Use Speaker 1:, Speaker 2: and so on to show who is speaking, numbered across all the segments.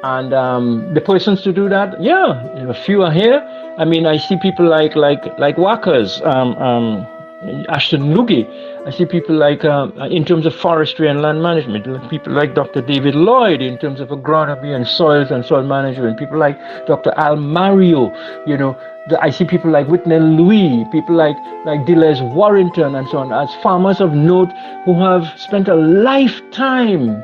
Speaker 1: And the persons to do that, yeah, a few are here. I mean, I see people like Wackers, Ashton Nugi. I see people like, in terms of forestry and land management, people like Dr. David Lloyd in terms of agronomy and soils and soil management. People like Dr. Al Mario, I see people like Whitney Louis, people like Deleuze Warrington and so on, as farmers of note who have spent a lifetime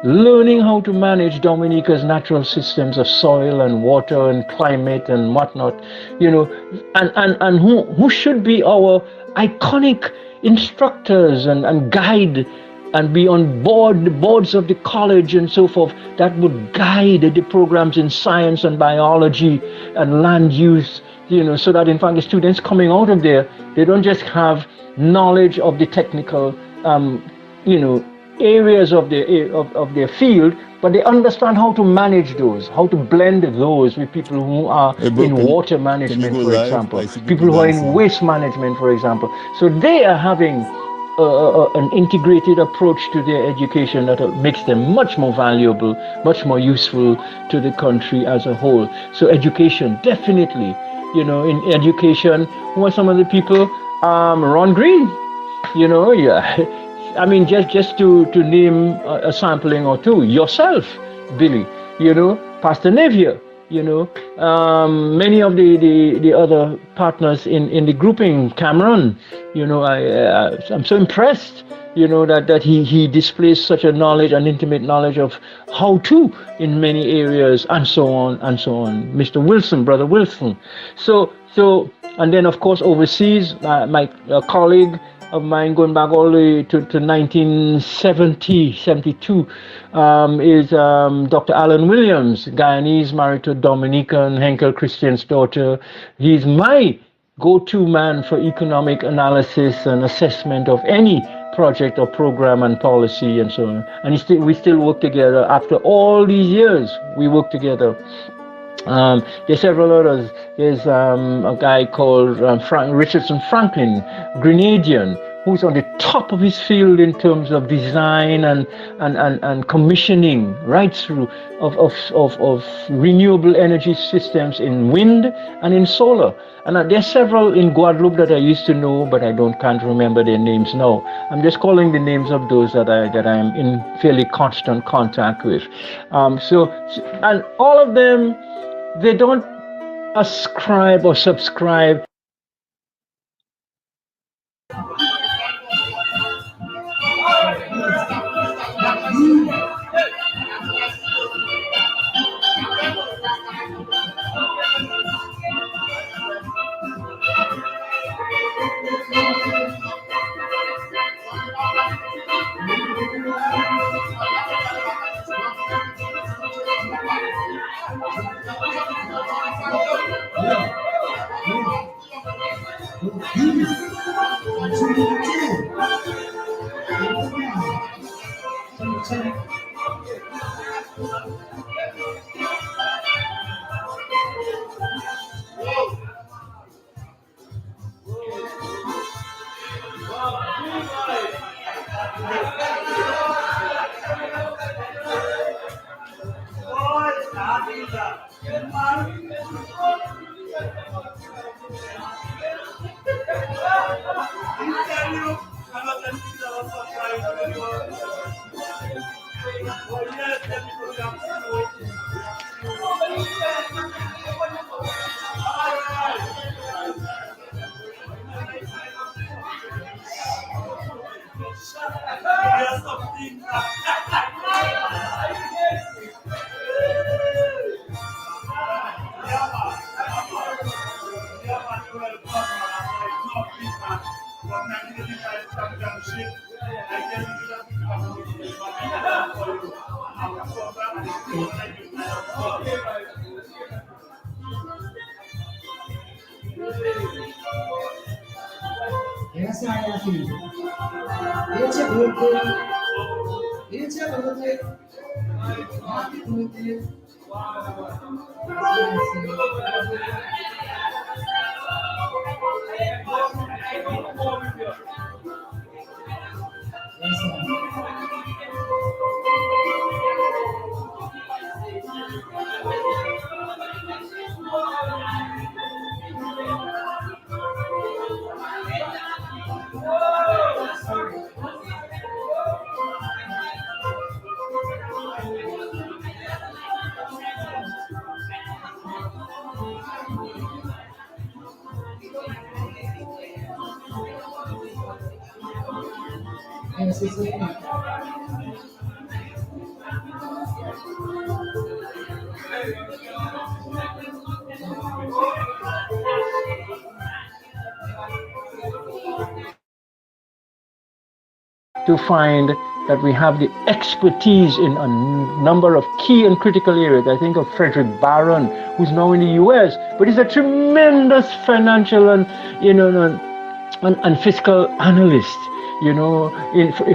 Speaker 1: learning how to manage Dominica's natural systems of soil and water and climate and whatnot, and who should be our iconic instructors and guide and be on the boards of the college and so forth, that would guide the programs in science and biology and land use, so that in fact the students coming out of there, they don't just have knowledge of the technical, areas of their field, but they understand how to manage those, how to blend those with people who are in water management, for example, people who are in waste management, for example. So they are having an integrated approach to their education that makes them much more valuable, much more useful to the country as a whole. So education, definitely, in education, who are some of the people? Ron Green, yeah. I mean, just to name a sampling or two, yourself, Billy, Pastor Nevier, many of the other partners in the grouping, Cameron, I'm so impressed, that he displays such a knowledge, an intimate knowledge of how to in many areas, and so on and so on. Mr. Wilson, Brother Wilson. So, and then of course overseas, my colleague of mine going back all the way to 1970, 72, is Dr. Alan Williams, Guyanese, married to Dominican, Henkel Christian's daughter. He's my go-to man for economic analysis and assessment of any project or program and policy and so on. And we still work together. After all these years, we work together. There's several others. There's a guy called Richardson Franklin, Grenadian, who's on the top of his field in terms of design and commissioning right through of renewable energy systems in wind and in solar. And there's several in Guadeloupe that I used to know, but can't remember their names now. I'm just calling the names of those that I'm in fairly constant contact with. And all of them, they don't ascribe or subscribe.
Speaker 2: Yes, I have you. It's a birthday. It's a birthday. Happy birthday. Yes, sir. Yes, it's a
Speaker 1: to find that we have the expertise in a number of key and critical areas. I think of Frederick Barron, who's now in the US, but he's a tremendous financial and and fiscal analyst,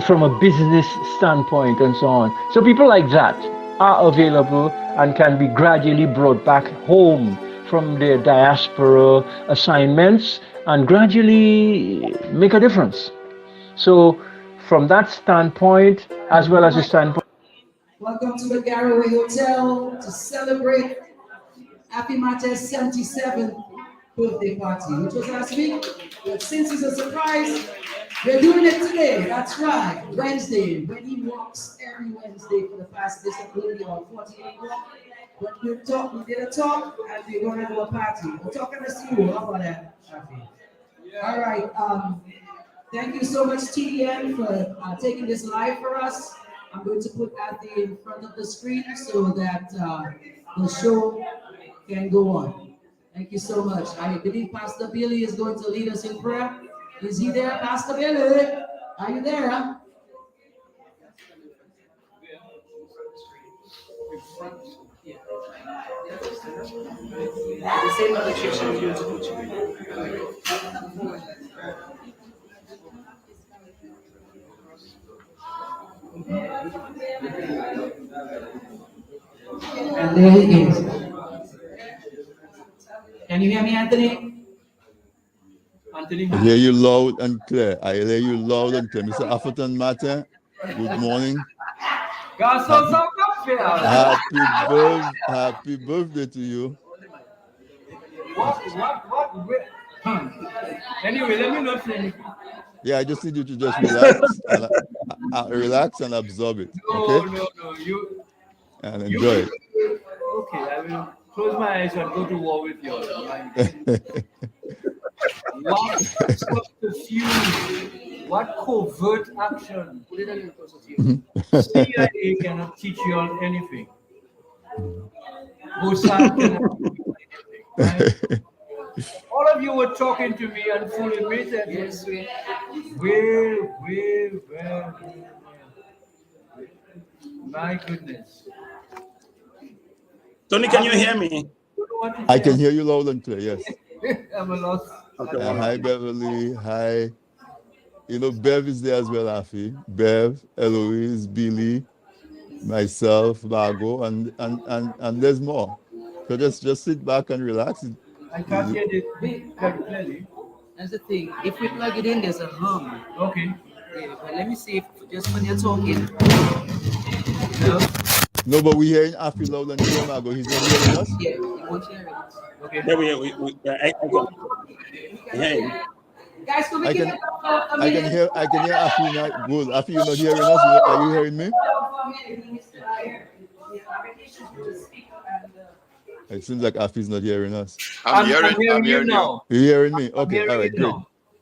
Speaker 1: from a business standpoint and so on. So people like that are available and can be gradually brought back home from their diaspora assignments and gradually make a difference. So from that standpoint, as well as the standpoint.
Speaker 2: Welcome to the Garaway Hotel to celebrate Athie Martin's 77th birthday party, which was last week. But since it's a surprise, we're doing it today. That's right, Wednesday, when he walks every Wednesday for the past discipline or 48 walk. But we did a talk, and we're going to do a party. We're talking to see you. How about that, Athie? All right. Thank you so much, TDN, for taking this live for us. I'm going to put Athie in front of the screen so that the show can go on. Thank you so much. I believe Pastor Billy is going to lead us in prayer. Is he there, Pastor Billy? Are you there? Huh? The same and there he is. Can you hear me, Anthony?
Speaker 3: Anthony? I hear you loud and clear. I hear you loud and clear. Mr. Athie Martin, good morning. Happy birthday to you.
Speaker 4: What? Anyway, let me not say anything.
Speaker 3: Yeah, I just need you to just relax and relax and absorb it. Okay?
Speaker 4: No.
Speaker 3: And enjoy it.
Speaker 4: Okay, I will close my eyes and go to war with you. What subterfuge? What covert action? CIA cannot teach you all anything. Mossad cannot teach you anything. Right? All of you were talking to me and fully admitted. Yes, well. My goodness.
Speaker 5: Tony, can you hear me?
Speaker 3: I can hear you loud and clear, yes.
Speaker 4: I'm a loss.
Speaker 5: Okay.
Speaker 3: Hi, Beverly. Hi. Bev is there as well, Athie. Bev, Eloise, Billy, myself, Margot, and there's more. So just sit back and relax.
Speaker 4: I can't hear it very clearly.
Speaker 2: That's the thing. If we plug it in, there's a hum.
Speaker 4: Okay.
Speaker 2: Yeah, but let me see if just when you're talking.
Speaker 3: No, but we're hearing Athie loud and clear, Margot. He's not hearing us?
Speaker 2: Yeah, he won't hear it.
Speaker 4: Okay.
Speaker 5: There I can hear him.
Speaker 2: Guys, can we
Speaker 3: I can hear Athie now. Good. Athie, you're not hearing us? Are you hearing me? It seems like Athie's not hearing us.
Speaker 5: I'm hearing you
Speaker 4: now.
Speaker 3: You're hearing me? Okay, all right, great.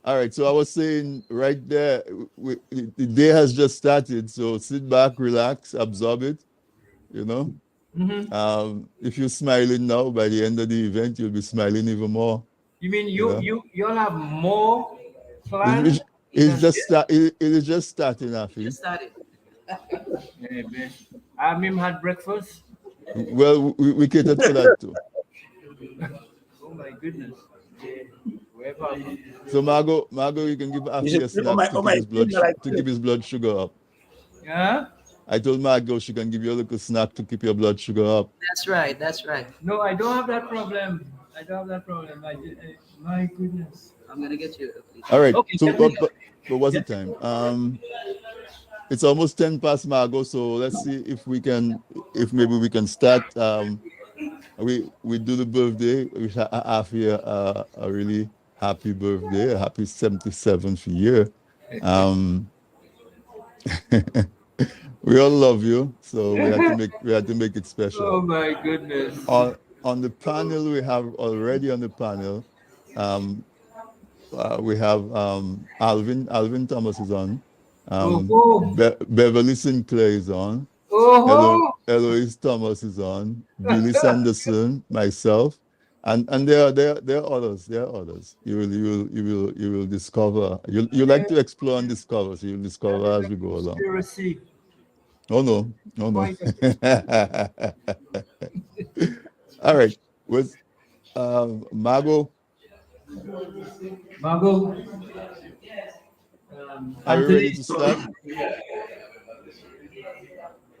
Speaker 3: All right, so I was saying right there, the day has just started, so sit back, relax, absorb it,
Speaker 4: Mm-hmm.
Speaker 3: If you're smiling now, by the end of the event, you'll be smiling even more.
Speaker 4: You mean you'll have more plans?
Speaker 3: It is just starting, Athie.
Speaker 2: Just started.
Speaker 4: Hey, man. I haven't even had breakfast.
Speaker 3: Well, we catered for that too.
Speaker 4: Oh my goodness.
Speaker 3: So Margot, you can give Athie a snack to keep his blood sugar up.
Speaker 4: Yeah?
Speaker 3: I told Margot she can give you a little snack to keep your blood sugar up.
Speaker 2: That's right.
Speaker 4: No, I don't have that problem. My goodness.
Speaker 2: I'm gonna get you.
Speaker 3: All right.
Speaker 4: Okay,
Speaker 3: so but what's the time? It's almost 10 past, Margot, so let's see if maybe we can start. We do the birthday. We wish Athie a really happy birthday, a happy 77th year. We all love you, so we had to make it special.
Speaker 4: Oh my goodness.
Speaker 3: On the panel, we have already on the panel, we have Alvin Thomas is on. Beverly Sinclair is on. Eloise Thomas is on. Billy Sanderson, myself, and there are others. There are others. You will discover. You like to explore and discover. So you'll discover as we go along. Oh no. All right. With Margot. Are we ready to start?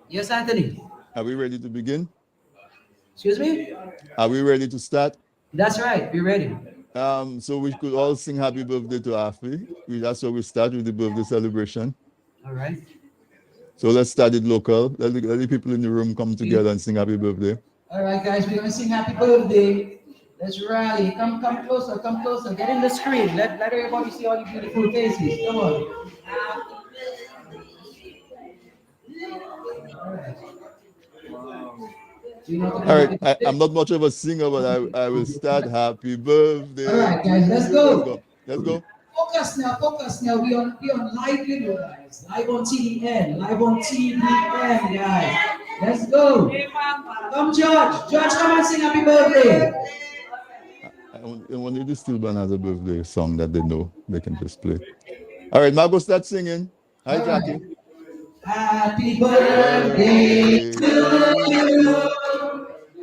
Speaker 2: Yes, Anthony.
Speaker 3: Are we ready to begin?
Speaker 2: Excuse me?
Speaker 3: Are we ready to start?
Speaker 2: That's right. Be ready.
Speaker 3: So we could all sing happy birthday to Athie. That's where we start with the birthday celebration.
Speaker 2: All right.
Speaker 3: So let's start it local. Let the people in the room come together and sing happy birthday.
Speaker 2: All right, guys, we're gonna sing happy birthday. Let's rally. Come closer, come closer. Get in the screen. Let everybody see all your beautiful faces. Come on.
Speaker 3: All right. I'm not much of a singer, but I will start. Happy birthday.
Speaker 2: All right, guys, let's go.
Speaker 3: Let's go.
Speaker 2: Focus now. We on live video, guys. Live on TDN, guys. Let's go. Come, George. George, come and sing happy birthday.
Speaker 3: I want you to still ban as a birthday song that they know they can just play. All right, Margot, start singing. Hi, Jackie.
Speaker 2: Happy birthday to you.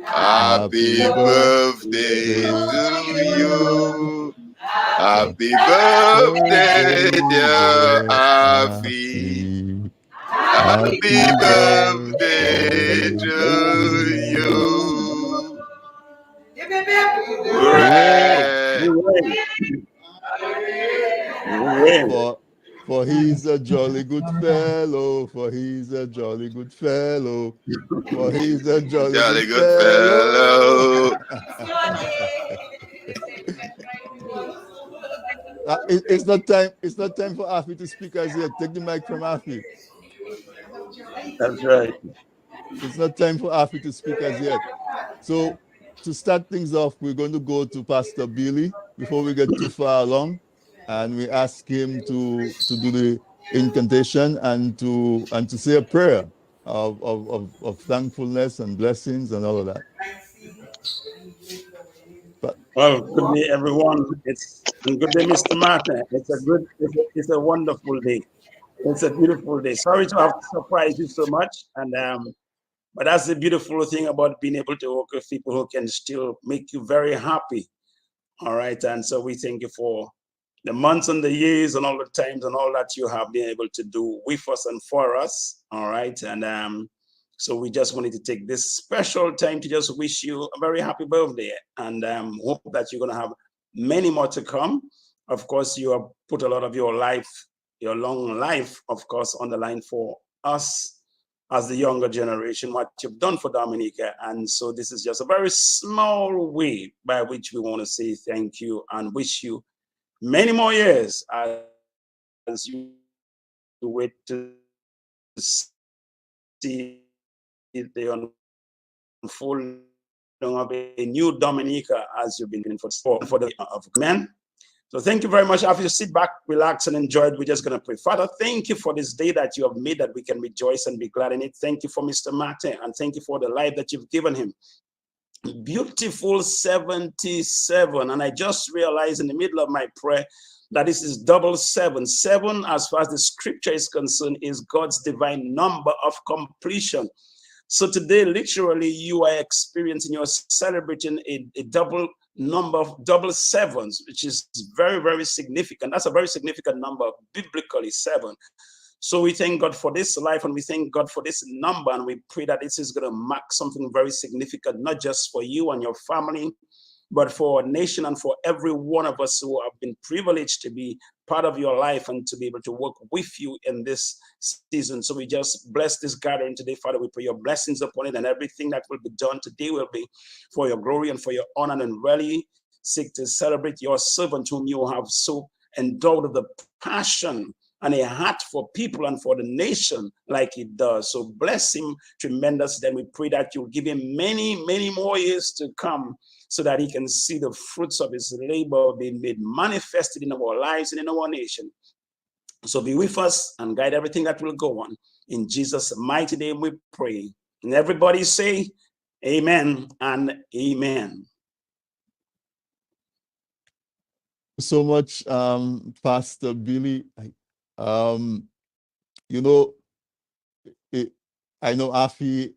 Speaker 6: Happy birthday to you. Happy birthday, dear Athie. Happy birthday to you.
Speaker 3: For he's a jolly good fellow. For he's a jolly good fellow. For he's a jolly good fellow. It's not time. It's not time for Athie to speak as yet. Take the mic from Athie.
Speaker 5: That's right.
Speaker 3: It's not time for Athie to speak as yet. So to start things off, we're going to go to Pastor Billy before we get too far along, and we ask him to do the incantation and to say a prayer of thankfulness and blessings and all of that.
Speaker 5: Well, good day, everyone. Good day, Mr. Martin. It's a wonderful day. It's a beautiful day. Sorry to have surprised you so much, but that's the beautiful thing about being able to work with people who can still make you very happy. All right, and so we thank you for the months and the years and all the times and all that you have been able to do with us and for us. All right, and so we just wanted to take this special time to just wish you a very happy birthday, and hope that you're going to have many more to come. Of course, you have put a lot of your life, your long life, of course, on the line for us as the younger generation, what you've done for Dominica. And so this is just a very small way by which we want to say thank you and wish you many more years as you wait to see the unfolding of a new Dominica as you've been doing for the men. So thank you very much. After you sit back, relax, and enjoy it, we're just going to pray. Father, thank you for this day that you have made, that we can rejoice and be glad in it. Thank you for Mr. Martin, and thank you for the life that you've given him. Beautiful 77. And I just realized in the middle of my prayer that this is double seven. 7, as far as the scripture is concerned, is God's divine number of completion. So today, literally, you are experiencing, you're celebrating a double number of double sevens, which is very, very significant. That's a very significant number, biblically, 7. So we thank God for this life, and we thank God for this number, and we pray that this is going to mark something very significant, not just for you and your family, but for our nation and for every one of us who have been privileged to be part of your life and to be able to work with you in this season. So we just bless this gathering today, Father. We pray your blessings upon it, and everything that will be done today will be for your glory and for your honor, and really seek to celebrate your servant whom you have so endowed with the passion and a heart for people and for the nation like he does. So bless him tremendously. Then we pray that you'll give him many, many more years to come, so that he can see the fruits of his labor being made manifested in our lives and in our nation. So be with us and guide everything that will go on. In Jesus' mighty name we pray. And everybody say amen and amen.
Speaker 3: So much, Pastor Billy. You know, I know Athie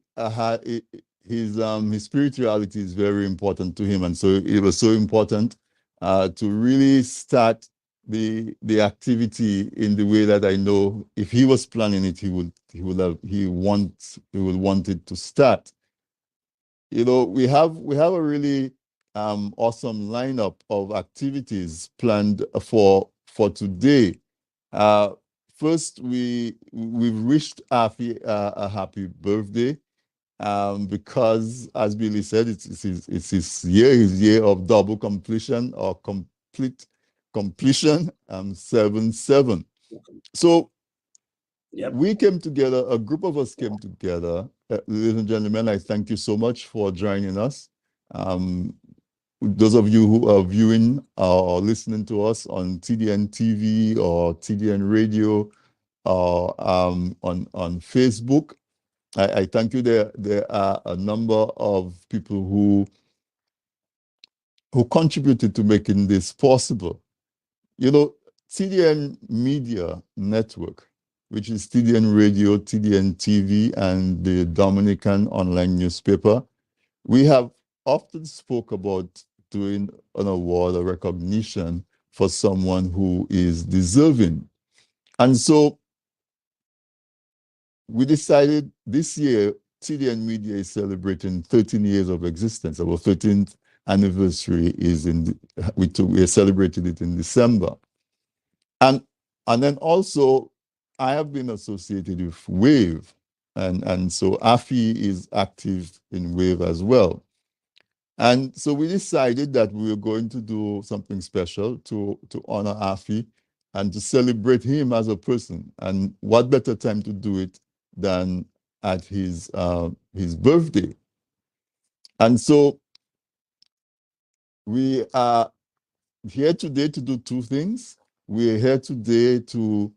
Speaker 3: his spirituality is very important to him, and so it was so important to really start the activity in the way that I know if he was planning it, he would want it to start. You know, we have a really awesome lineup of activities planned for today. First, we've wished Athie a happy birthday, because, as Billy said, it's his year of double completion or completion, 7-7. So we came together, a group of us came together. Ladies and gentlemen, I thank you so much for joining us. Those of you who are viewing or listening to us on TDN TV or TDN Radio or on Facebook, I thank you. There are a number of people who contributed to making this possible. You know, TDN Media Network, which is TDN Radio, TDN TV, and the Dominican online newspaper, we have often spoke about doing an award or recognition for someone who is deserving. And so we decided this year, TDN Media is celebrating 13 years of existence. Our 13th anniversary is we celebrated it in December. And then also, I have been associated with WAVE. And so Athie is active in WAVE as well. And so we decided that we were going to do something special to honor Athie and to celebrate him as a person. And what better time to do it than at his birthday? And so we are here today to do two things. We are here today to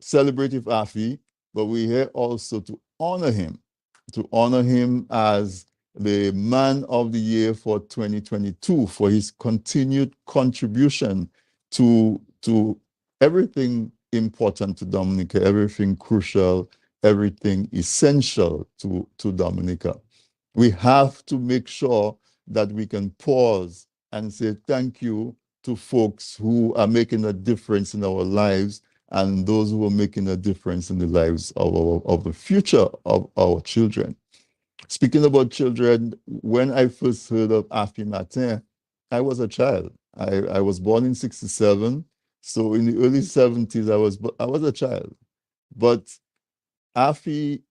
Speaker 3: celebrate with Athie, but we're here also to honor him as the Man of the Year for 2022 for his continued contribution to everything important to Dominica, everything crucial, everything essential to Dominica. We have to make sure that we can pause and say thank you to folks who are making a difference in our lives and those who are making a difference in the lives of the future of our children. Speaking about children, when I first heard of Athie Martin, I was a child. I was born in 1967, so in the early 1970s, I was a child. But Athie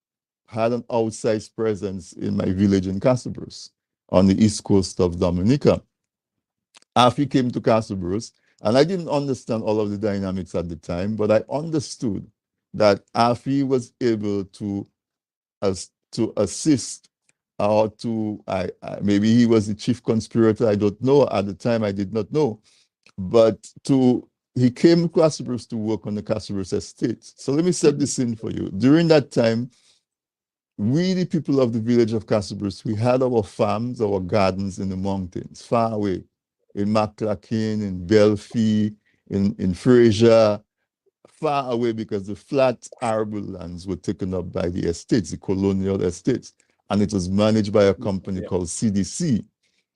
Speaker 3: had an outsized presence in my village in Castle Bruce on the east coast of Dominica. Athie came to Castle Bruce, and I didn't understand all of the dynamics at the time, but I understood that Athie was able to assist, or maybe he was the chief conspirator, I don't know. At the time, I did not know. But he came to Castle Bruce to work on the Castle Bruce estate. So let me set this in for you. During that time, we, the people of the village of Castle Bruce, we had our farms, our gardens in the mountains, far away, in McClacken, in Belfie, in Fraser, far away, because the flat arable lands were taken up by the estates, the colonial estates, and it was managed by a company called CDC.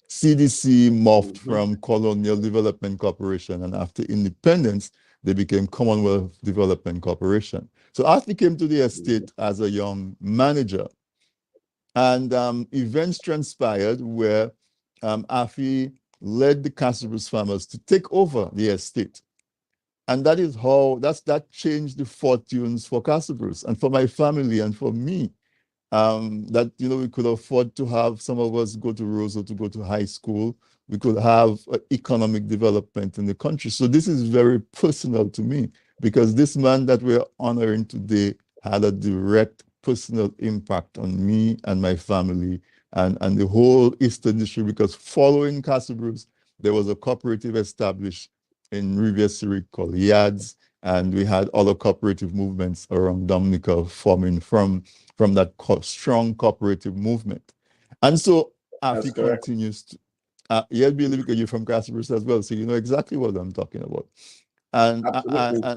Speaker 3: CDC morphed from Colonial Development Corporation, and after independence, they became Commonwealth Development Corporation. So Athie came to the estate as a young manager, and events transpired where Athie led the Castle Bruce farmers to take over the estate. And that changed the fortunes for Castle Bruce and for my family and for me. That, we could afford to have some of us go to Roseau to go to high school. We could have economic development in the country. So this is very personal to me, because this man that we're honoring today had a direct personal impact on me and my family and the whole Eastern District, because following Castle Bruce, there was a cooperative established in Rivière Syrique called Yads, and we had other cooperative movements around Dominica forming from that strong cooperative movement. And so Athie continues to, yes, Billy, because you're from Casablanca as well, so you know exactly what I'm talking about. And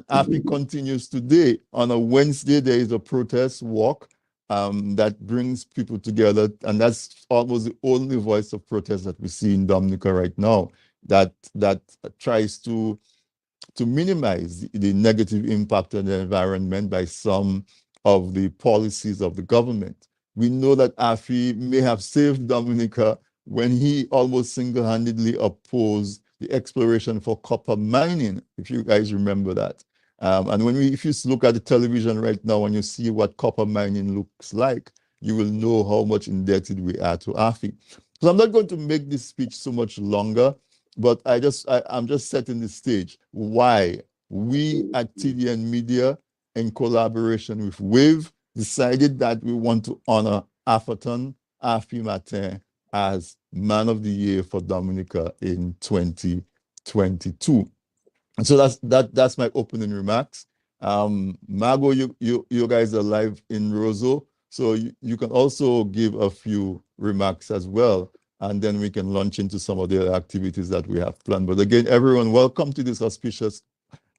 Speaker 3: Athie continues today. On a Wednesday, there is a protest walk that brings people together, and that's almost the only voice of protest that we see in Dominica right now, that tries to minimize the negative impact on the environment by some of the policies of the government. We know that Athie may have saved Dominica when he almost single-handedly opposed the exploration for copper mining, if you guys remember that. And if you look at the television right now and you see what copper mining looks like, you will know how much indebted we are to Athie. So I'm not going to make this speech so much longer, but I'm just setting the stage why we at TDN Media, in collaboration with WAVE, decided that we want to honor Athie Martin as Man of the Year for Dominica in 2022. And so that's my opening remarks. Margot, you guys are live in Roseau, so you can also give a few remarks as well, and then we can launch into some of the other activities that we have planned. But again, everyone, welcome to this auspicious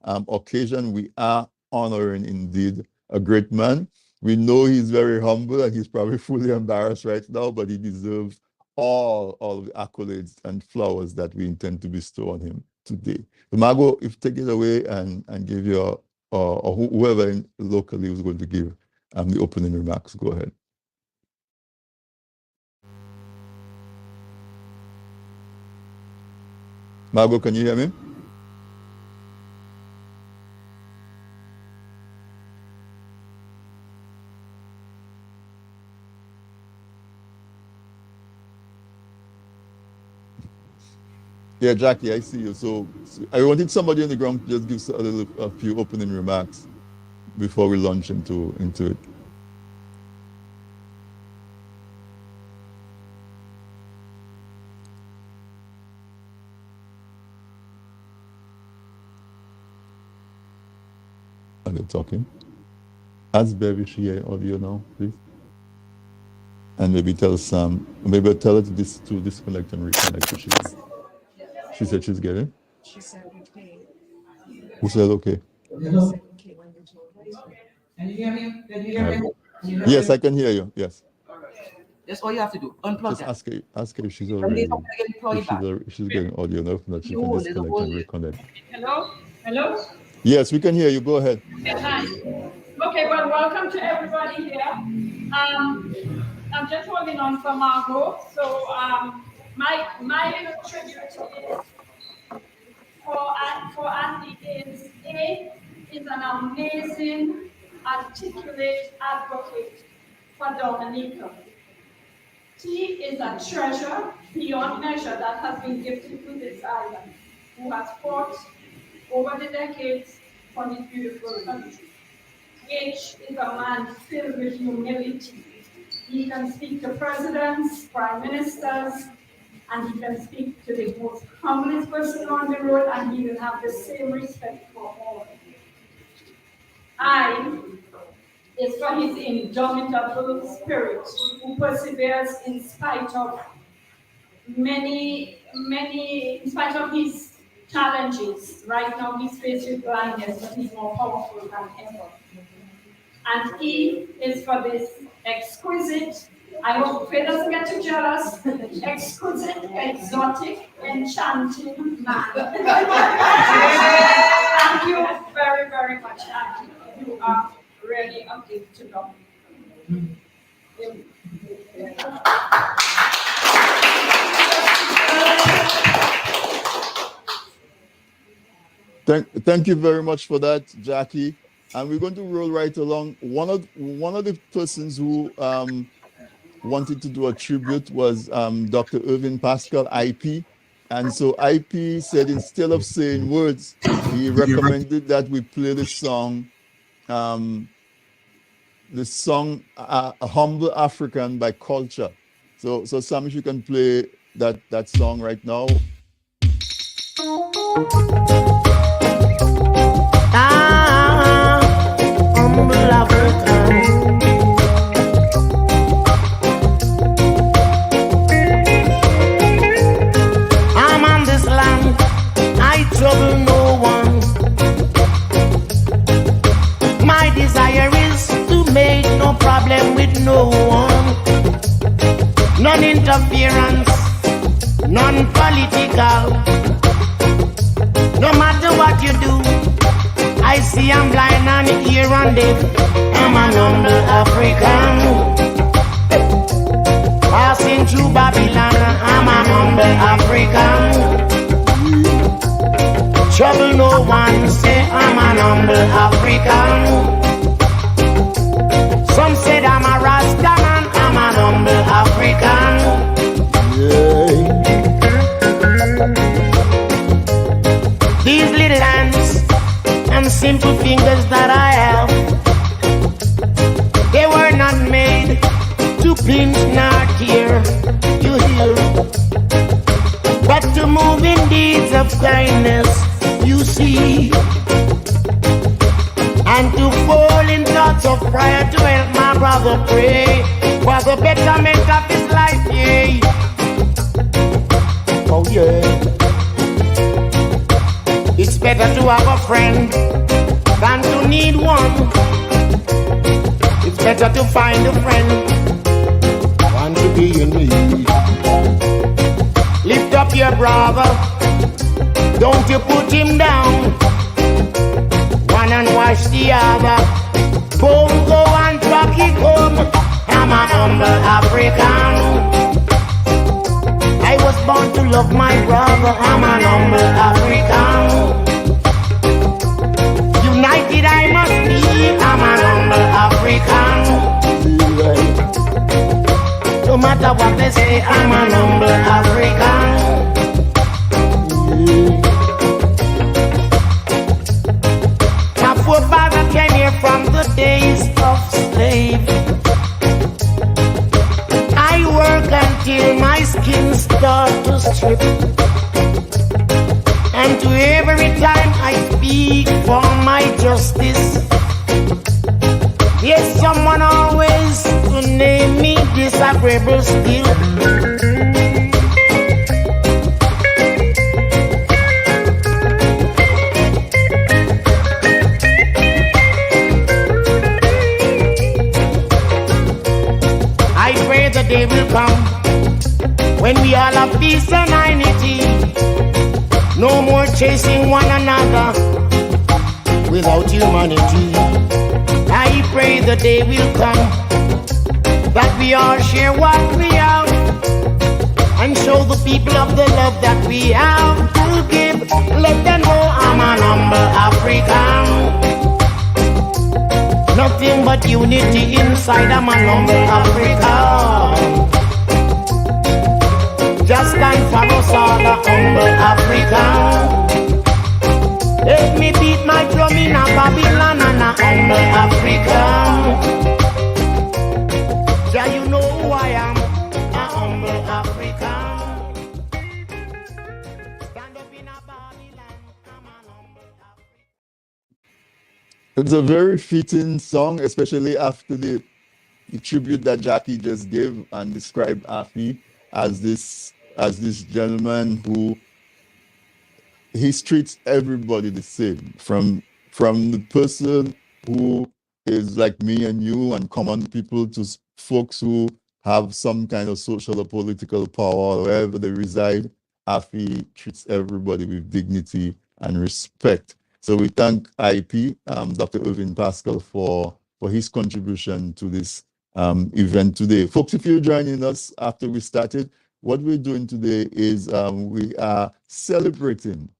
Speaker 3: occasion. We are honoring indeed a great man. We know he's very humble and he's probably fully embarrassed right now, but he deserves all of the accolades and flowers that we intend to bestow on him today. So Margot, if take it away and give your, or whoever locally was going to give the opening remarks, go ahead. Margot, can you hear me? Yeah, Jackie, I see you. So I wanted somebody on the ground to just give a few opening remarks before we launch into it. Are they talking? Ask Bev if she hear audio now, please. And maybe tell Sam, maybe tell her to disconnect and reconnect. She said she's getting. She said okay. Who said okay?
Speaker 2: Hello? Can you hear me? Can you hear me?
Speaker 3: Yes, I can hear you. Yes.
Speaker 2: That's all you have to do. Unplug
Speaker 3: Just ask her if she's already if she's getting audio enough that she can disconnect and reconnect.
Speaker 7: Hello? Hello?
Speaker 3: Yes, we can hear you. Go ahead.
Speaker 7: Hi. Okay, well, welcome to everybody here. I'm just holding on for Margot. So my little tribute is for Athie is an amazing, articulate advocate for Dominica. She is a treasure beyond measure that has been gifted to this island, who has fought over the decades for this beautiful country. H is a man filled with humility. He can speak to presidents, prime ministers, and he can speak to the most humblest person on the road, and he will have the same respect for all. I is for his indomitable spirit, who perseveres in spite of in spite of his challenges. Right now he's faced with blindness, but he's more powerful than ever. And E is for this exquisite, I hope Faye doesn't get too jealous, exquisite, exotic, enchanting man. Thank you very, very much, Athie. You are really a gift to God.
Speaker 3: Thank you very much for that, Jackie. And we're going to roll right along. One of the persons who wanted to do a tribute was Dr. Irvin Pascal, IP. And so IP said instead of saying words, he recommended that we play the song A Humble African by Culture. So Sam, if you can play that song right now.
Speaker 8: Ah. humble African. I'm on this land, I trouble no one. My desire is to make no problem with no one. None interference, none political. No matter what you do, I see I'm blind and hear and deaf. I'm an humble African. Passing through Babylon, I'm a humble African. Trouble no one, say I'm an humble African. Some said I'm a Rasta man, I'm an humble African. These little hands and simple fingers that I have, they were not made to pinch nor tear, you hear, but to move in deeds of kindness, you see, and to fall in thoughts of prayer to help my brother pray for the betterment of his life, yeah. Oh yeah. It's better to have a friend than to need one. It's better to find a friend than to be in need. Lift up your brother, don't you put him down. One and wash the other, both go and truck it home. I'm a humble African. I was born to love my brother, I'm an humble African. United I must be, I'm an humble African. No matter what they say, I'm an humble African. My forefather came here from the days of slavery. I work until my skin starts to strip, and to every time I speak for my justice, there's someone always to name me disagreeable still. I pray the day will come when we all have peace and unity. No more chasing one another without humanity. I pray the day will come that we all share what we have and show the people of the love that we have to give. Let them know I'm an humble African. Nothing but unity inside, I'm an humble African. Just stand for us all, a humble African. Let me beat my drum in a Babylon and a humble African. Yeah, you know who I am, a humble African. Stand up in a Babylon, I'm an humble African.
Speaker 3: It's a very fitting song, especially after the tribute that Jackie just gave and described Athie as this gentleman who he treats everybody the same, from the person who is like me and you and common people to folks who have some kind of social or political power wherever they reside. Athie treats everybody with dignity and respect. So we thank IP, Dr. Irvin Pascal, for his contribution to this event today. Folks, if you're joining us after we started, what we're doing today is we are celebrating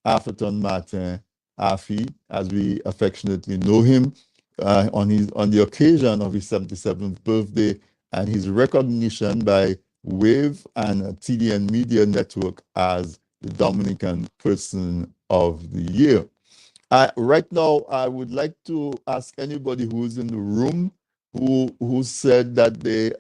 Speaker 3: Athie Martin, Athie, as we affectionately know him, on the occasion of his 77th birthday and his recognition by WAVE and TDN Media Network as the Dominican Person of the Year. Right now, I would like to ask anybody who's in the room who said that they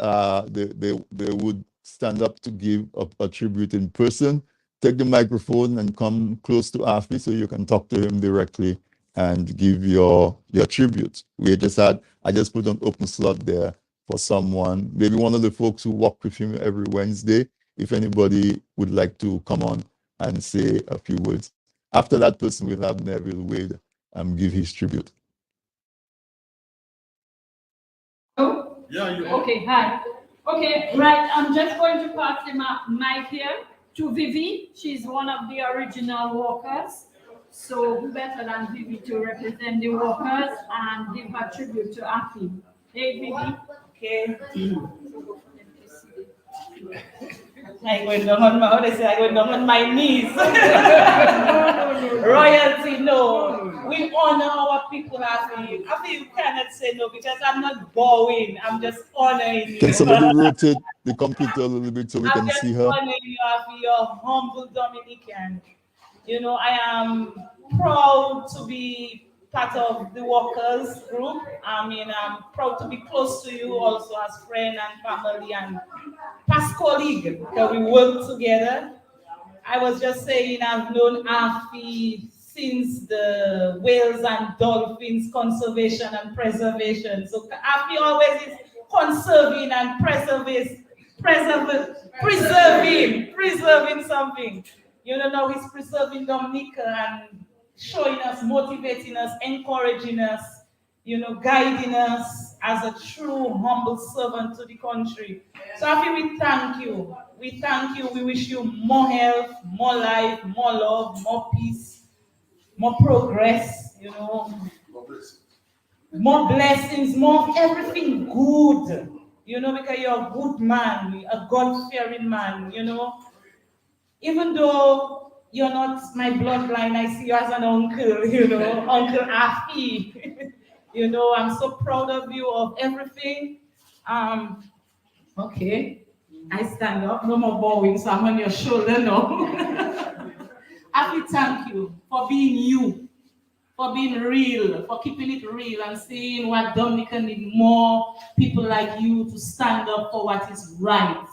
Speaker 3: would stand up to give a tribute in person. Take the microphone and come close to Athie so you can talk to him directly and give your tribute. I just put an open slot there for someone, maybe one of the folks who walk with him every Wednesday. If anybody would like to come on and say a few words. After that person, we'll have Neville Wade give his tribute.
Speaker 7: Oh? Yeah, you are. Okay, hi. Okay, right, I'm just going to pass the mic here to Vivi. She's one of the original walkers. So who better than Vivi to represent the walkers and give her tribute to Athie. Hey, Vivi.
Speaker 9: Okay. I went down on my, how they say, I went down on my knees. Royalty, no. We honor our people, Athie. Athie, you cannot say no because I'm not bowing. I'm just honoring you.
Speaker 3: Can somebody rotate the computer a little bit so we can see her?
Speaker 9: I'm just honoring you, Athie. You're a humble Dominican. You know, I am proud to be part of the workers group. I mean, I'm proud to be close to you also as friend and family and past colleague because we work together. I was just saying I've known Athie since the whales and dolphins conservation and preservation. So Athie always is conserving and preserving something. You know, now he's preserving Dominica and showing us, motivating us, encouraging us, you know, guiding us as a true humble servant to the country. So Athie, we thank you. We thank you. We wish you more health, more life, more love, more peace, more progress, you know, more blessings, more everything good, you know, because you're a good man, a God-fearing man, you know. Even though you're not my bloodline, I see you as an uncle, you know, Uncle Athie. You know, I'm so proud of you, of everything. Okay, I stand up, no more bowing, so I'm on your shoulder now. Athie, thank you for being you, for being real, for keeping it real and seeing what Dominica need more people like you to stand up for what is right.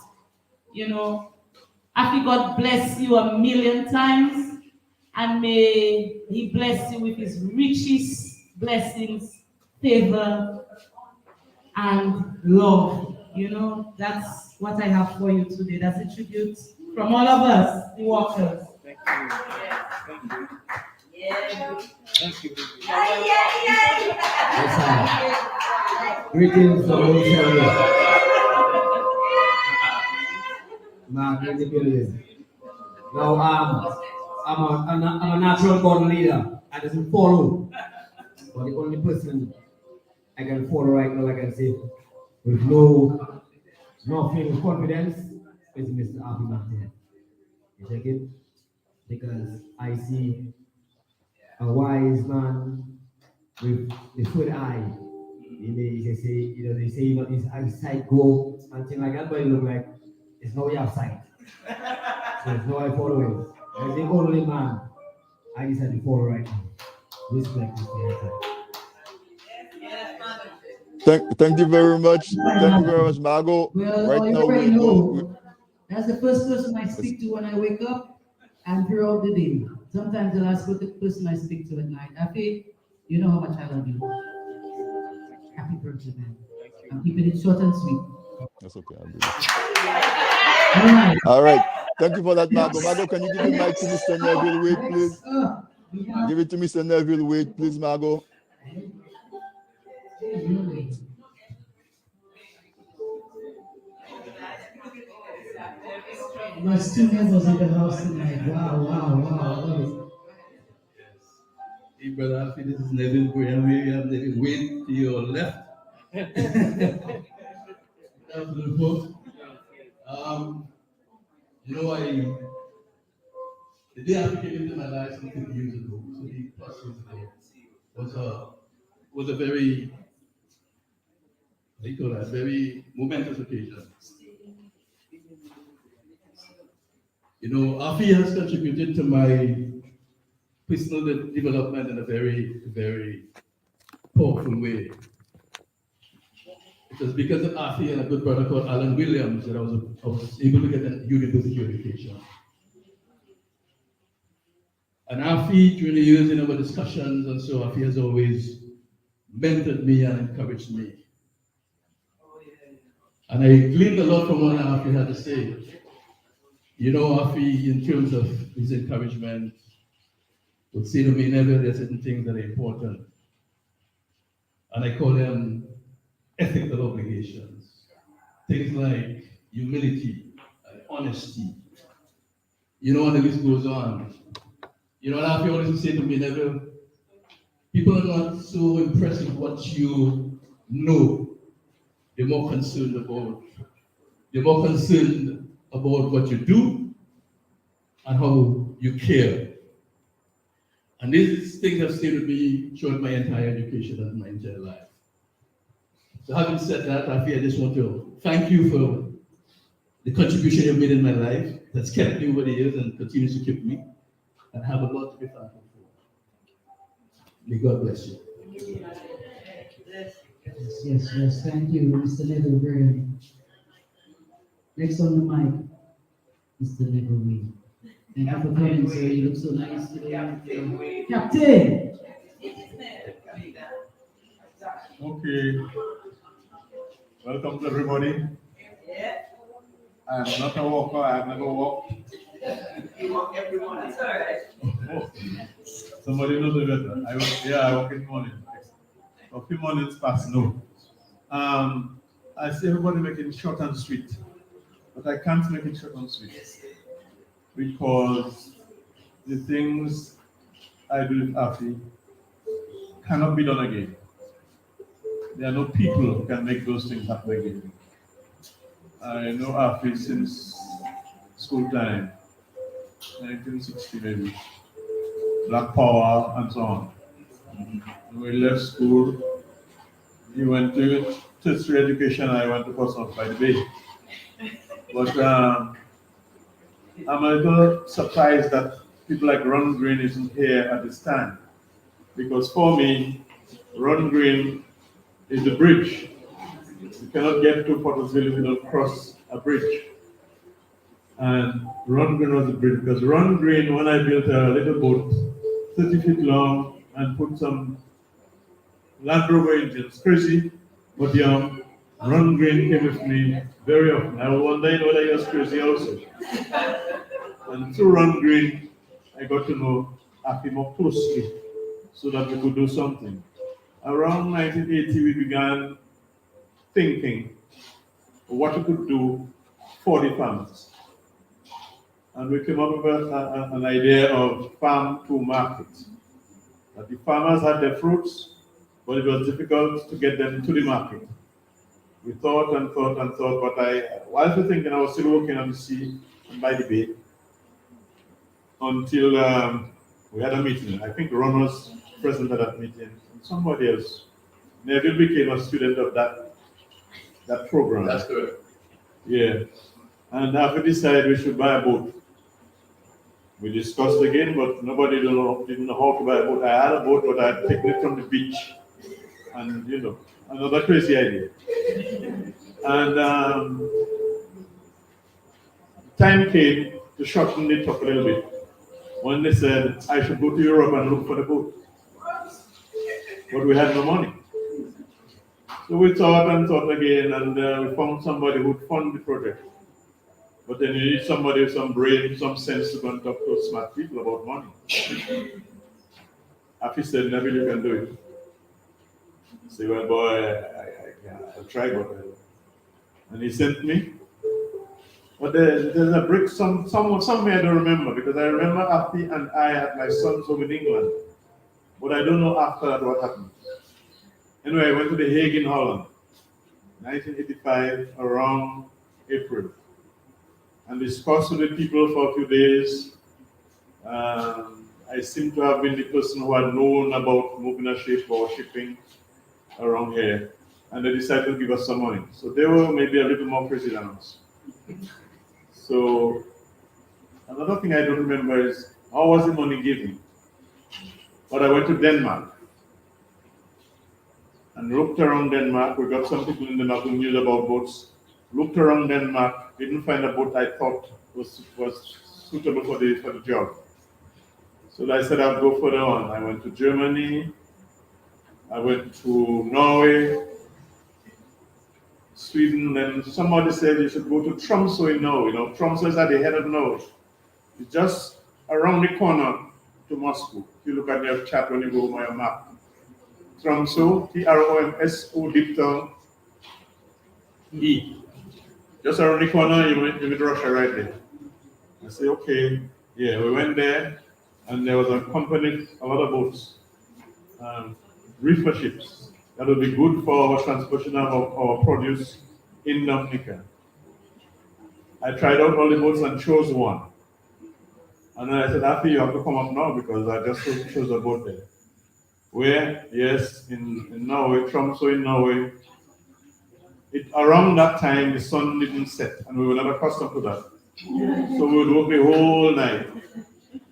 Speaker 9: You know, Athie, God bless you 1,000,000 times, and may He bless you with His richest blessings, favor, and love. You know, that's what I have for you today. That's a tribute from all of us, the workers.
Speaker 4: Thank you. Thank you.
Speaker 2: Yeah.
Speaker 4: Thank you.
Speaker 2: Yes, greetings from Australia. In the building. Now, I'm a natural born leader. I doesn't follow. But the only person I can follow right now, I can say, with no feeling of confidence, is Mr. Athie Martin. You check it? Because I see a wise man with the third eye. They say, you know, his eyesight go and things like that, but it look like it's no way of sight. So it's no way following. As the only man I decide to follow right now. Respect this
Speaker 3: Thank you very much. Thank you very much, Margot.
Speaker 2: Well,
Speaker 3: right now,
Speaker 2: that's the first person I speak to when I wake up and throughout the day. Sometimes the last person I speak to at night. Athie, you know how much I love you. Happy birthday, man. I'm keeping it short and sweet.
Speaker 3: That's okay. I'll do that. All right. Thank you for that, Margot. Margot, can you give the mic to Mr. Neville Wade, please? Give it to Mr. Neville Wade, please, Margot.
Speaker 2: There's two members in the house tonight. Wow.
Speaker 10: Hey, brother Athie, this is Neville Graham. We have Neville Wade to your left. Afternoon, folks. You know, the day Athie came into my life some 50 years ago, 50 plus years ago, was a very, very momentous occasion. You know, Athie has contributed to my personal development in a very, very powerful way. It was because of Athie and a good brother called Alan Williams that I was able to get a university education. And Athie, during the years in our discussions and so, Athie has always mentored me and encouraged me. And I gleaned a lot from what Athie had to say. You know, Athie, in terms of his encouragement, would say to me, never, there are certain things that are important. And I call them ethical obligations. Things like humility and honesty. You know, and the list goes on. You know, and Athie always would say to me, never, people are not so impressed with what you know. They're more concerned about what you do and how you care. And these things have stayed with me throughout my entire education and my entire life. So having said that, I just want to thank you for the contribution you've made in my life that's kept me over the years and continues to keep me, and have a lot to be thankful for. May God bless you.
Speaker 2: Yes. Thank you, Mr. Neville Graham. Next on the mic, Mr. Neville Wee. Thank you for coming, sir. You look so nice today. Captain!
Speaker 11: Okay. Welcome to everybody. I'm not a walker. I've never walked.
Speaker 12: You walk every morning. That's all right.
Speaker 11: Oh, somebody knows me better. I walk in the morning. A few mornings past no. I see everybody making short and sweet, but I can't make it short and sweet because the things I do with Athie cannot be done again. There are no people who can make those things happen again. I know Athie since school time, 1960 maybe, Black Power and so on. When we left school, he went to tertiary education, I went to Portsmouth by the Bay. But I'm a little surprised that people like Ron Green isn't here at this time. Because for me, Ron Green is a bridge. You cannot get to Pottersville without cross a bridge. And Ron Green was a bridge, because Ron Green, when I built a little boat, 30 feet long, and put some Land Rover engines, crazy, but young, Ron Green came with me very often. I was wondering whether he was crazy also. And through Ron Green, I got to know Athie more closely so that we could do something. Around 1980, we began thinking what we could do for the farmers. And we came up with an idea of farm to market. That the farmers had their fruits, but it was difficult to get them to the market. We thought and thought and thought, but while we thinking, I was still working on the sea and by the bay until we had a meeting. I think Ron was present at that meeting, and somebody else. Neville became a student of that program.
Speaker 10: That's good.
Speaker 11: Yeah. And after we decided we should buy a boat. We discussed again, but nobody didn't know how to buy a boat. I had a boat, but I had taken it from the beach. And, another crazy idea. And time came to shorten it up a little bit when they said I should go to Europe and look for the boat. But we had no money. So we thought and thought again, and we found somebody who would fund the project. But then you need somebody with some brain, some sense to go and talk to smart people about money. Athie said, Neville, you can do it. I said, well, boy, I'll try, but and he sent me. But there's a break somewhere I don't remember, because I remember Athie and I had my son's home in England. But I don't know after that what happened. Anyway, I went to The Hague in Holland, 1985, around April, and discussed with the people for a few days. I seem to have been the person who had known about moving a ship or shipping around here, and they decided to give us some money. So they were maybe a little more crazy than us. So another thing I don't remember is how was the money given? But I went to Denmark and looked around Denmark. We got some people in Denmark who knew about boats. Looked around Denmark, didn't find a boat I thought was suitable for the job. So I said I'd go further on. I went to Germany, I went to Norway, Sweden, and somebody said you should go to Tromsø in Norway. You know, Tromsø is at the head of Norway. It's just around the corner to Moscow. If you look at your chat when you go on your map. Tromsø, Tromso, deep down, E. Just around the corner, you meet Russia right there. I say, okay, yeah, we went there, and there was a company, a lot of boats, reefer ships, that would be good for our transportation of our produce in Dominica. I tried out all the boats and chose one. And then I said, Athie, you have to come up now because I just chose a boat there. Where? Yes, in Norway, Tromsø in Norway. Around that time, the sun didn't set, and we were not accustomed to that. So we would work the whole night.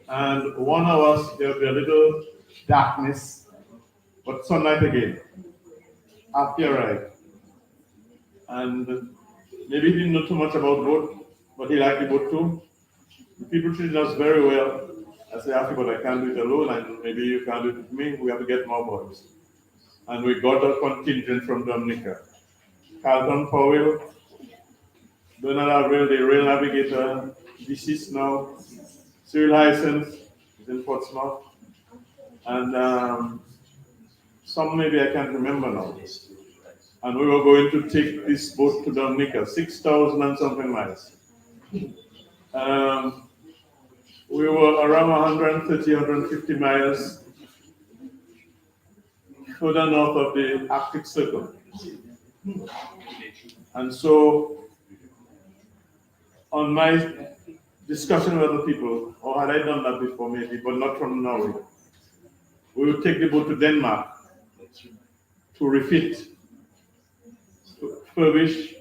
Speaker 11: And 1 hour, there would be a little darkness, but sunlight again. Athie arrived. And maybe he didn't know too much about boat, but he liked the boat too. The people treated us very well. I said, Athie, but I can't do it alone, and maybe you can't do it with me. We have to get more boys. And we got a contingent from Dominica. Carlton Powell, Bernard Avril, the rail navigator, deceased now. Cyril Hyacinth is in Portsmouth. And some maybe I can't remember now. And we were going to take this boat to Dominica, 6,000 and something miles. We were around 130, 150 miles further north of the Arctic Circle. And so, on my discussion with other people, or had I done that before maybe, but not from Norway, we would take the boat to Denmark to refit, to furbish,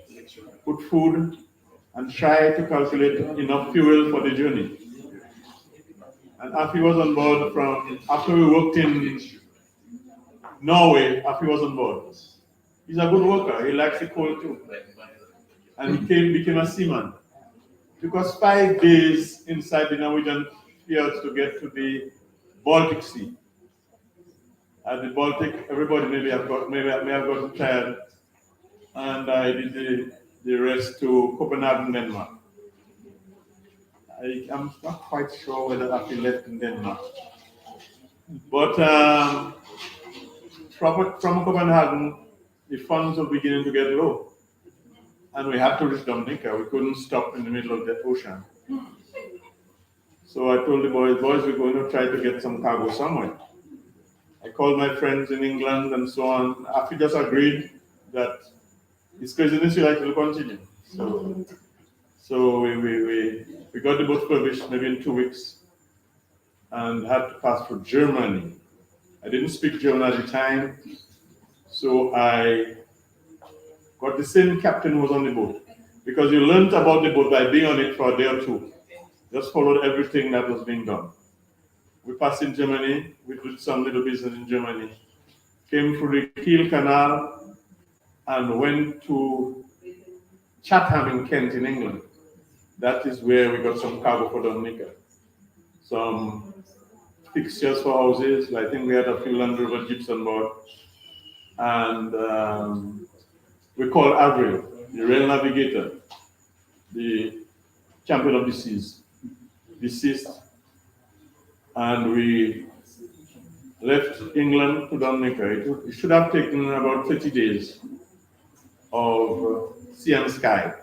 Speaker 11: put food, and try to calculate enough fuel for the journey. And Athie was on board from, after we worked in Norway, Athie was on board. He's a good worker, he likes the cold too. And he became a seaman. It took us 5 days inside the Norwegian fjords to get to the Baltic Sea. At the Baltic, everybody may have gotten tired, and I did the rest to Copenhagen, Denmark. I'm not quite sure whether Athie left in Denmark. But from Copenhagen, the funds were beginning to get low. And we had to reach Dominica. We couldn't stop in the middle of the ocean. So I told the boys, we're going to try to get some cargo somewhere. I called my friends in England and so on. Athie just agreed that his craziness will likely continue. So we got the boat furbished maybe in 2 weeks and had to pass through Germany. I didn't speak German at the time, so I got the same captain who was on the boat, because you learned about the boat by being on it for a day or two. Just followed everything that was being done. We passed in Germany, we did some little business in Germany, came through the Kiel Canal and went to Chatham in Kent in England. That is where we got some cargo for Dominica. Some fixtures for houses. I think we had a few Land Rover Jeeps on board. And we called Avril, the rail navigator, the champion of the seas, deceased. And we left England to Dominica. It should have taken about 30 days of sea and sky.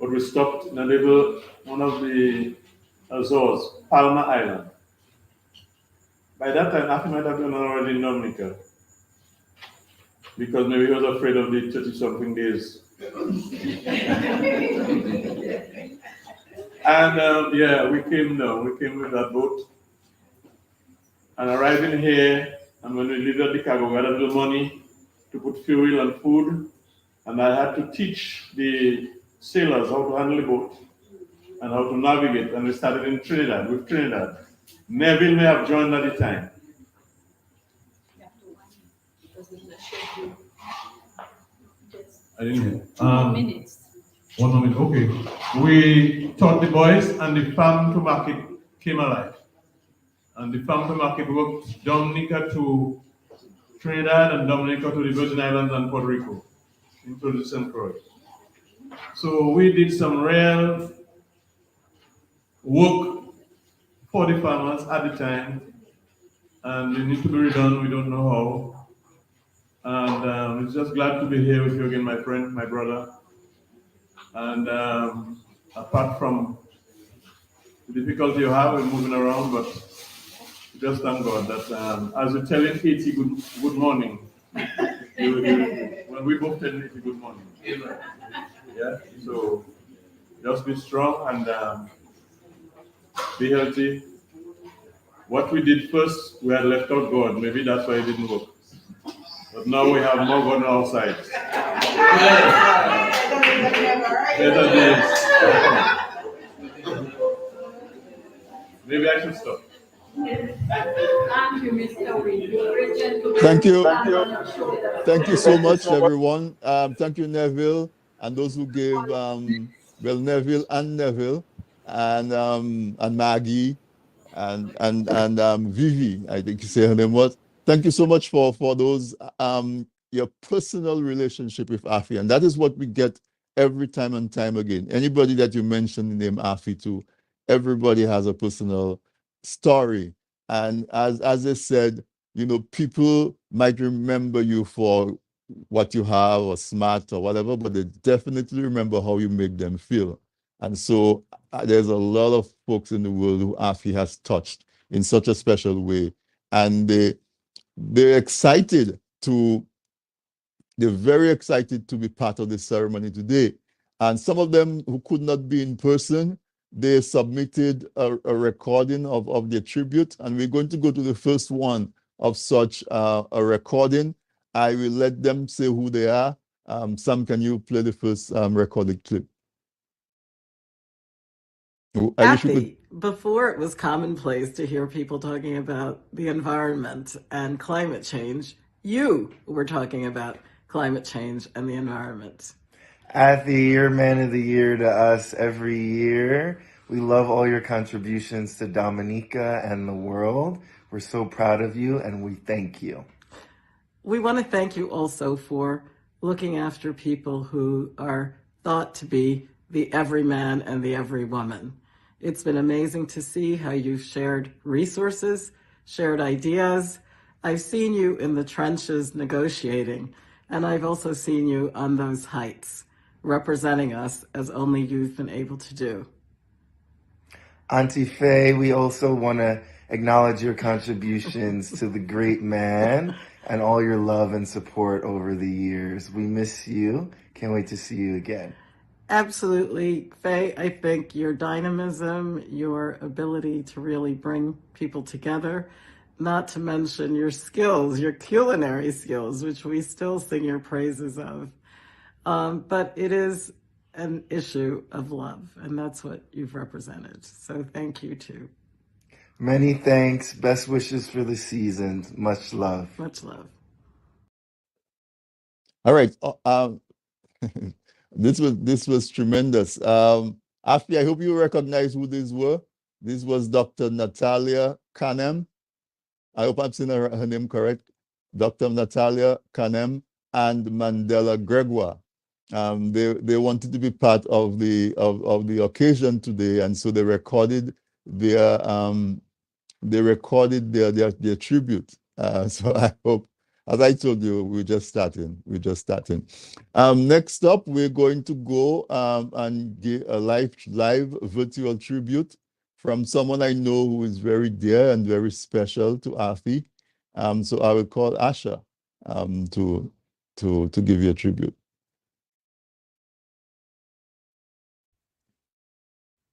Speaker 11: But we stopped in one of the Azores, Palma Island. By that time, Athie might have been already in Dominica, because maybe he was afraid of the 30-something days. And yeah, we came with that boat. And arriving here, and when we delivered the cargo, we had a little money to put fuel and food. And I had to teach the sailors how to handle the boat and how to navigate. And we started in Trinidad, with Trinidad. Neville may have joined at the time. I didn't hear.
Speaker 7: 2 more minutes.
Speaker 11: 1 more minute, okay. We taught the boys, and the farm to market came alive. And the farm to market worked Dominica to Trinidad and Dominica to the Virgin Islands and Puerto Rico into the St. Croix. So we did some real work for the farmers at the time, and it needs to be redone. We don't know how. And it's just glad to be here with you again, my friend, my brother. And apart from the difficulty you have in moving around, but just thank God that as you're telling Katie good morning, when we both tell Katie good morning. Yeah, so just be strong and be healthy. What we did first, we had left out God. Maybe that's why it didn't work. But now we have more God on our side. Better days. Maybe I should stop.
Speaker 7: Thank you, Mr. Reed.
Speaker 3: Thank you. Thank you so much, everyone. Thank you, Neville, and those who gave, well, Neville and Maggie and Vivi, I think you say her name was. Thank you so much for those your personal relationship with Athie, and that is what we get every time and time again. Anybody that you mention the name Athie to, everybody has a personal story, and as I said, you know, people might remember you for what you have or smart or whatever, but they definitely remember how you make them feel. And so there's a lot of folks in the world who Athie has touched in such a special way. And they're excited they're very excited to be part of the ceremony today. And some of them who could not be in person, they submitted a recording of their tribute. And we're going to go to the first one of such a recording. I will let them say who they are. Sam, can you play the first recorded clip?
Speaker 13: Athie, before it was commonplace to hear people talking about the environment and climate change, you were talking about climate change and the environment.
Speaker 14: Athie, you're Man of the Year to us every year. We love all your contributions to Dominica and the world. We're so proud of you and we thank you.
Speaker 13: We want to thank you also for looking after people who are thought to be the everyman and the everywoman. It's been amazing to see how you've shared resources, shared ideas. I've seen you in the trenches negotiating, and I've also seen you on those heights, representing us as only you've been able to do.
Speaker 14: Auntie Faye, we also want to acknowledge your contributions to the great man and all your love and support over the years. We miss you. Can't wait to see you again.
Speaker 13: Absolutely. Faye, I think your dynamism, your ability to really bring people together, not to mention your skills, your culinary skills, which we still sing your praises of. But it is an issue of love, and that's what you've represented. So thank you, too.
Speaker 14: Many thanks. Best wishes for the season. Much love.
Speaker 13: Much love.
Speaker 3: All right. This was tremendous. Athie, I hope you recognize who these were. This was Dr. Natalia Kanem. I hope I'm saying her name correct. Dr. Natalia Kanem and Mandela Gregoire. They wanted to be part of the occasion today, and so they recorded their tribute. So I hope, as I told you, we're just starting. Next up, we're going to go and give a live virtual tribute from someone I know who is very dear and very special to Athie. So I will call Asha to give you a tribute.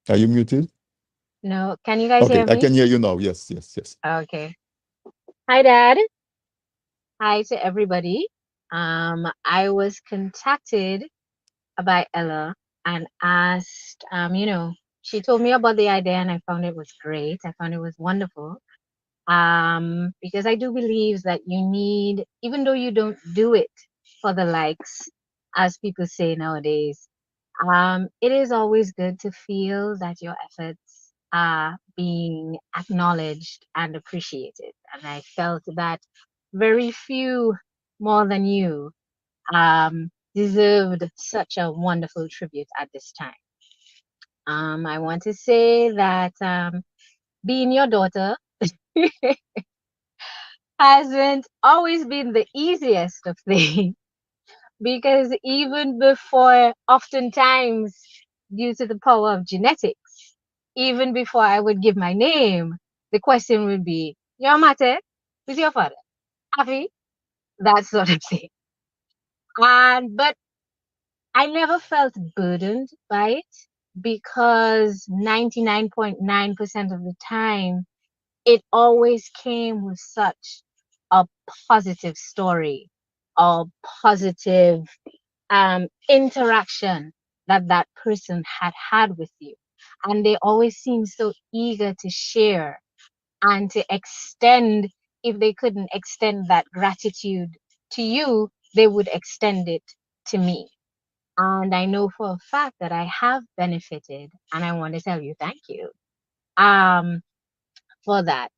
Speaker 3: Are you muted?
Speaker 15: No, can you guys hear me?
Speaker 3: I can hear you now. Yes.
Speaker 15: Okay. Hi, Dad. Hi to everybody. I was contacted by Ella and asked, she told me about the idea and I found it was great. I found it was wonderful. Because I do believe that you need, even though you don't do it for the likes, as people say nowadays, it is always good to feel that your efforts are being acknowledged and appreciated. And I felt that very few more than you deserved such a wonderful tribute at this time. I want to say that being your daughter hasn't always been the easiest of things because even before, oftentimes, due to the power of genetics, even before I would give my name, the question would be, your mate, who's your father? Athie? That sort of thing. But I never felt burdened by it because 99.9% of the time, it always came with such a positive story, a positive interaction that that person had had with you. And they always seem so eager to share and to extend. If they couldn't extend that gratitude to you, they would extend it to me. And I know for a fact that I have benefited, and I want to tell you thank you for that.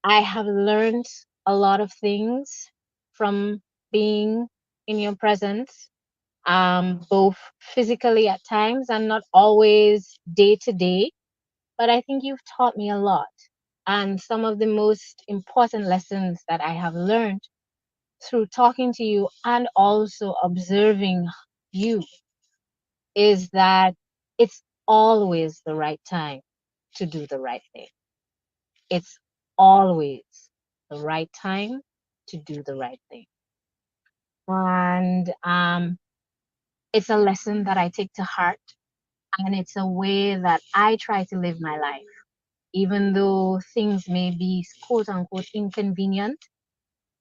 Speaker 15: I have learned a lot of things from being in your presence, both physically at times and not always day to day. But I think you've taught me a lot. And some of the most important lessons that I have learned through talking to you and also observing you is that it's always the right time to do the right thing. It's always the right time to do the right thing. And it's a lesson that I take to heart, and it's a way that I try to live my life. Even though things may be quote unquote inconvenient,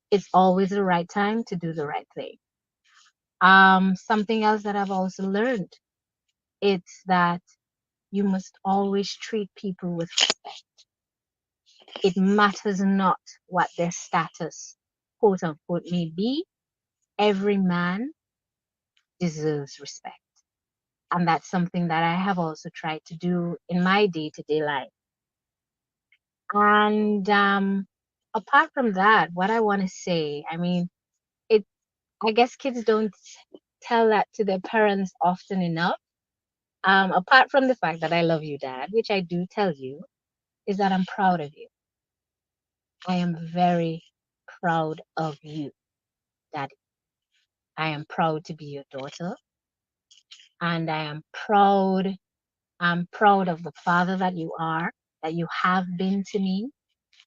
Speaker 15: it's always the right time to do the right thing. Something else that I've also learned, it's that you must always treat people with respect. It matters not what their status, quote unquote, may be. Every man deserves respect. And that's something that I have also tried to do in my day-to-day life. And apart from that, what I want to say, I mean, I guess kids don't tell that to their parents often enough. Apart from the fact that I love you, Dad, which I do tell you, is that I'm proud of you. I am very proud of you, Daddy. I am proud to be your daughter. And I'm proud of the father that you are, that you have been to me.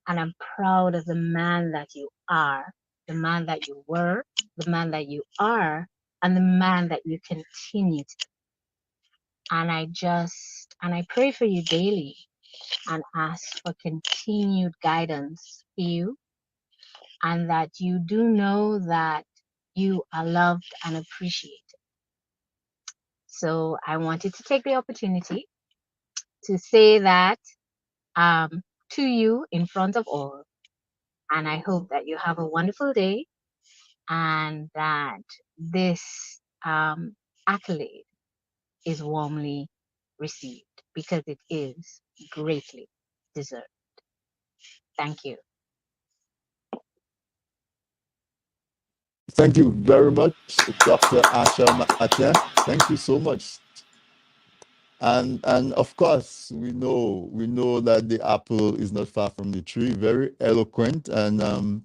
Speaker 15: And I'm proud of the man that you are, the man that you were, the man that you are, and the man that you continue to be. And I pray for you daily and ask for continued guidance for you, and that you do know that you are loved and appreciated. So I wanted to take the opportunity to say that to you in front of all. And I hope that you have a wonderful day and that this accolade is warmly received because it is greatly deserved. Thank you.
Speaker 3: Thank you very much, Dr. Athie Martin. Thank you so much. And of course, we know that the apple is not far from the tree. Very eloquent. And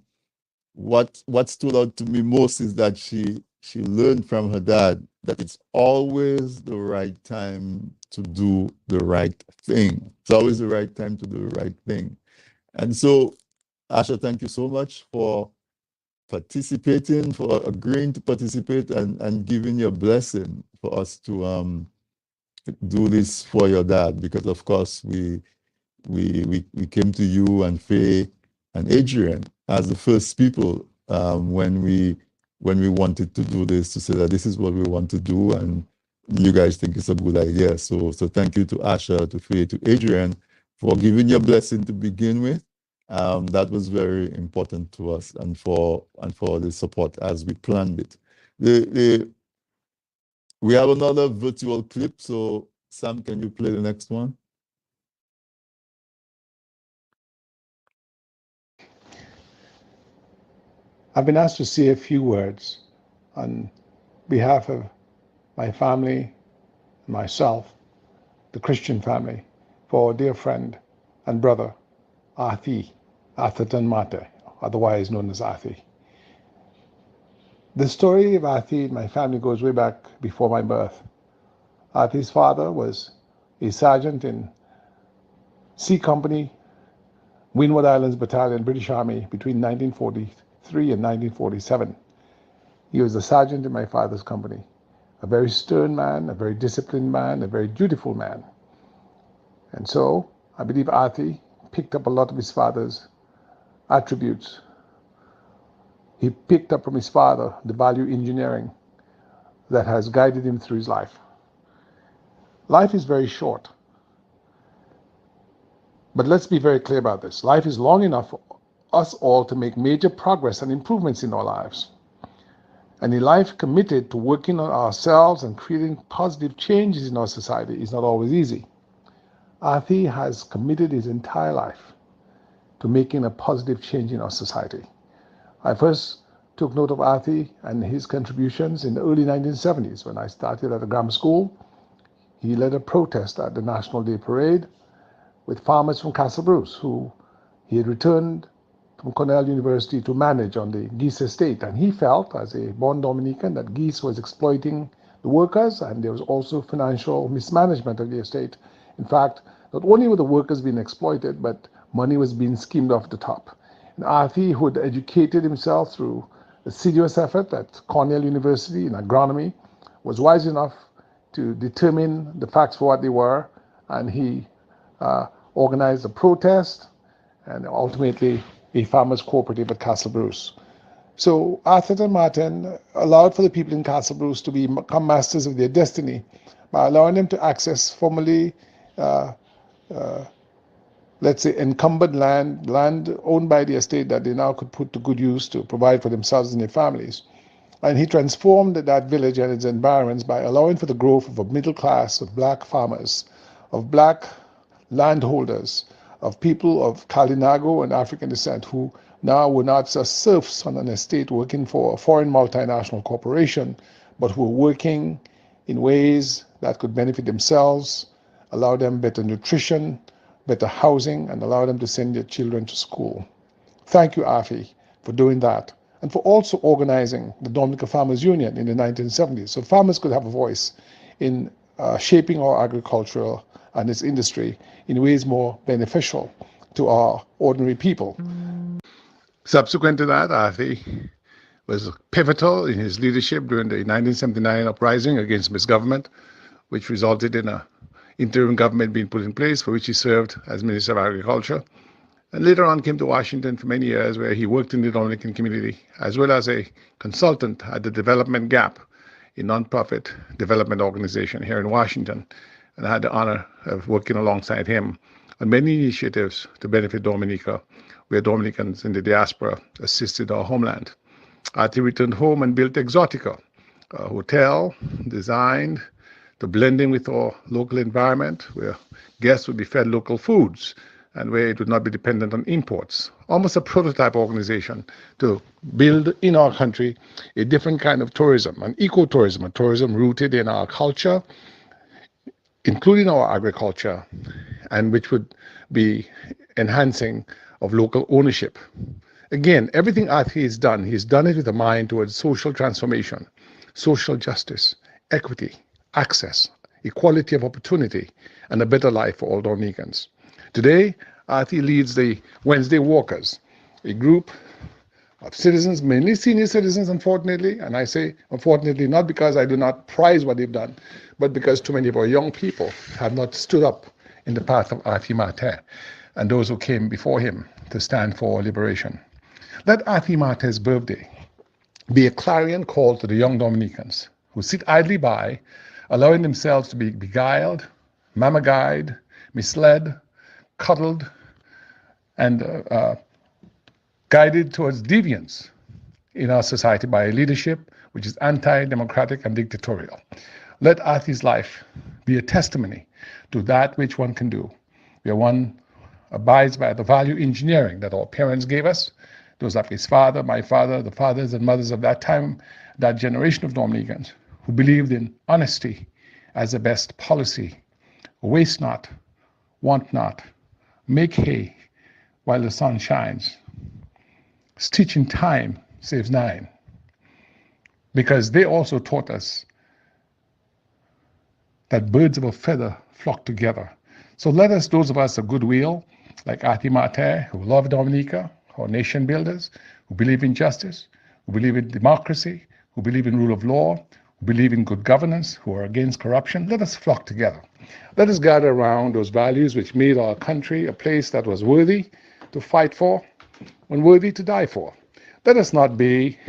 Speaker 3: what stood out to me most is that she learned from her dad that it's always the right time to do the right thing. It's always the right time to do the right thing. And so, Asha, thank you so much for participating, for agreeing to participate and giving your blessing for us to do this for your dad, because of course we came to you and Faye and Adrian as the first people when we wanted to do this, to say that this is what we want to do and you guys think it's a good idea. So thank you to Asha, to Faye, to Adrian for giving your blessing to begin with. That was very important to us, and for the support as we planned it. We have another virtual clip, so Sam, can you play the next one?
Speaker 16: I've been asked to say a few words on behalf of my family, myself, the Christian family, for our dear friend and brother, Athie Martin, otherwise known as Athie. The story of Athie and my family goes way back before my birth. Athie's father was a sergeant in C Company, Windward Islands Battalion, British Army, between 1943 and 1947. He was a sergeant in my father's company, a very stern man, a very disciplined man, a very dutiful man. And so I believe Athie picked up a lot of his father's attributes. He picked up from his father the value engineering that has guided him through his life. Life is very short. But let's be very clear about this. Life is long enough for us all to make major progress and improvements in our lives. And a life committed to working on ourselves and creating positive changes in our society is not always easy. Athie has committed his entire life to making a positive change in our society. I first took note of Athie and his contributions in the early 1970s when I started at a grammar school. He led a protest at the National Day Parade with farmers from Castle Bruce who he had returned from Cornell University to manage on the geese estate. And he felt, as a born Dominican, that geese was exploiting the workers, and there was also financial mismanagement of the estate. In fact, not only were the workers being exploited, but money was being skimmed off the top. And Athie, who had educated himself through assiduous effort at Cornell University in agronomy, was wise enough to determine the facts for what they were, and he organized a protest and ultimately a farmers' cooperative at Castle Bruce. So Athie Martin allowed for the people in Castle Bruce to become masters of their destiny by allowing them to access formerly, let's say, encumbered land owned by the estate that they now could put to good use to provide for themselves and their families. And he transformed that village and its environs by allowing for the growth of a middle class of black farmers, of black landholders, of people of Kalinago and African descent who now were not just serfs on an estate working for a foreign multinational corporation, but who were working in ways that could benefit themselves, allow them better nutrition, better housing, and allow them to send their children to school. Thank you, Athie, for doing that, and for also organizing the Dominica Farmers Union in the 1970s, so farmers could have a voice in shaping our agricultural and its industry in ways more beneficial to our ordinary people. Subsequent to that, Athie was pivotal in his leadership during the 1979 uprising against misgovernment, which resulted in an interim government being put in place, for which he served as Minister of Agriculture, and later on came to Washington for many years, where he worked in the Dominican community, as well as a consultant at the Development Gap, a nonprofit development organization here in Washington. And I had the honor of working alongside him on many initiatives to benefit Dominica, where Dominicans in the diaspora assisted our homeland. Athie returned home and built Exotica, a hotel designed to blend in with our local environment, where guests would be fed local foods and where it would not be dependent on imports. Almost a prototype organization to build in our country a different kind of tourism, an ecotourism, a tourism rooted in our culture, including our agriculture, and which would be enhancing of local ownership. Again, everything Athie has done, he's done it with a mind towards social transformation, social justice, equity, access, equality of opportunity, and a better life for all Dominicans. Today, Athie leads the Wednesday Walkers, a group of citizens, mainly senior citizens, unfortunately, and I say unfortunately not because I do not prize what they've done, but because too many of our young people have not stood up in the path of Athie Martin and those who came before him to stand for liberation. Let Athie Martin's birthday be a clarion call to the young Dominicans who sit idly by, allowing themselves to be beguiled, mama-guyed, misled, coddled, and guided towards deviance in our society by a leadership which is anti-democratic and dictatorial. Let Athie's life be a testimony to that which one can do, where one abides by the value engineering that our parents gave us those of his father, my father, the fathers and mothers of that time, that generation of Dominicans who believed in honesty as the best policy. Waste not, want not, make hay while the sun shines. Stitching time saves 9. Because they also taught us that birds of a feather flock together. So let us, those of us of goodwill, like Athie Martin, who love Dominica, our nation builders, who believe in justice, who believe in democracy, who believe in rule of law, who believe in good governance, who are against corruption, let us flock together. Let us gather around those values which made our country a place that was worthy to fight for and worthy to die for. Let us not be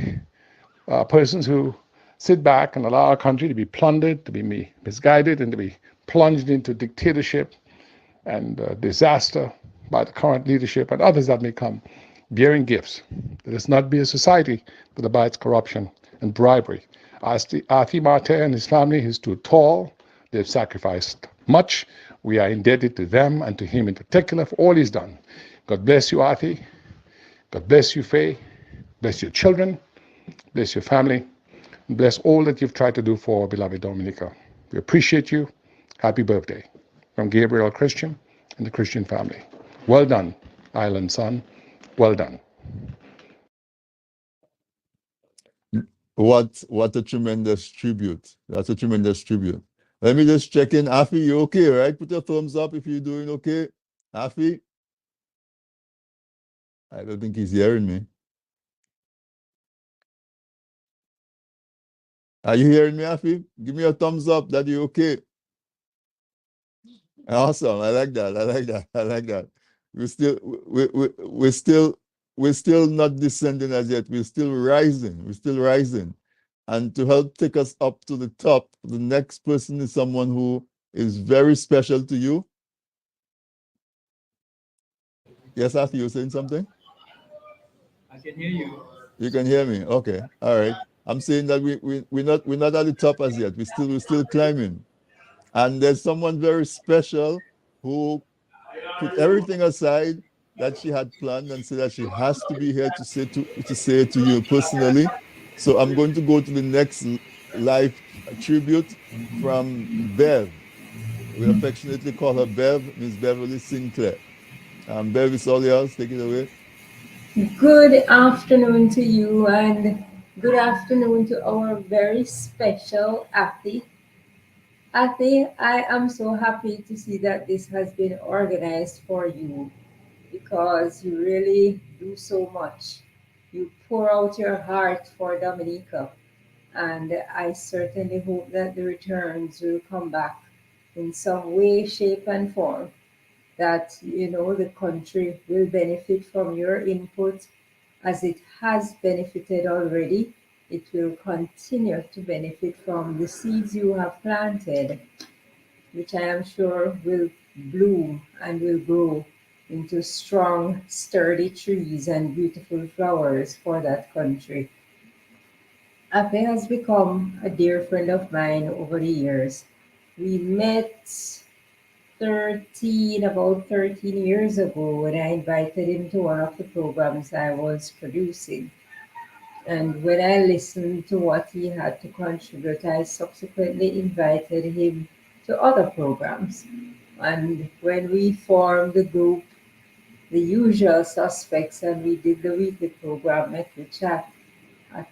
Speaker 16: persons who sit back and allow our country to be plundered, to be misguided, and to be plunged into dictatorship and disaster by the current leadership and others that may come, bearing gifts. Let us not be a society that abides corruption and bribery. As Athie Martin and his family is too tall, they've sacrificed much. We are indebted to them and to him in particular for all he's done. God bless you, Athie. God bless you, Faye. Bless your children. Bless your family. And bless all that you've tried to do for our beloved Dominica. We appreciate you. Happy birthday. From Gabriel Christian and the Christian family. Well done, Island son. Well done.
Speaker 3: What a tremendous tribute. That's a tremendous tribute. Let me just check in. Athie, you okay, right? Put your thumbs up if you're doing okay. Athie? I don't think he's hearing me. Are you hearing me, Athie? Give me a thumbs up that you're okay. Awesome. I like that. I like that. I like that. We're still not descending as yet. We're still rising. We're still rising. And to help take us up to the top, the next person is someone who is very special to you. Yes, Athie, you were saying something?
Speaker 4: I can hear you.
Speaker 3: You can hear me. Okay. All right. I'm saying that we're not at the top as yet. We're still climbing. And there's someone very special who put everything aside that she had planned and said that she has to be here to say it to you personally. So I'm going to go to the next live tribute from Bev. We affectionately call her Bev, Miss Beverly Sinclair. Bev, it's all yours. Take it away.
Speaker 17: Good afternoon to you, and good afternoon to our very special Athie. Athie, I am so happy to see that this has been organized for you, because you really do so much. You pour out your heart for Dominica, and I certainly hope that the returns will come back in some way, shape, and form, that the country will benefit from your input as it has benefited already. It will continue to benefit from the seeds you have planted, which I am sure will bloom and will grow into strong, sturdy trees and beautiful flowers for that country. Athie has become a dear friend of mine over the years. We met about 13 years ago, when I invited him to one of the programs I was producing. And when I listened to what he had to contribute, I subsequently invited him to other programs. And when we formed the group, The Usual Suspects, and we did the weekly program, Met We Chat,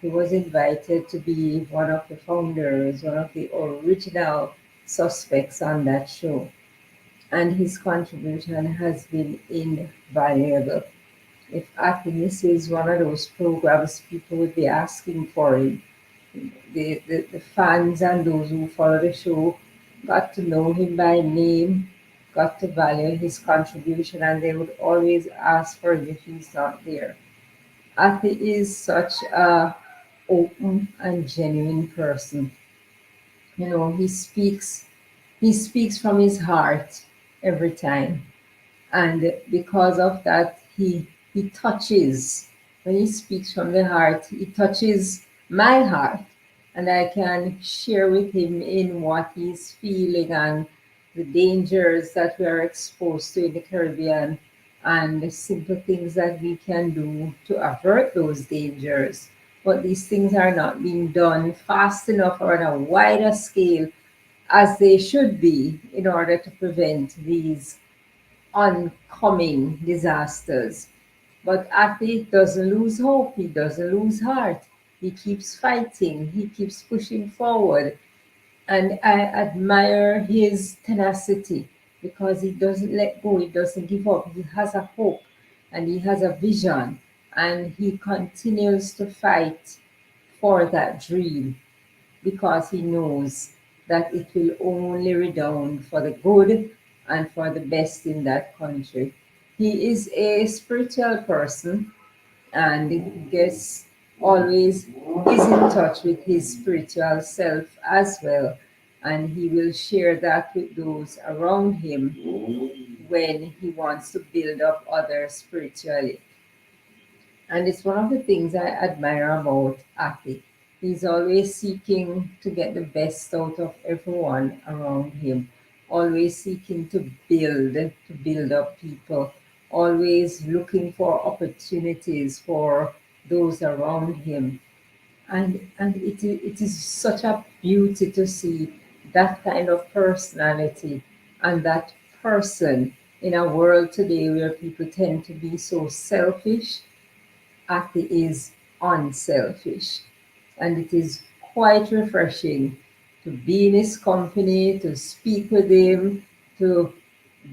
Speaker 17: he was invited to be one of the founders, one of the original suspects on that show. And his contribution has been invaluable. If Athie is one of those programs, people would be asking for him. The fans and those who follow the show got to know him by name, got to value his contribution, and they would always ask for him if he's not there. Athie is such a open and genuine person. He speaks from his heart every time. And because of that, he touches. When he speaks from the heart, he touches my heart, and I can share with him in what he's feeling and the dangers that we are exposed to in the Caribbean, and the simple things that we can do to avert those dangers. But these things are not being done fast enough or on a wider scale as they should be in order to prevent these oncoming disasters. But Athie doesn't lose hope, he doesn't lose heart. He keeps fighting, he keeps pushing forward. And I admire his tenacity because he doesn't let go, he doesn't give up. He has a hope and he has a vision and he continues to fight for that dream because he knows that it will only redound for the good and for the best in that country. He is a spiritual person and I guess always is in touch with his spiritual self as well. And he will share that with those around him when he wants to build up others spiritually. And it's one of the things I admire about Athie. He's always seeking to get the best out of everyone around him, always seeking to build up people, always looking for opportunities for those around him. And it is such a beauty to see that kind of personality and that person in a world today where people tend to be so selfish. Athie is unselfish, and it is quite refreshing to be in his company, to speak with him, to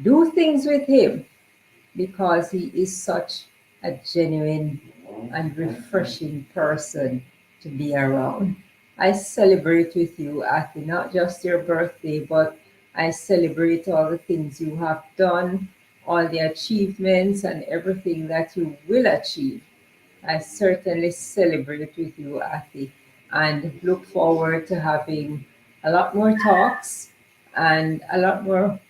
Speaker 17: do things with him, because he is such a genuine and refreshing person to be around. I celebrate with you, Athie, not just your birthday, but I celebrate all the things you have done, all the achievements, and everything that you will achieve. I certainly celebrate with you, Athie, and look forward to having a lot more talks and a lot more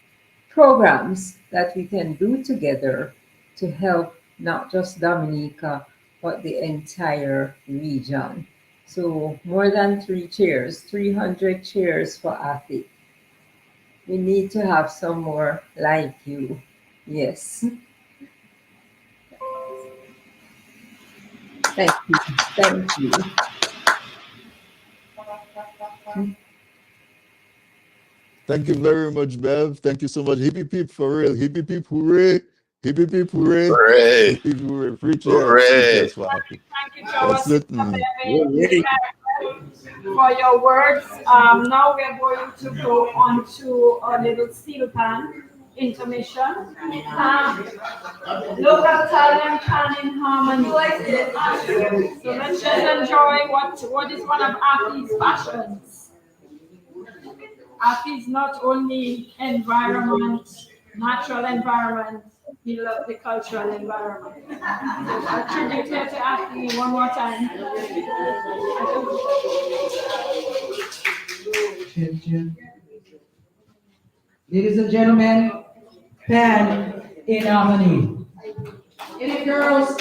Speaker 17: programs that we can do together to help not just Dominica, but the entire region. So more than 3 chairs, 300 chairs for Athie. We need to have some more like you. Yes. Thank you. Thank you.
Speaker 3: Thank you very much, Bev. Thank you so much. Hippie peep for real. Hippie peep hooray. Hippie peep hooray.
Speaker 6: Hooray.
Speaker 3: Hippie peep hooray. Free
Speaker 6: Hooray.
Speaker 3: chairs for Happy.
Speaker 9: Thank you,
Speaker 3: Yes,
Speaker 9: Sister
Speaker 3: certainly.
Speaker 9: Baby, for your words. Now we are going to go on to a little steel pan intermission. Local talent pan in harmony. So let's just enjoy what is one of Athie's passions. Athie is not only environment, natural environment, he loves the cultural environment. So a tribute here to Athie one more time.
Speaker 2: Ladies and gentlemen, pan in harmony. In it, girls.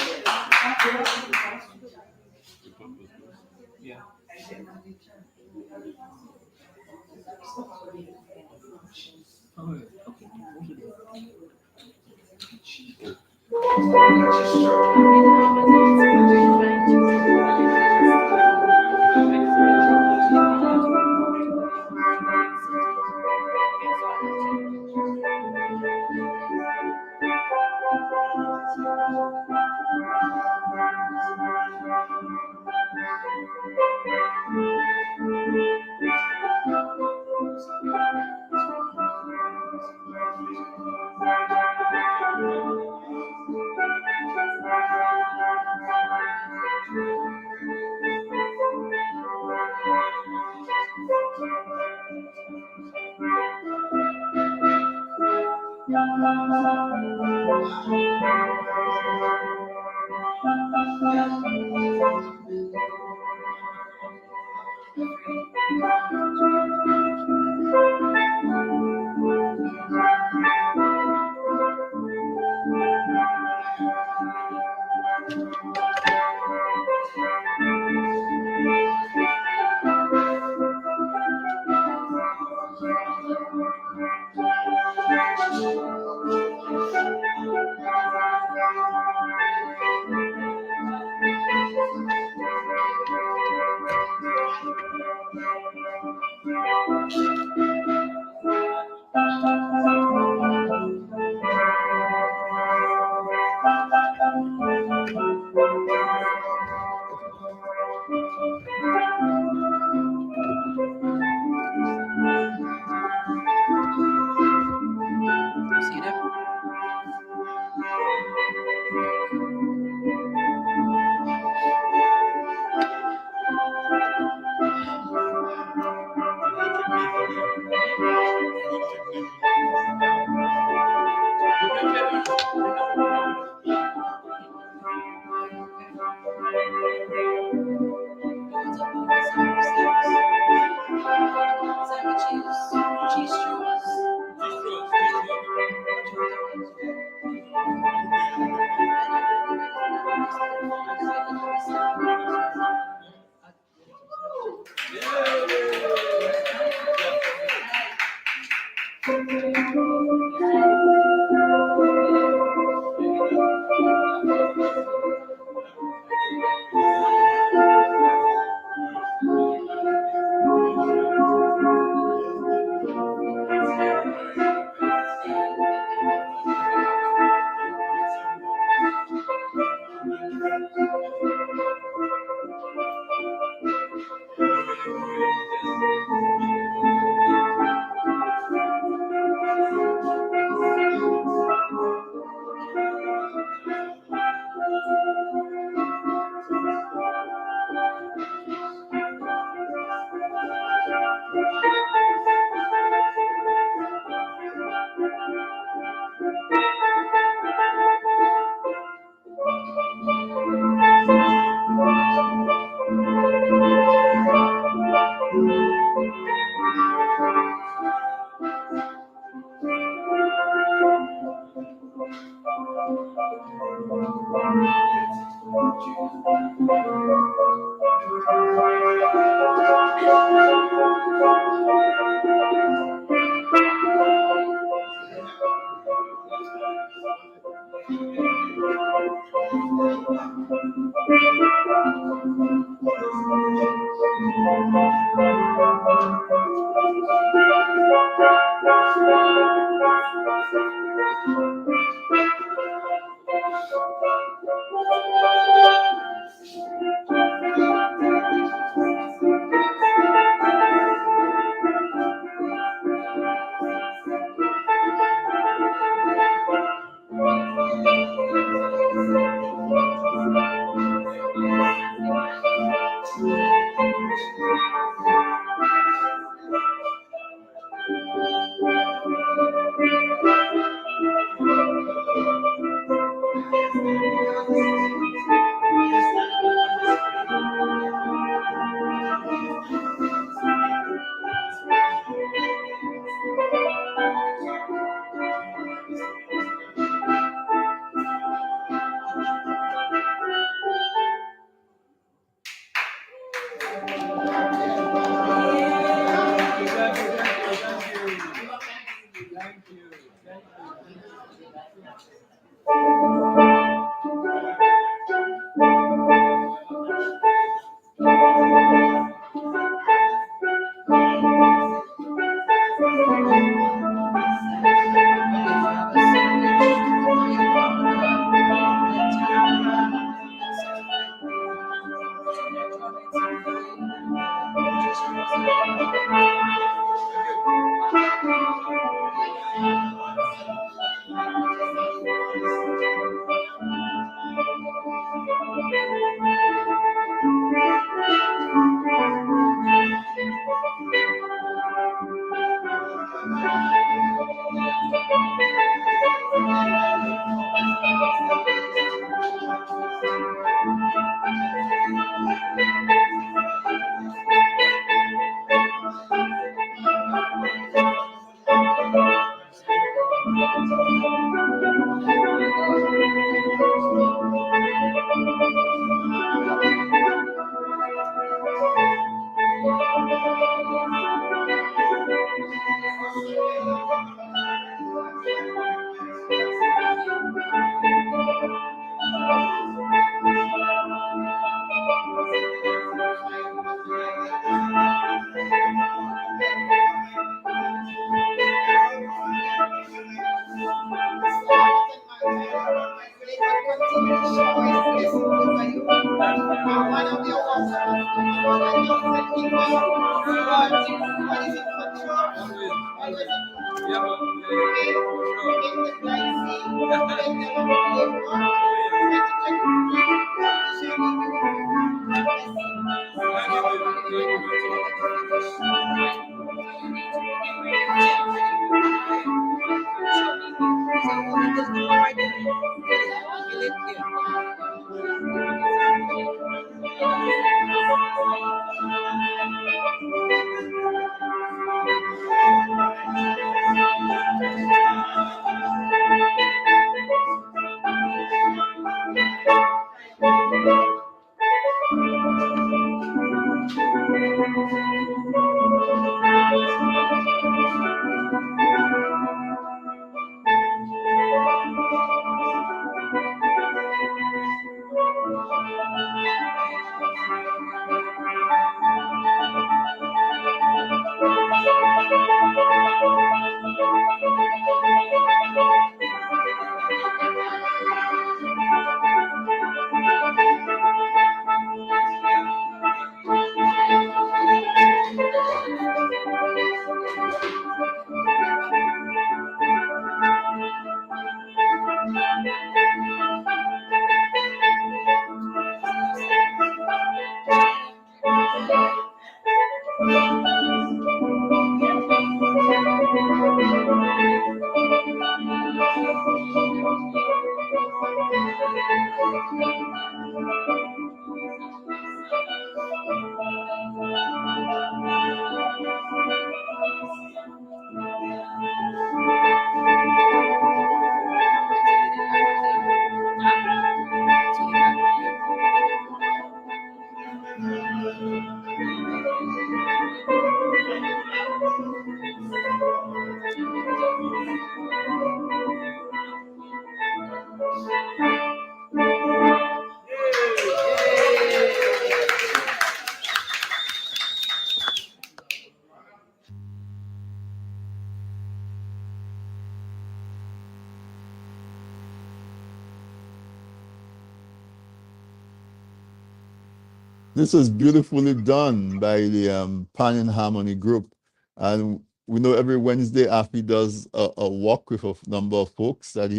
Speaker 3: This was beautifully done by the Pan and Harmony group. And we know every Wednesday Athie does a walk with a number of folks that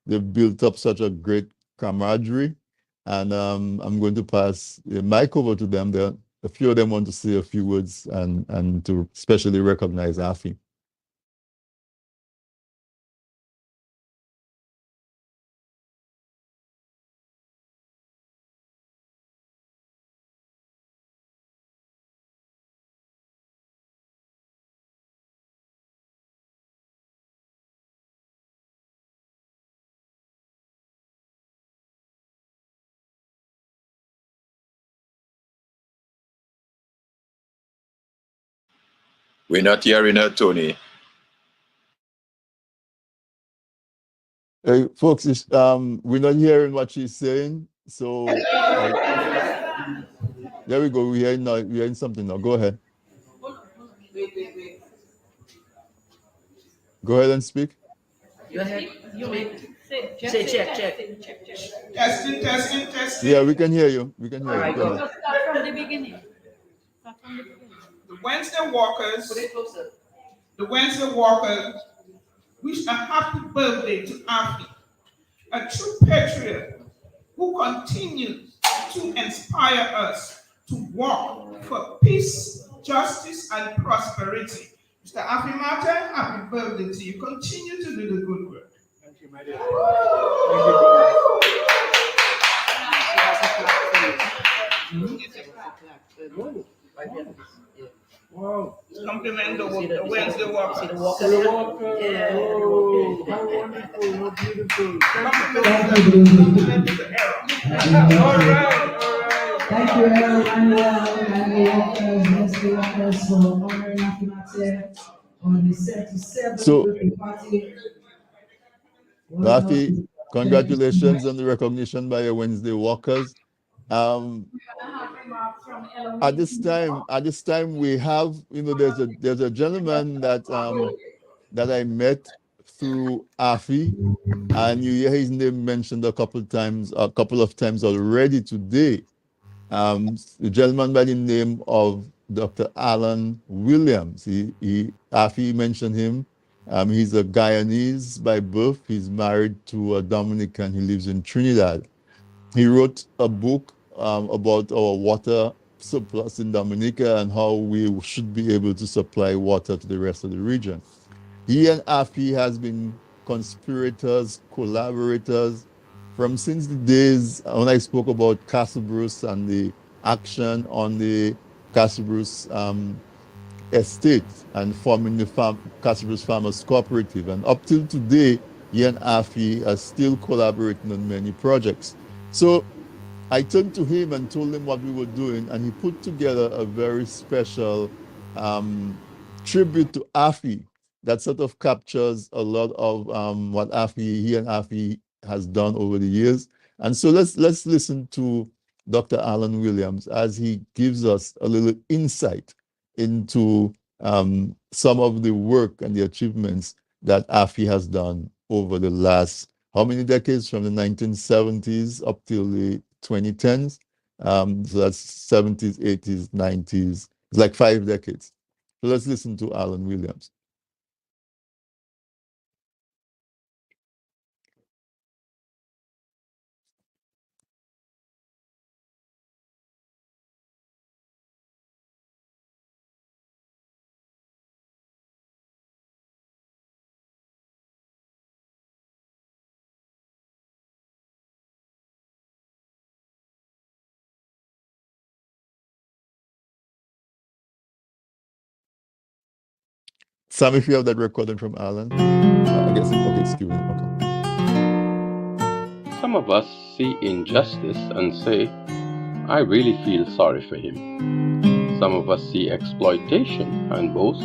Speaker 3: they've built up such a great camaraderie. And I'm going to pass the mic over to them. A few of them want to say a few words and to especially recognize Athie.
Speaker 6: We're not hearing her, Tony.
Speaker 3: Hey, folks, we're not hearing what she's saying. So there we go. We're hearing something now. Go ahead.
Speaker 2: Wait.
Speaker 3: Go ahead and speak.
Speaker 2: Go ahead. Say check. Testing.
Speaker 3: Yeah, we can hear you. We can hear you.
Speaker 2: All right,
Speaker 3: Go ahead.
Speaker 7: Start from the beginning.
Speaker 2: The Wednesday Walkers. Put it closer. The Wednesday Walkers wish a happy birthday to Athie, a true patriot who continues to inspire us to walk for peace, justice, and prosperity. Mr. Athie Martin, happy birthday to you. Continue to do the good work. Thank you, my dear. Wow. Compliment the Wednesday Walker. See the Walker? Yeah. Oh, how wonderful, how beautiful. Compliment the era. All right.
Speaker 18: Thank you, everyone. And the Walkers, Wednesday Walkers, for honoring Athie Martin on the 77th birthday party.
Speaker 3: Athie, congratulations on the recognition by your Wednesday Walkers. At this time we have, there's a gentleman that I met through Athie, and you hear his name mentioned a couple of times already today. The gentleman by the name of Dr. Alan Williams. Athie mentioned him. He's a Guyanese by birth. He's married to a Dominican. He lives in Trinidad. He wrote a book about our water surplus in Dominica and how we should be able to supply water to the rest of the region. He and Athie has been conspirators, collaborators from since the days when I spoke about Castle Bruce and the action on the Castle Bruce estate and forming the Castle Bruce Farmers Cooperative. And up till today, he and Athie are still collaborating on many projects. So I turned to him and told him what we were doing, and he put together a very special tribute to Athie that sort of captures a lot of what he and Athie has done over the years. And so let's listen to Dr. Alan Williams as he gives us a little insight into some of the work and the achievements that Athie has done over the last, how many decades? From the 1970s up till the 2010s. So that's 70s, 80s, 90s. It's like 5 decades. So let's listen to Alan Williams. Sam, if you have that recording from Alan, I guess, okay, excuse me. Okay.
Speaker 19: Some of us see injustice and say, I really feel sorry for him. Some of us see exploitation and boast,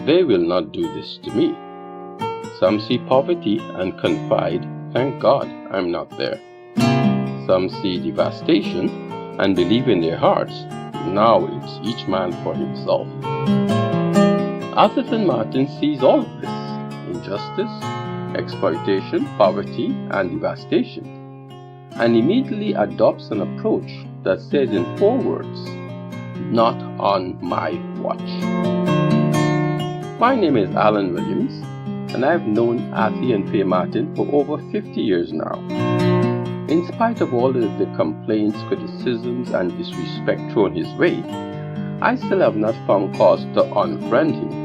Speaker 19: they will not do this to me. Some see poverty and confide, thank God I'm not there. Some see devastation and believe in their hearts, now it's each man for himself. Athie Martin sees all of this, injustice, exploitation, poverty, and devastation, and immediately adopts an approach that says in 4 words, not on my watch. My name is Alan Williams, and I've known Athie and Faye Martin for over 50 years now. In spite of all of the complaints, criticisms, and disrespect thrown his way, I still have not found cause to unfriend him.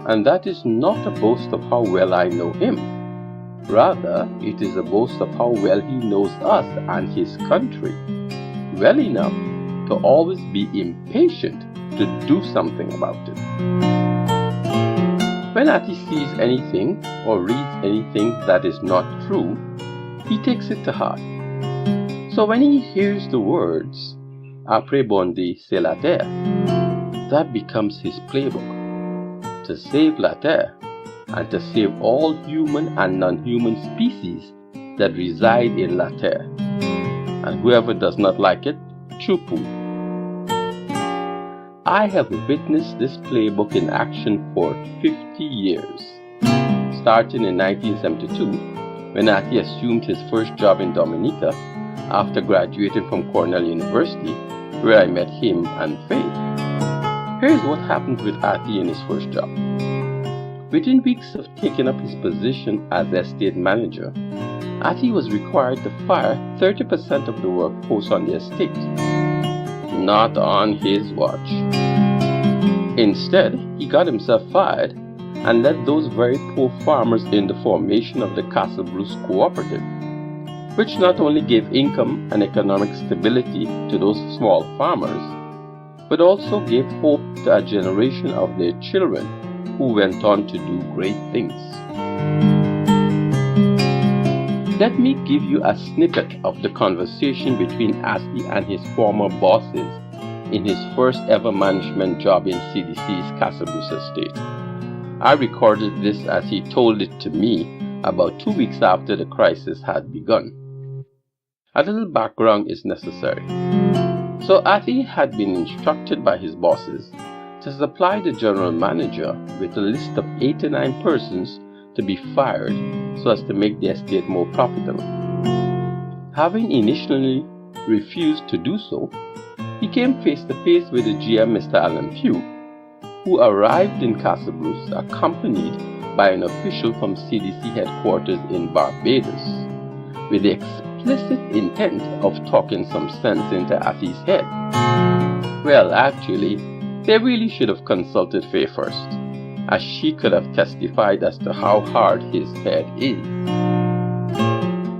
Speaker 19: And that is not a boast of how well I know him. Rather, it is a boast of how well he knows us and his country, well enough to always be impatient to do something about it. When Athie sees anything or reads anything that is not true, he takes it to heart. So when he hears the words, Après Bondi, c'est la terre, that becomes his playbook. To save la terre, and to save all human and non-human species that reside in la terre. And whoever does not like it, chupu. I have witnessed this playbook in action for 50 years. Starting in 1972, when Athie assumed his first job in Dominica after graduating from Cornell University, where I met him and Faye. Here's what happened with Athie in his first job. Within weeks of taking up his position as estate manager, Athie was required to fire 30% of the workforce on the estate. Not on his watch. Instead, he got himself fired and led those very poor farmers in the formation of the Castle Bruce Cooperative, which not only gave income and economic stability to those small farmers, but also gave hope to a generation of their children who went on to do great things. Let me give you a snippet of the conversation between Athie and his former bosses in his first ever management job in CDC's Castle Bruce estate. I recorded this as he told it to me about 2 weeks after the crisis had begun. A little background is necessary. So Athie had been instructed by his bosses to supply the general manager with a list of 89 persons to be fired so as to make the estate more profitable. Having initially refused to do so, he came face to face with the GM, Mr. Alan Pugh, who arrived in Castle Bruce accompanied by an official from CDC headquarters in Barbados, with the explicit intent of talking some sense into Athie's head. Well, actually, they really should have consulted Faye first, as she could have testified as to how hard his head is.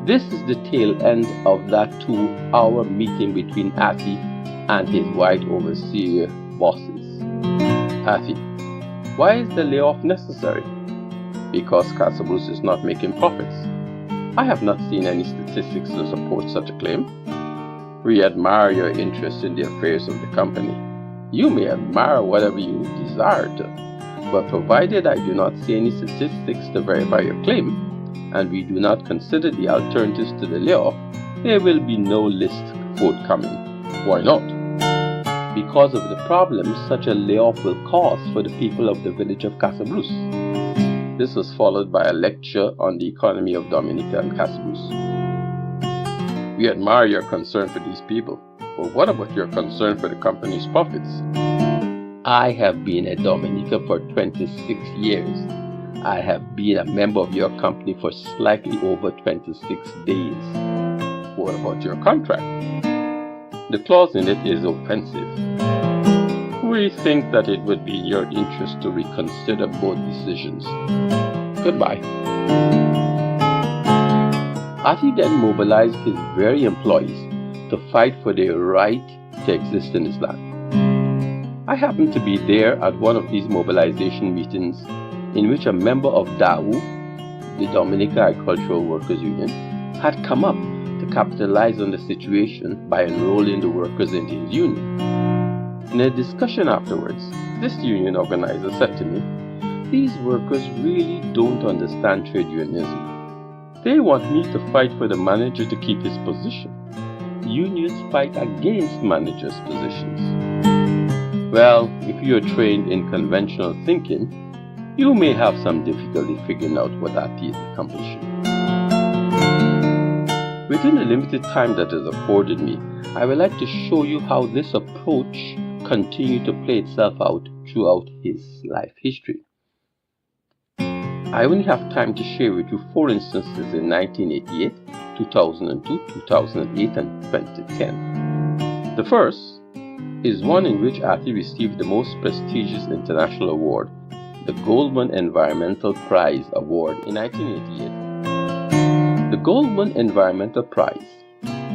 Speaker 19: This is the tail end of that 2-hour meeting between Athie and his white overseer bosses. Athie, why is the layoff necessary? Because Casa Bruce is not making profits. I have not seen any statistics to support such a claim. We admire your interest in the affairs of the company. You may admire whatever you desire to, but provided I do not see any statistics to verify your claim, and we do not consider the alternatives to the layoff, there will be no list forthcoming. Why not? Because of the problems such a layoff will cause for the people of the village of Casa Bruce. This was followed by a lecture on the economy of Dominica and Casa Bruce. We admire your concern for these people, but what about your concern for the company's profits? I have been at Dominica for 26 years. I have been a member of your company for slightly over 26 days. What about your contract? The clause in it is offensive. We think that it would be in your interest to reconsider both decisions. Goodbye. Athie then mobilized his very employees to fight for their right to exist in his land. I happened to be there at one of these mobilization meetings in which a member of DAWU, the Dominica Agricultural Workers Union, had come up to capitalize on the situation by enrolling the workers into his union. In a discussion afterwards, this union organizer said to me, "These workers really don't understand trade unionism. They want me to fight for the manager to keep his position. Unions fight against managers' positions." Well, if you are trained in conventional thinking, you may have some difficulty figuring out what Athie is accomplishing. Within the limited time that is afforded me, I would like to show you how this approach continued to play itself out throughout his life history. I only have time to share with you 4 instances in 1988, 2002, 2008, and 2010. The first is one in which Athie received the most prestigious international award, the Goldman Environmental Prize Award in 1988. The Goldman Environmental Prize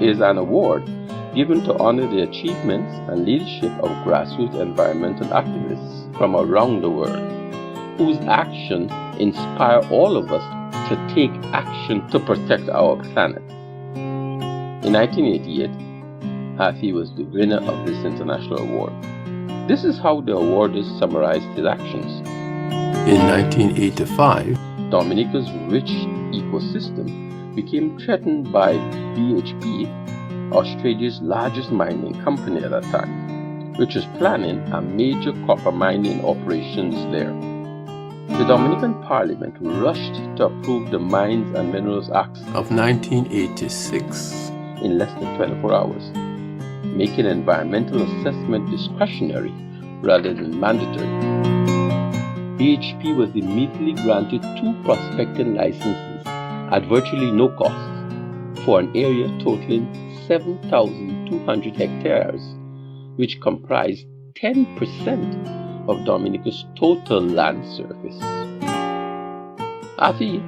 Speaker 19: is an award given to honor the achievements and leadership of grassroots environmental activists from around the world, whose action inspire all of us to take action to protect our planet. In 1988, Athie was the winner of this international award. This is how the awarders summarized his actions. In 1985, Dominica's rich ecosystem became threatened by BHP, Australia's largest mining company at that time, which was planning a major copper mining operations there. The Dominican Parliament rushed to approve the Mines and Minerals Act of 1986 in less than 24 hours, making environmental assessment discretionary rather than mandatory. BHP was immediately granted 2 prospecting licenses at virtually no cost for an area totaling 7,200 hectares, which comprised 10% of Dominica's total land surface. Athie,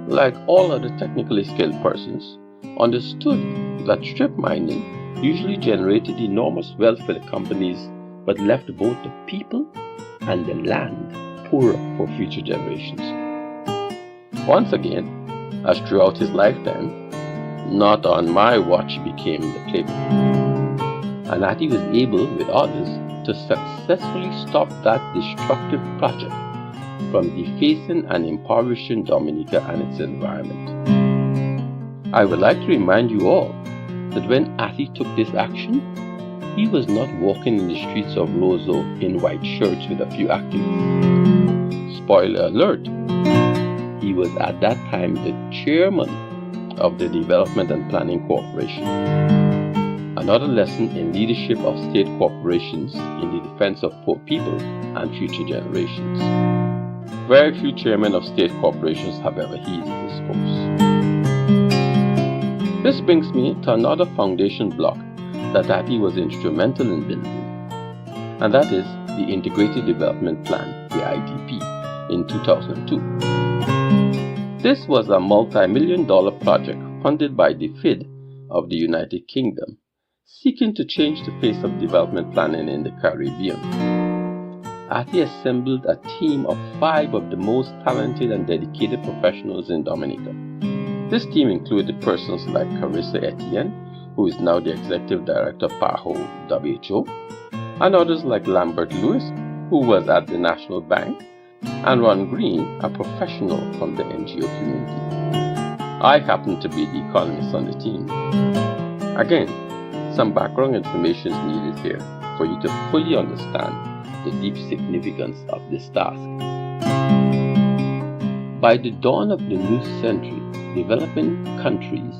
Speaker 19: like all other technically skilled persons, understood that strip mining usually generated enormous wealth for the companies, but left both the people and the land poorer for future generations. Once again, as throughout his lifetime, "Not on my watch" became the playbook. And Athie was able, with others, to successfully stop that destructive project from defacing and impoverishing Dominica and its environment. I would like to remind you all that when Athie took this action, he was not walking in the streets of Roseau in white shirts with a few activists. Spoiler alert, he was at that time the chairman of the Development and Planning Corporation. Another lesson in leadership of state corporations in the defense of poor people and future generations. Very few chairmen of state corporations have ever heeded this course. This brings me to another foundation block that Athie was instrumental in building, and that is the Integrated Development Plan, the IDP, in 2002. This was a multi-million-dollar project funded by the FID of the United Kingdom, seeking to change the face of development planning in the Caribbean. Athie assembled a team of 5 of the most talented and dedicated professionals in Dominica. This team included persons like Carissa Etienne, who is now the Executive Director of PAHO WHO, and others like Lambert Lewis, who was at the National Bank, and Ron Green, a professional from the NGO community. I happen to be the economist on the team. Again, some background information is needed here for you to fully understand the deep significance of this task. By the dawn of the new century, developing countries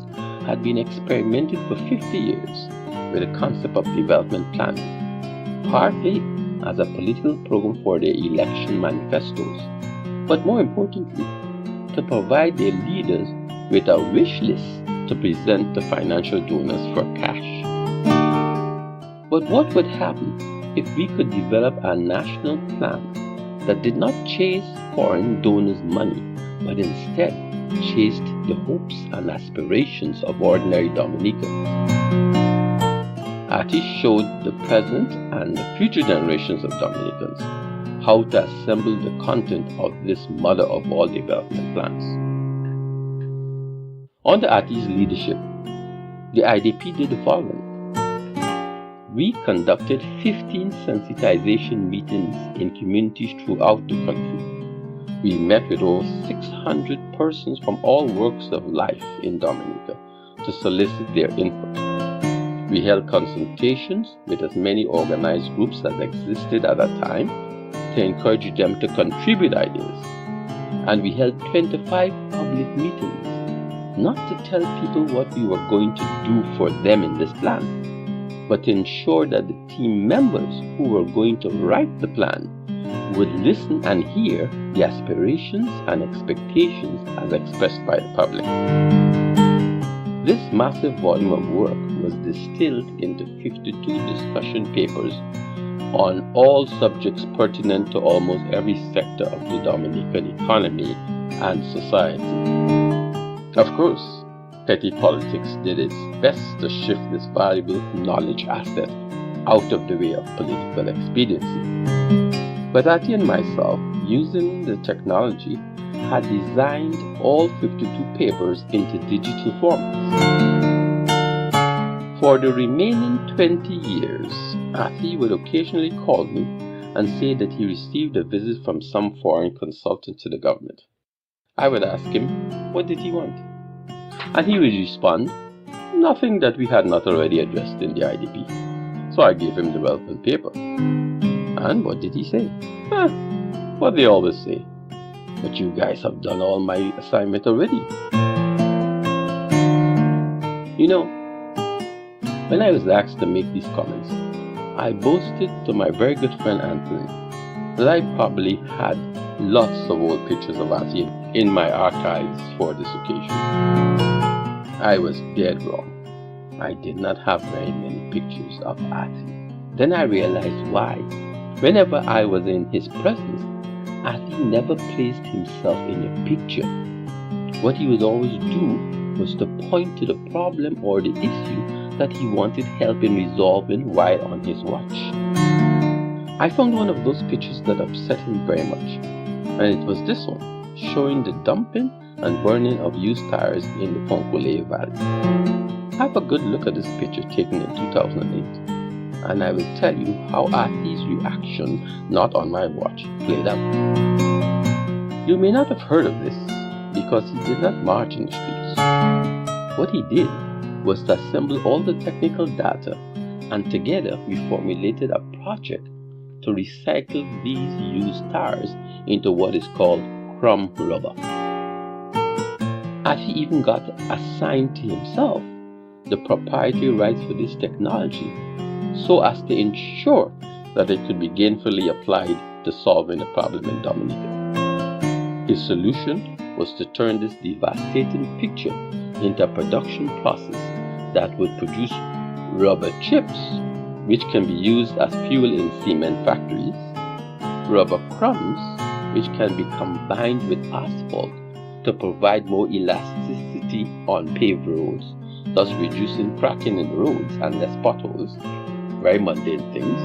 Speaker 19: had been experimenting for 50 years with the concept of development planning, partly as a political program for their election manifestos, but more importantly, to provide their leaders with a wish list to present to financial donors for cash. But what would happen if we could develop a national plan that did not chase foreign donors' money, but instead chased the hopes and aspirations of ordinary Dominicans? Athie showed the present and the future generations of Dominicans how to assemble the content of this mother of all development plans. Under Athie's leadership, the IDP did the following. We conducted 15 sensitization meetings in communities throughout the country. We met with over 600 persons from all walks of life in Dominica to solicit their input. We held consultations with as many organized groups as existed at that time to encourage them to contribute ideas. And we held 25 public meetings, not to tell people what we were going to do for them in this plan, but to ensure that the team members who were going to write the plan would listen and hear the aspirations and expectations as expressed by the public. This massive volume of work was distilled into 52 discussion papers on all subjects pertinent to almost every sector of the Dominican economy and society. Of course, petty politics did its best to shift this valuable knowledge asset out of the way of political expediency. But Athie and myself, using the technology, had designed all 52 papers into digital formats. For the remaining 20 years, Athie would occasionally call me and say that he received a visit from some foreign consultant to the government. I would ask him, what did he want? And he would respond, nothing that we had not already addressed in the IDP. So I gave him the relevant paper. And what did he say? What they always say. But you guys have done all my assignment already. You know, when I was asked to make these comments, I boasted to my very good friend Anthony that I probably had lots of old pictures of Athie in my archives for this occasion. I was dead wrong. I did not have very many pictures of Athie. Then I realized why. Whenever I was in his presence, Athie never placed himself in a picture. What he would always do was to point to the problem or the issue that he wanted help in resolving while on his watch. I found one of those pictures that upset him very much, and it was this one, showing the dumping and burning of used tires in the Foncole Valley. Have a good look at this picture taken in 2008, and I will tell you how Athie's reaction, not on my watch, played out. You may not have heard of this because he did not march in the streets. What he did was to assemble all the technical data, and together we formulated a project to recycle these used tires into what is called crumb rubber. Athie even got assigned to himself the proprietary rights for this technology so as to ensure that it could be gainfully applied to solving a problem in Dominica. His solution was to turn this devastating picture into a production process that would produce rubber chips, which can be used as fuel in cement factories, rubber crumbs, which can be combined with asphalt to provide more elasticity on paved roads, thus reducing cracking in roads and less potholes, very mundane things.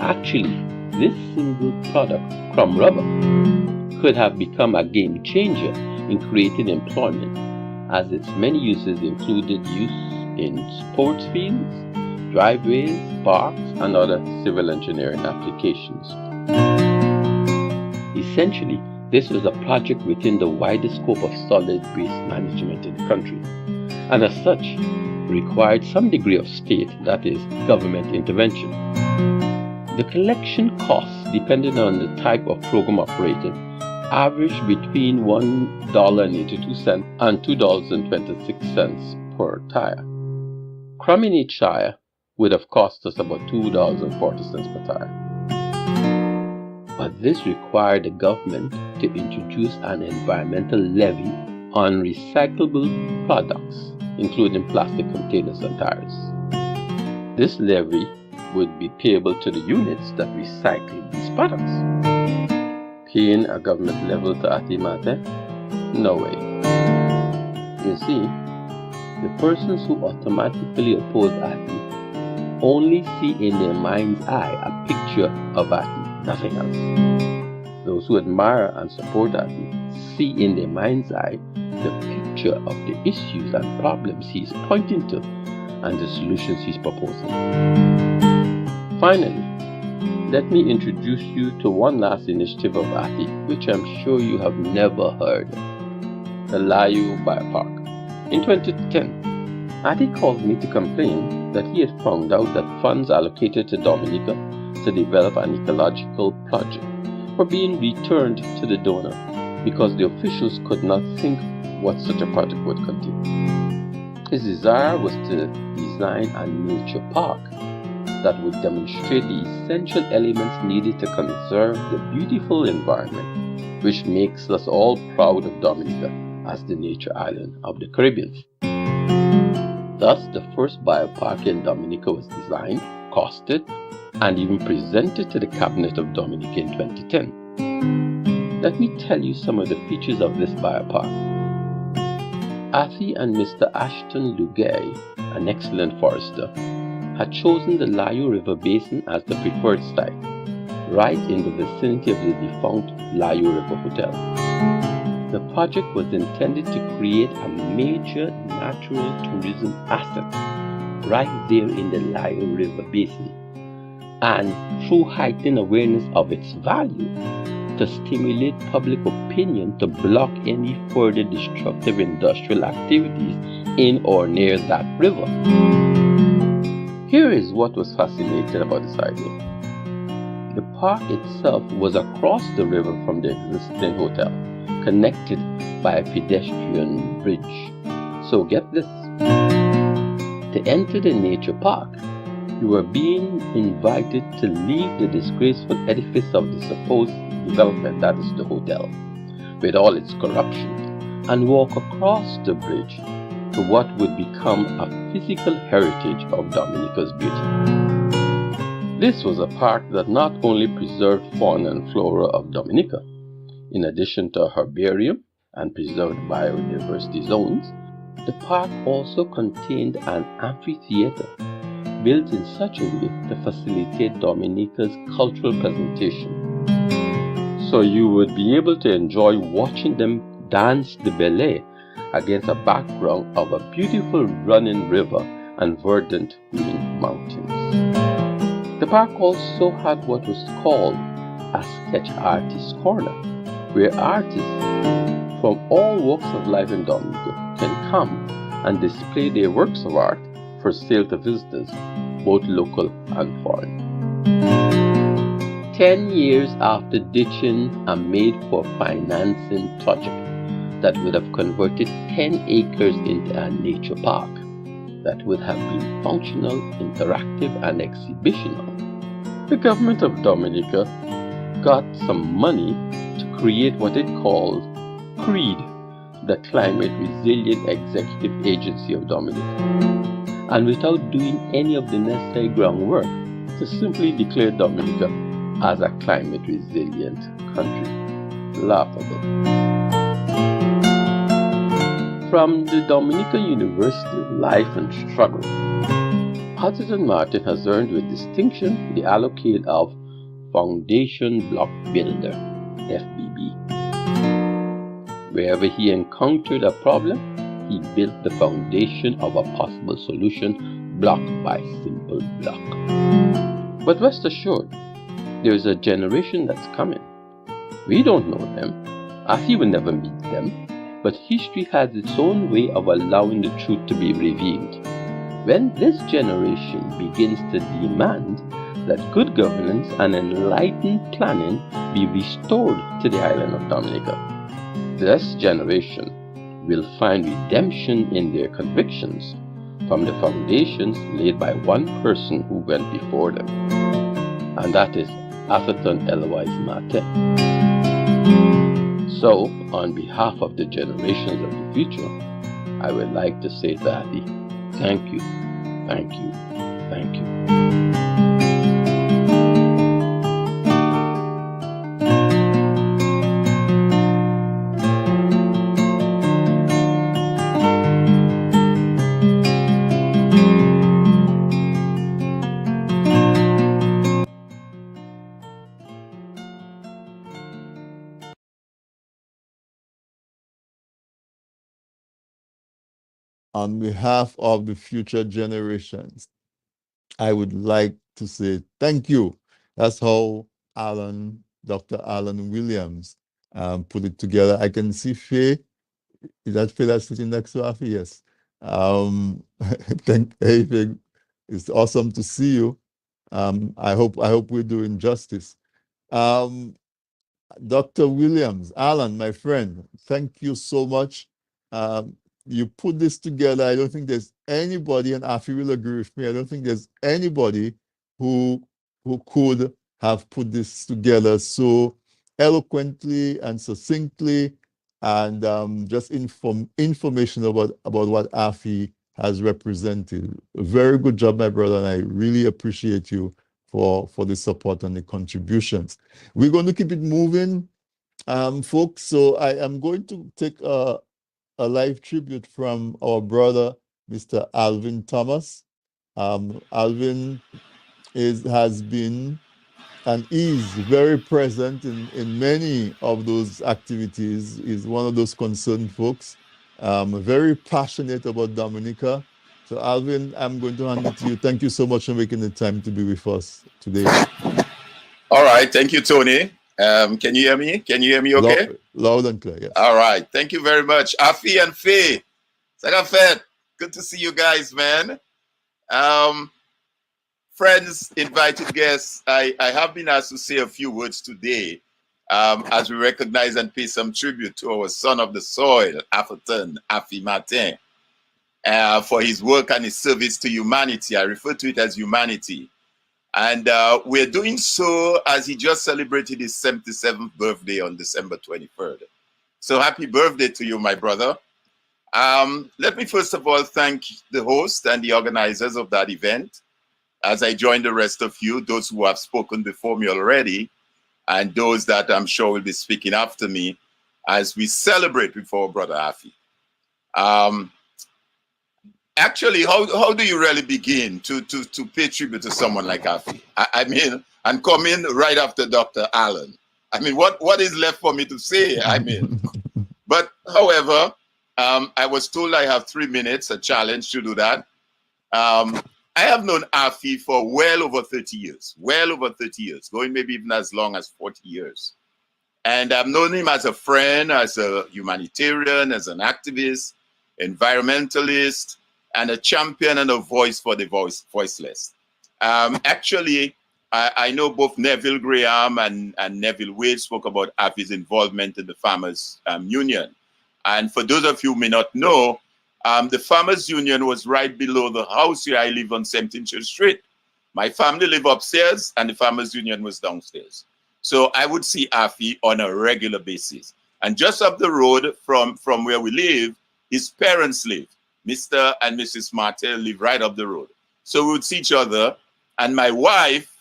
Speaker 19: Actually, this single product, crumb rubber, could have become a game changer in creating employment, as its many uses included use in sports fields, driveways, parks, and other civil engineering applications. Essentially, this was a project within the wider scope of solid waste management in the country, and as such, required some degree of state, that is, government intervention. The collection costs, depending on the type of program operated, averaged between $1.82 and $2.26 per tire. Crumb in each shire would have cost us about $2.40 per tire. But this required the government to introduce an environmental levy on recyclable products, including plastic containers and tires. This levy would be payable to the units that recycle these products. Paying a government level to Athie Martin? No way. You see, the persons who automatically oppose Athie only see in their mind's eye a picture of Athie, nothing else. Those who admire and support Athie see in their mind's eye the picture of the issues and problems he is pointing to and the solutions he's proposing. Finally, let me introduce you to one last initiative of Athie, which I'm sure you have never heard of, the Layu Biopark. In 2010, Athie called me to complain that he had found out that funds allocated to Dominica to develop an ecological project were being returned to the donor because the officials could not think what such a project would contain. His desire was to design a nature park that would demonstrate the essential elements needed to conserve the beautiful environment which makes us all proud of Dominica as the nature island of the Caribbean. Thus, the first biopark in Dominica was designed, costed, and even presented to the Cabinet of Dominica in 2010. Let me tell you some of the features of this biopark. Athie and Mr. Ashton Lugay, an excellent forester, had chosen the Layu River Basin as the preferred site, right in the vicinity of the defunct Layu River Hotel. The project was intended to create a major natural tourism asset right there in the Layu River Basin, and through heightened awareness of its value, to stimulate public opinion to block any further destructive industrial activities in or near that river. Here is what was fascinating about this idea. The park itself was across the river from the existing hotel, connected by a pedestrian bridge. So get this. To enter the nature park, you were being invited to leave the disgraceful edifice of the supposed development, that is the hotel, with all its corruption, and walk across the bridge to what would become a physical heritage of Dominica's beauty. This was a park that not only preserved fauna and flora of Dominica, in addition to a herbarium and preserved biodiversity zones, the park also contained an amphitheater built in such a way to facilitate Dominica's cultural presentation. So you would be able to enjoy watching them dance the ballet against a background of a beautiful running river and verdant green mountains. The park also had what was called a sketch artist corner, where artists from all walks of life in Dominica can come and display their works of art for sale to visitors, both local and foreign. 10 years after ditching a made-for financing project that would have converted 10 acres into a nature park that would have been functional, interactive, and exhibitional, the government of Dominica got some money to create what it called CREED, the Climate Resilient Executive Agency of Dominica, and without doing any of the necessary groundwork, to simply declare Dominica as a climate resilient country. Laughable. From the Dominica University Life and Struggle, Athie Martin has earned with distinction the allocate of Foundation Block Builder, FBB. Wherever he encountered a problem, he built the foundation of a possible solution block by simple block. But rest assured, there is a generation that's coming. We don't know them. Athie will never meet them. But history has its own way of allowing the truth to be revealed. When this generation begins to demand that good governance and enlightened planning be restored to the island of Dominica, this generation will find redemption in their convictions from the foundations laid by one person who went before them, and that is Athie Martin. So, on behalf of the generations of the future, I would like to say to Athie, thank you, thank you, thank you.
Speaker 3: On behalf of the future generations, I would like to say thank you. That's how Dr. Alan Williams put it together. I can see Faye. Is that Faye that's sitting next to Athie? Yes. Hey, Faye, it's awesome to see you. I hope we're doing justice. Dr. Williams, Alan, my friend, thank you so much. You put this together. I don't think there's anybody, and Athie will agree with me, I don't think there's anybody who could have put this together so eloquently and succinctly, and just information about what Athie has represented. A very good job, my brother, and I really appreciate you for the support and the contributions. We're going to keep it moving, folks. So I am going to take a live tribute from our brother, Mr. Alvin Thomas. Alvin has been and is very present in many of those activities. Is one of those concerned folks, very passionate about Dominica. So Alvin, I'm going to hand it to you. Thank you so much for making the time to be with us today.
Speaker 6: All right. Thank you, Tony. Can you hear me? Can you hear me okay?
Speaker 3: Loud and clear, yes.
Speaker 6: All right. Thank you very much. Athie and Faye. Sagafet, good to see you guys, man. Friends, invited guests, I have been asked to say a few words today as we recognize and pay some tribute to our son of the soil, Athie Martin, for his work and his service to humanity. I refer to it as humanity. And we're doing so as he just celebrated his 77th birthday on December 23rd. So happy birthday to you, my brother. Let me first of all thank the host and the organizers of that event, as I join the rest of you, those who have spoken before me already, and those that I'm sure will be speaking after me, as we celebrate with our brother Athie. Actually, how do you really begin to pay tribute to someone like Athie? I mean, and come in right after Dr. Allen. I mean, what is left for me to say? I mean, but however, I was told I have 3 minutes, a challenge to do that. I have known Athie for well over 30 years, going maybe even as long as 40 years. And I've known him as a friend, as a humanitarian, as an activist, environmentalist, and a champion and a voice for the voiceless. Actually, I know both Neville Graham and Neville Wade spoke about Athie's involvement in the Farmers Union. And for those of you who may not know, the Farmers Union was right below the house where I live on 17th Church Street. My family lived upstairs and the Farmers Union was downstairs. So I would see Athie on a regular basis. And just up the road from where we live, his parents live. Mr. and Mrs. Martin live right up the road. So we would see each other. And my wife,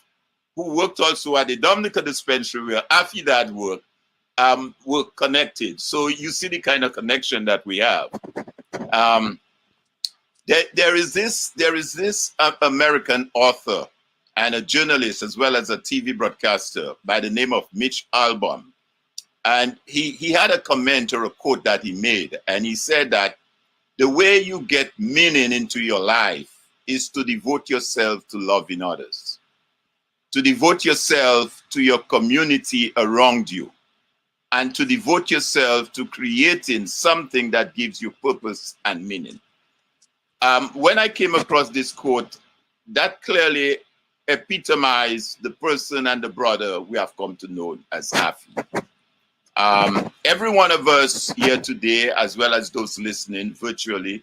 Speaker 6: who worked also at the Dominica dispensary where Athie dad worked, were connected. So you see the kind of connection that we have. There is this American author and a journalist as well as a TV broadcaster by the name of Mitch Albom. And he had a comment or a quote that he made, and he said that the way you get meaning into your life is to devote yourself to loving others, to devote yourself to your community around you, and to devote yourself to creating something that gives you purpose and meaning. When I came across this quote, that clearly epitomized the person and the brother we have come to know as Athie. Every one of us here today, as well as those listening virtually,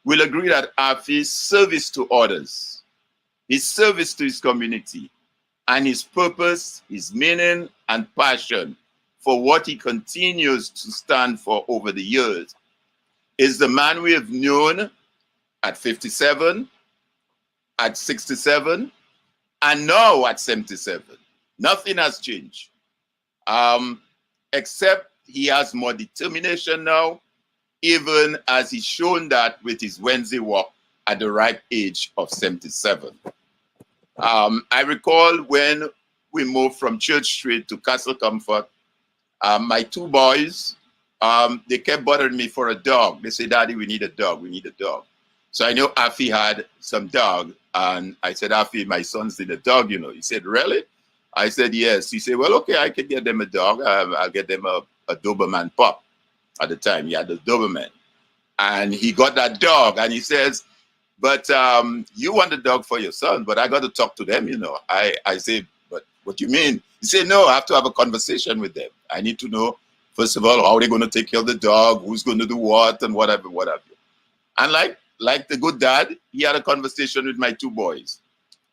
Speaker 6: will agree that Athie's service to others, his service to his community, and his purpose, his meaning, and passion for what he continues to stand for over the years is the man we have known at 57, at 67, and now at 77. Nothing has changed. Except he has more determination now, even as he's shown that with his Wednesday walk at the ripe age of 77. I recall when we moved from Church Street to Castle Comfort, my two boys, they kept bothering me for a dog. They said, "Daddy, we need a dog, we need a dog." So I know Athie had some dog, and I said, "Athie, my sons need a dog, you know." He said, "Really?" I said, "Yes." He said, "Well, okay, I can get them a dog. I'll get them a Doberman pup." At the time, he had a Doberman. And he got that dog, and he says, "But you want the dog for your son, but I got to talk to them, you know." I say, "But what do you mean?" He said, "No, I have to have a conversation with them. I need to know, first of all, how they're going to take care of the dog, who's going to do what, and whatever, whatever." And like the good dad, he had a conversation with my two boys.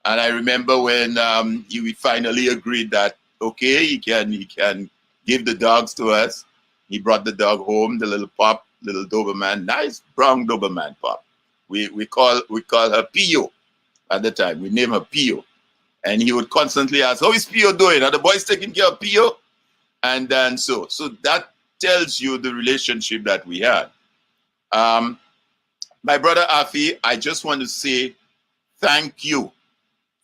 Speaker 6: And I remember when he finally agreed that, okay, he can give the dogs to us. He brought the dog home, the little pup, little Doberman, nice brown Doberman pup. We call her Pio at the time. We name her Pio. And he would constantly ask, "How is Pio doing? Are the boys taking care of Pio?" And then so that tells you the relationship that we had. My brother Athie, I just want to say thank you.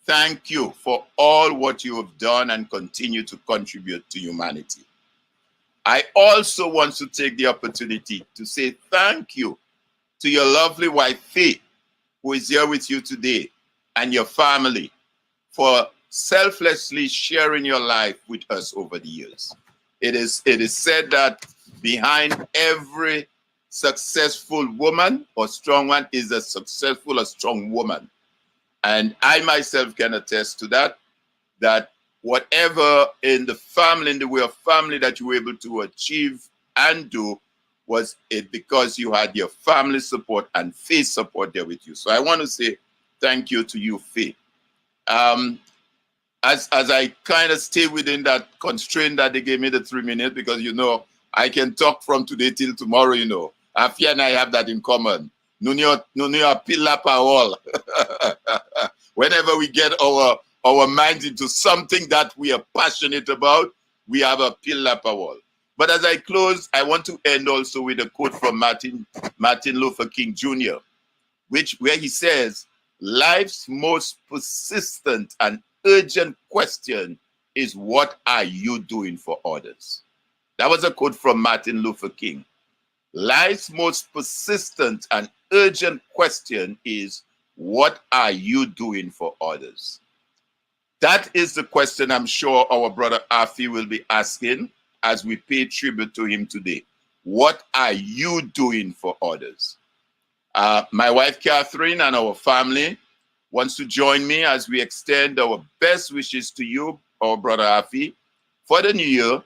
Speaker 6: Thank you for all what you have done and continue to contribute to humanity. I also want to take the opportunity to say thank you to your lovely wife, Faith, who is here with you today, and your family for selflessly sharing your life with us over the years. It is said that behind every successful woman or strong one is a successful or strong woman. And I myself can attest to that whatever in the family, in the way of family that you were able to achieve and do, was it because you had your family support and faith support there with you. So I want to say thank you to you, Faith. As I kind of stay within that constraint that they gave me, the 3 minutes, because, you know, I can talk from today till tomorrow, you know. Athie and I have that in common. Whenever we get our minds into something that we are passionate about, we have a pillar wall. But as I close, I want to end also with a quote from Martin Luther King Jr., where he says, "Life's most persistent and urgent question is, what are you doing for others?" That was a quote from Martin Luther King. Life's most persistent and urgent question is, what are you doing for others? That is the question I'm sure our brother Athie will be asking as we pay tribute to him today. What are you doing for others? My wife Catherine and our family wants to join me as we extend our best wishes to you, our brother Athie, for the new year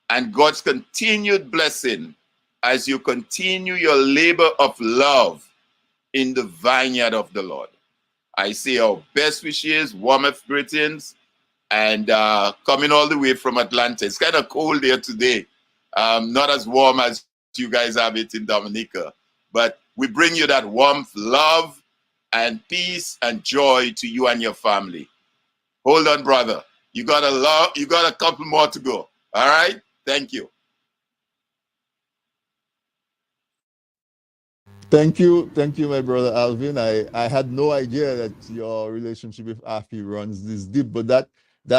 Speaker 6: and God's continued blessing as you continue your labor of love in the vineyard of the Lord. I say our best wishes, warmest greetings, and coming all the way from Atlanta. It's kind of cold here today, not as warm as you guys have it in Dominica, but we bring you that warmth, love, and peace and joy to you and your family. Hold on, brother. You got a couple more to go. All right? Thank you.
Speaker 3: Thank you, my brother Alvin. I had no idea that your relationship with Athie runs this deep, but that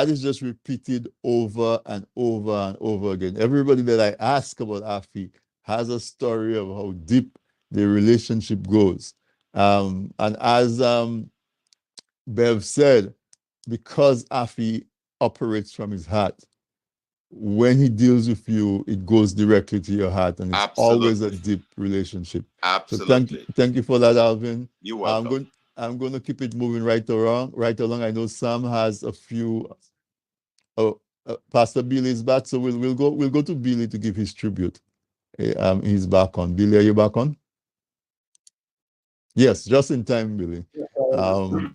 Speaker 3: is just repeated over and over and over again. Everybody that I ask about Athie has a story of how deep the relationship goes. And as Bev said, because Athie operates from his heart, when he deals with you, it goes directly to your heart, and it's always a deep relationship.
Speaker 6: Absolutely.
Speaker 3: So thank you for that, Alvin.
Speaker 6: You're welcome.
Speaker 3: I'm going to keep it moving right along. I know Sam has a few. Oh, Pastor Billy is back, so we'll go to Billy to give his tribute. He's back on. Billy, are you back on? Yes, just in time, Billy.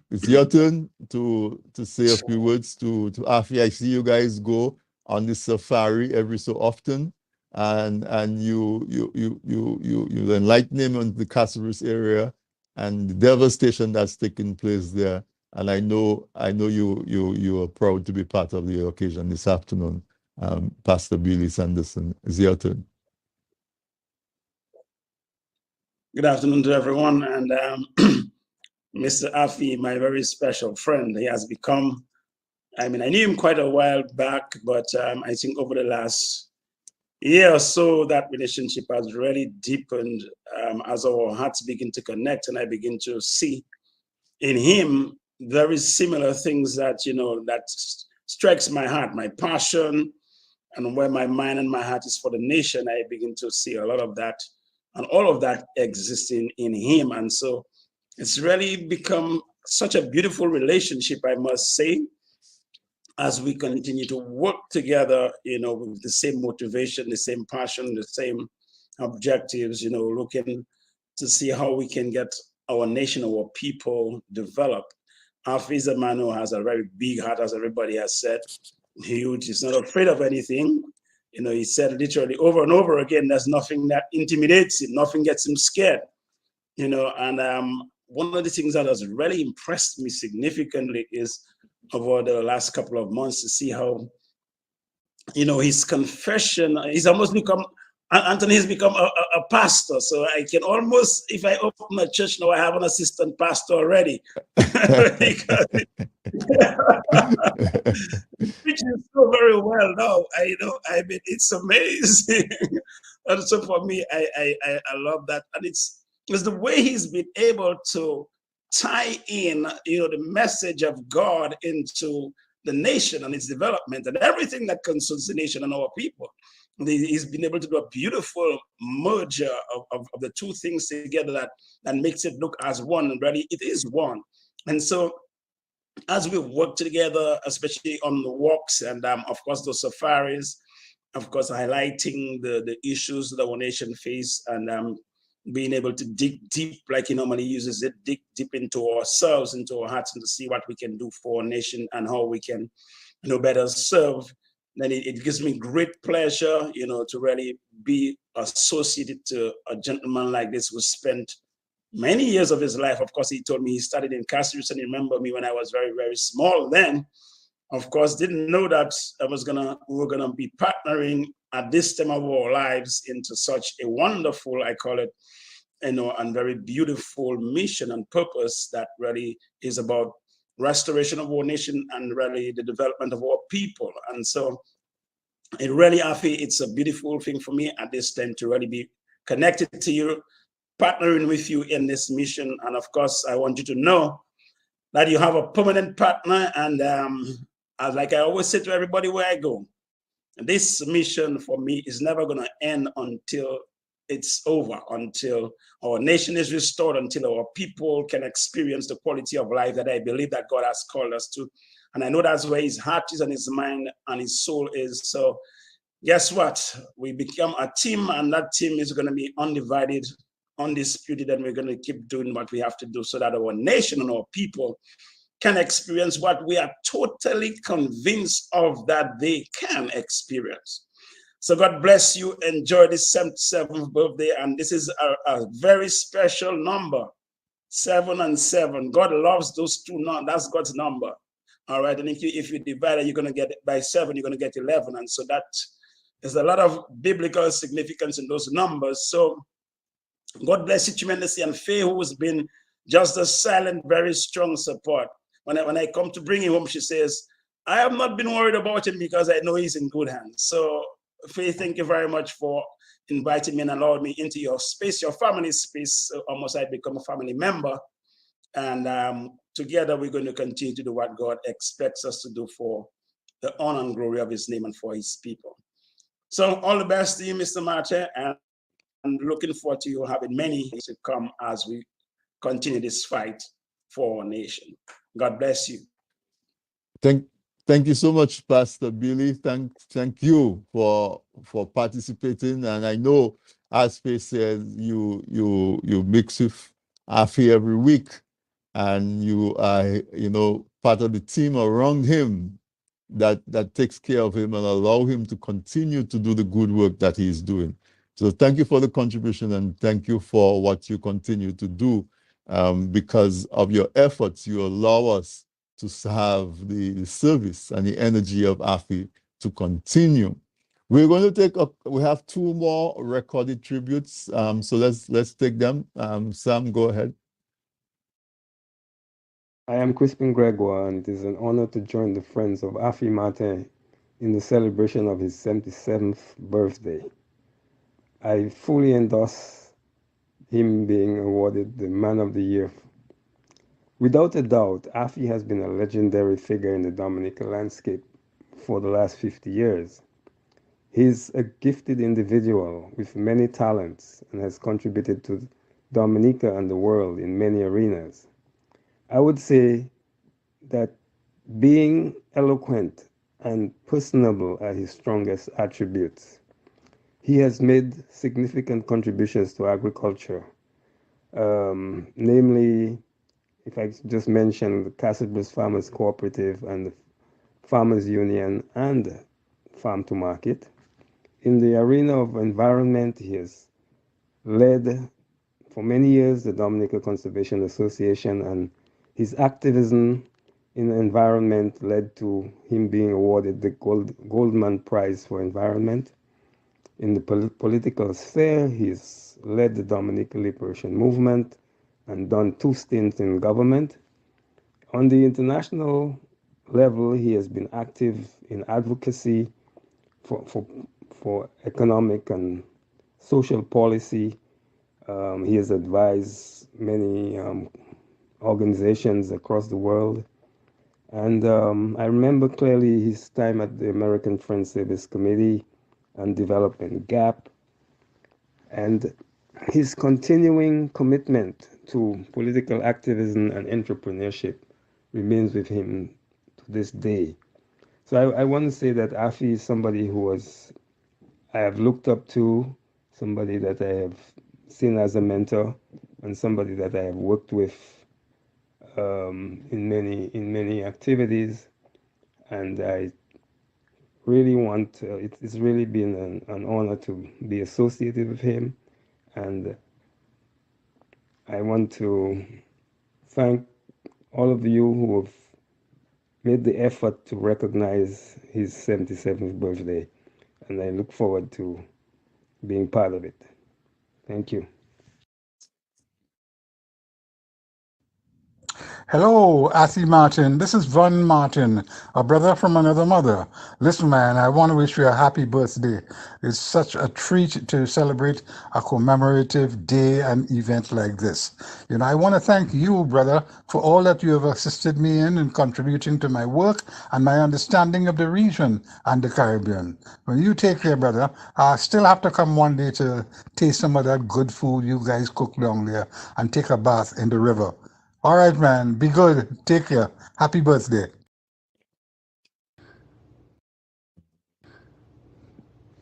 Speaker 3: It's your turn to say a few words to Athie. I see you guys go on this safari every so often, and you enlighten him on the Casablanca area and the devastation that's taking place there. And I know you are proud to be part of the occasion this afternoon. Pastor Billy Sanderson, it's your turn.
Speaker 5: Good afternoon to everyone, and Mr. Athie, my very special friend, he has become, I knew him quite a while back, but I think over the last year or so, that relationship has really deepened as our hearts begin to connect, and I begin to see in him very similar things that, that strikes my heart, my passion, and where my mind and my heart is for the nation. I begin to see a lot of that and all of that existing in him. And so it's really become such a beautiful relationship, I must say, as we continue to work together, with the same motivation, the same passion, the same objectives, looking to see how we can get our nation, our people developed. Athie is a man who has a very big heart, as everybody has said, huge. He's not afraid of anything. He said literally over and over again, there's nothing that intimidates him, nothing gets him scared. And one of the things that has really impressed me significantly is over the last couple of months to see how, his confession, he's almost become, Anthony has become a pastor. So I can almost, if I open a church now, I have an assistant pastor already. Preaching so very well now. It's amazing. And so for me, I love that. And it's the way he's been able to tie in, the message of God into the nation and its development and everything that concerns the nation and our people. He's been able to do a beautiful merger of the two things together that makes it look as one, and really it is one. And so as we work together, especially on the walks and of course the safaris, of course highlighting the issues that our nation face, and being able to dig deep, like he normally uses it, dig deep into ourselves, into our hearts, and to see what we can do for our nation and how we can, better serve. Then it gives me great pleasure, to really be associated to a gentleman like this who spent many years of his life. Of course, he told me he started in Casablanca, and he remembered me when I was very, very small then. Of course, didn't know that we were gonna be partnering at this time of our lives into such a wonderful, I call it, and very beautiful mission and purpose that really is about restoration of our nation and really the development of our people. And so it really, Athie, it's a beautiful thing for me at this time to really be connected to you, partnering with you in this mission. And of course, I want you to know that you have a permanent partner. And like I always say to everybody where I go, this mission for me is never going to end until it's over, until our nation is restored, until our people can experience the quality of life that I believe that God has called us to. And I know that's where his heart is and his mind and his soul is. So guess what? We become a team, and that team is going to be undivided, undisputed, and we're going to keep doing what we have to do so that our nation and our people can experience what we are totally convinced of that they can experience. So God bless you. Enjoy this 77th birthday. And this is a very special number, 7 and 7. God loves those two numbers. That's God's number. All right. And if you divide it, you're going to get it by 7, you're going to get 11. And so that there's a lot of biblical significance in those numbers. So God bless you tremendously. And Faye, who has been just a silent, very strong support. When I come to bring him home, she says, I have not been worried about him because I know he's in good hands. So Faye, thank you very much for inviting me and allowing me into your space, your family space. Almost I become a family member. And together we're going to continue to do what God expects us to do for the honor and glory of his name and for his people. So all the best to you, Mr. Martin, and looking forward to you having many to come as we continue this fight for our nation. God bless you.
Speaker 3: Thank you so much, Pastor Billy. Thank you for participating. And I know, as Faye said, you mix with Athie every week, and you are part of the team around him that takes care of him and allow him to continue to do the good work that he is doing. So thank you for the contribution, and thank you for what you continue to do. Because of your efforts, you allow us to have the service and the energy of Athie to continue. We're going to we have 2 more recorded tributes. So let's take them. Sam, go ahead.
Speaker 20: I am Crispin Gregoire, and it is an honor to join the friends of Athie Martin in the celebration of his 77th birthday. I fully endorse him being awarded the Man of the Year. Without a doubt, Athie has been a legendary figure in the Dominica landscape for the last 50 years. He's a gifted individual with many talents and has contributed to Dominica and the world in many arenas. I would say that being eloquent and personable are his strongest attributes. He has made significant contributions to agriculture, namely, if I just mention the Casablanca Farmers Cooperative and the Farmers Union and Farm to Market. In the arena of environment, he has led for many years the Dominica Conservation Association, and his activism in the environment led to him being awarded the Goldman Prize for Environment. In the political sphere, he's led the Dominica Liberation Movement and done 2 stints in government. On the international level, he has been active in advocacy for economic and social policy. He has advised many organizations across the world. And I remember clearly his time at the American Friends Service Committee and Development Gap. And his continuing commitment to political activism and entrepreneurship remains with him to this day. So I want to say that Athie is somebody I have looked up to, somebody that I have seen as a mentor, and somebody that I have worked with in many activities. And I really want, it's really been an honor to be associated with him. And I want to thank all of you who have made the effort to recognize his 77th birthday. And I look forward to being part of it. Thank you.
Speaker 16: Hello, Athie Martin. This is Von Martin, a brother from another mother. Listen, man, I want to wish you a happy birthday. It's such a treat to celebrate a commemorative day and event like this. I want to thank you, brother, for all that you have assisted me in contributing to my work and my understanding of the region and the Caribbean. When you take care, brother, I still have to come one day to taste some of that good food you guys cook down there and take a bath in the river. All right, man. Be good. Take care. Happy birthday.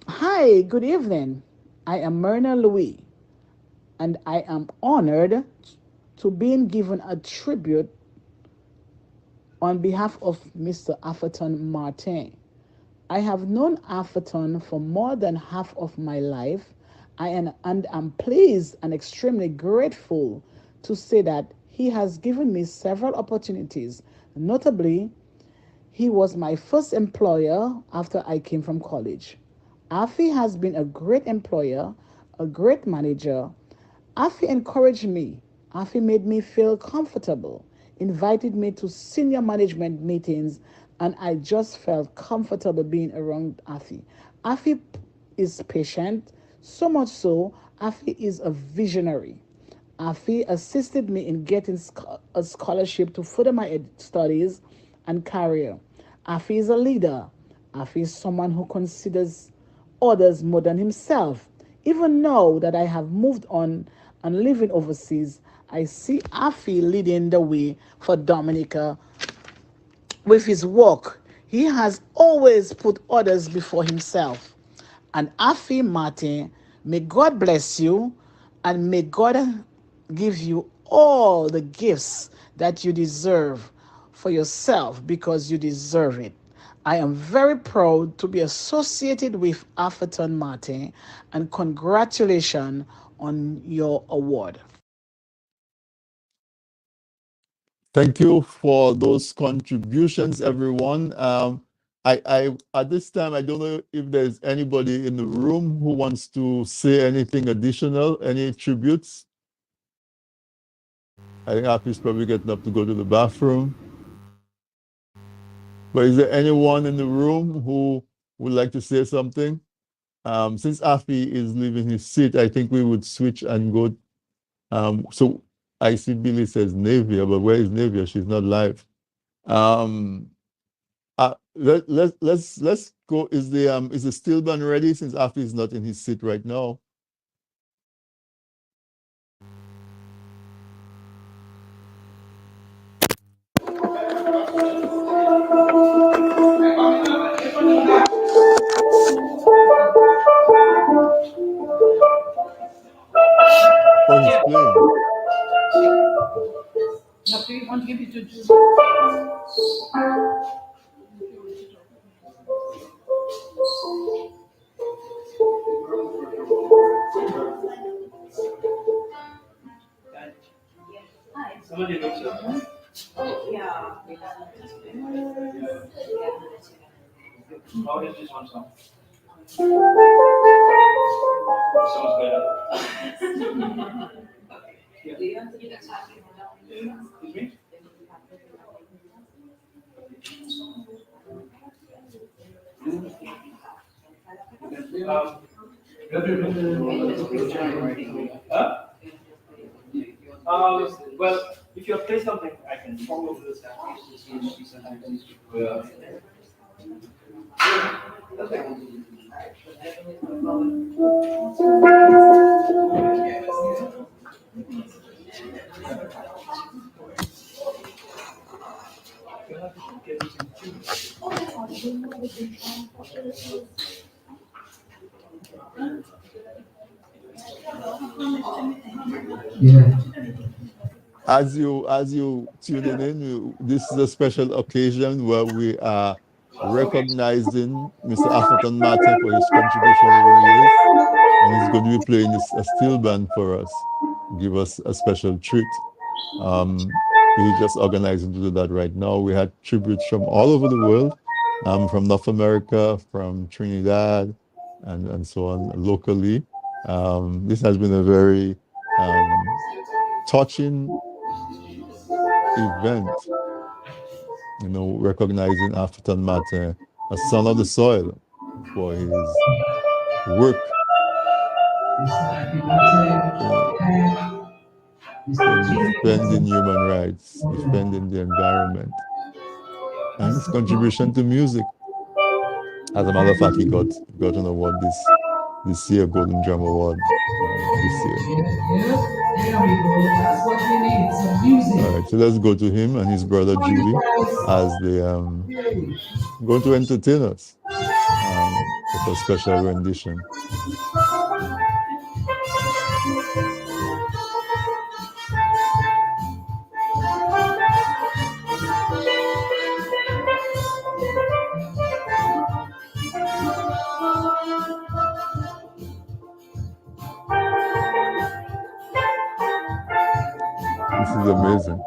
Speaker 21: Hi, good evening. I am Myrna Louis, and I am honored to being given a tribute on behalf of Mr. Athie Martin. I have known Athie for more than half of my life, and I'm pleased and extremely grateful to say that he has given me several opportunities. Notably, he was my first employer after I came from college. Athie has been a great employer, a great manager, Athie encouraged me. Athie made me feel comfortable, invited me to senior management meetings, and I just felt comfortable being around Athie. Athie is patient, so much so, Athie is a visionary. Athie assisted me in getting a scholarship to further my studies and career. Athie is a leader. Athie is someone who considers others more than himself. Even now that I have moved on and living overseas, I see Athie leading the way for Dominica with his work. He has always put others before himself. And Athie Martin, may God bless you and may God give you all the gifts that you deserve for yourself because you deserve it. I am very proud to be associated with Athie Martin and congratulations on your award.
Speaker 3: Thank you for those contributions, everyone. I at this time, I don't know if there's anybody in the room who wants to say anything additional, any tributes. I think Athie's probably getting up to go to the bathroom. But is there anyone in the room who would like to say something? Since Athie is leaving his seat, I think we would switch and go. So I see Billy says Navia, but where is Navia? She's not live. Let's go. Is the stillborn ready since Athie is not in his seat right now? Oh, he's playing.
Speaker 4: Somebody looks up.
Speaker 12: Yeah.
Speaker 4: How does this one sound? Sounds better. Excuse me? Huh? Well, if you play something, I can follow this.
Speaker 18: Yeah.
Speaker 3: As you tuning in, this is a special occasion where we are recognizing Mr. Athie Martin for his contribution over the years, and he's going to be playing a steel band for us, give us a special treat. He's just organizing to do that right now. We had tributes from all over the world, from North America, from Trinidad, and so on locally. This has been a very touching event, recognizing Athie Martin, a son of the soil, for his work in defending human rights, defending the environment, and his contribution to music. As a matter of fact, he got an award this year, Golden Drum Award this year.
Speaker 18: There we go. That's what we need. Some music.
Speaker 3: All right, so let's go to him and his brother Julie as they going to entertain us with a special rendition. This is amazing.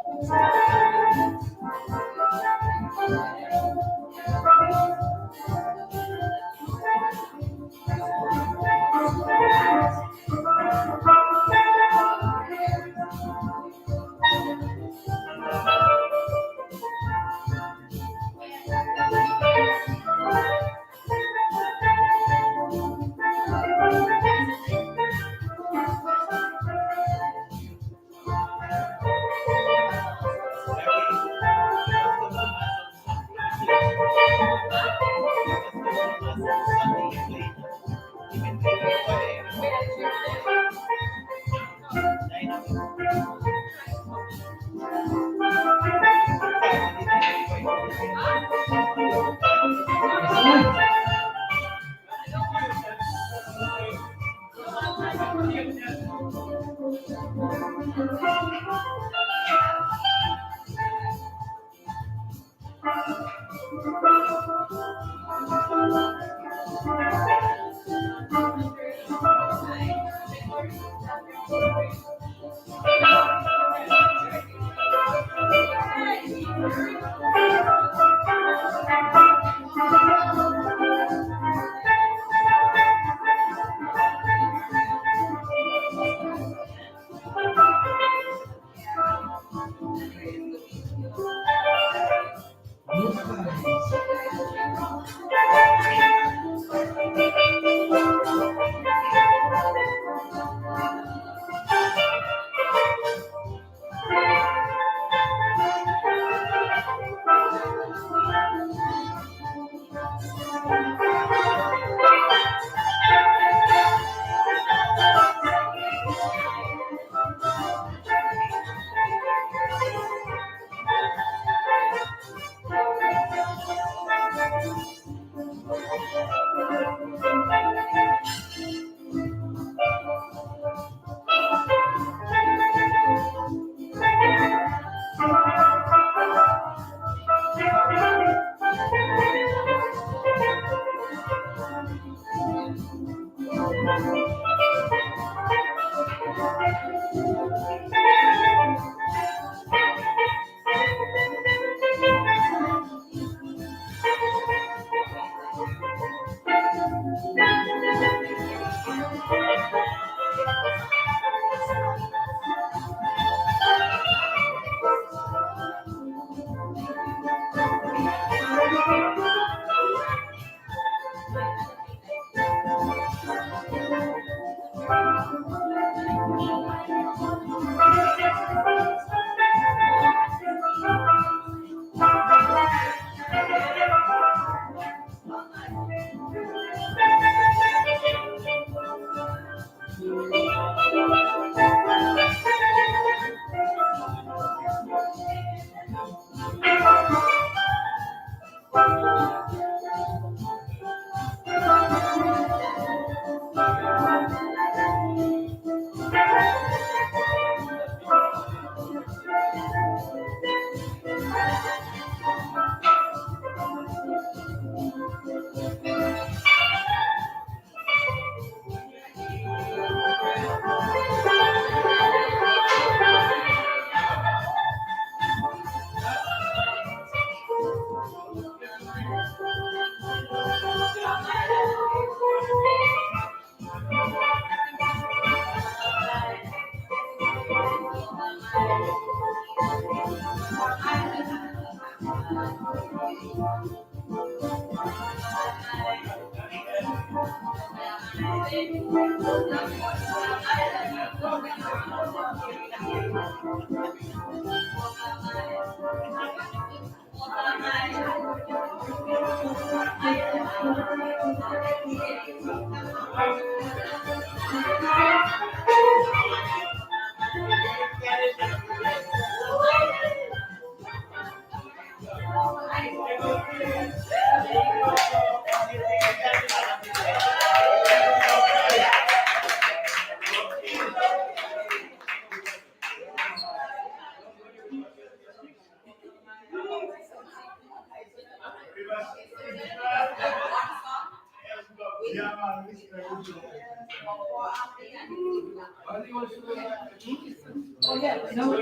Speaker 2: Oh, yeah, no.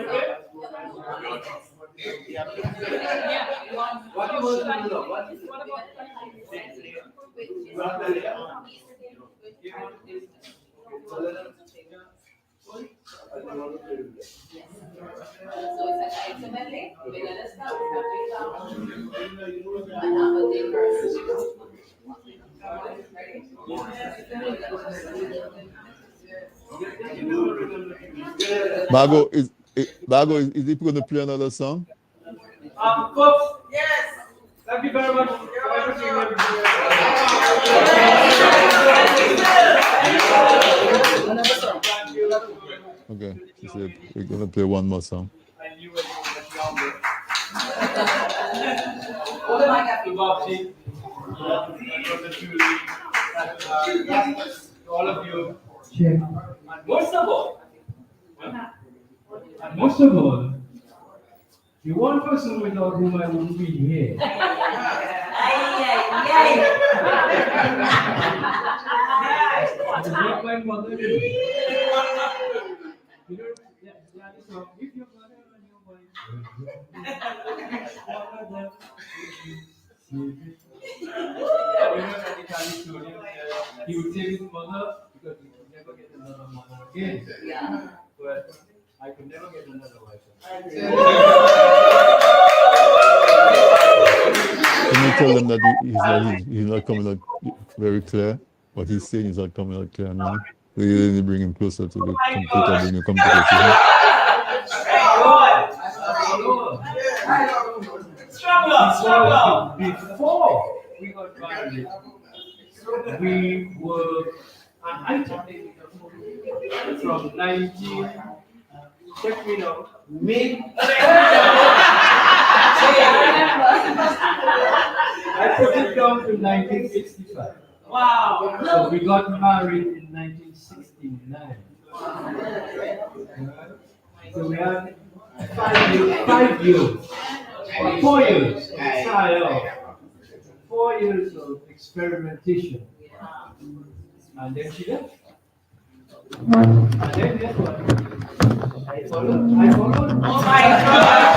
Speaker 3: Margot, is he going to play another song?
Speaker 4: Folks, yes. Thank you very much for everything.
Speaker 3: Okay, she said we're gonna play one more song.
Speaker 4: I knew when you were younger. What am I got to Bobby? All of you. And most of all, the one person without whom I wouldn't be here. What my mother did. You know, that is so. If your mother and your wife, he would save his mother because he could never get another mother again. Yeah. But I could never get another wife.
Speaker 3: Can you tell them that he's not coming out very clear? What he's saying is not coming out clear, man. So you need to bring him closer to the computer, bring your computer to him.
Speaker 4: Struggle. Before we got married, we were an item from 19. Check me now. I put it down to 1965. Wow. So we got married in 1969. So we had 5 years. 4 years of trial. 4 years of experimentation. And then she left. And then guess what? I followed. Oh my God!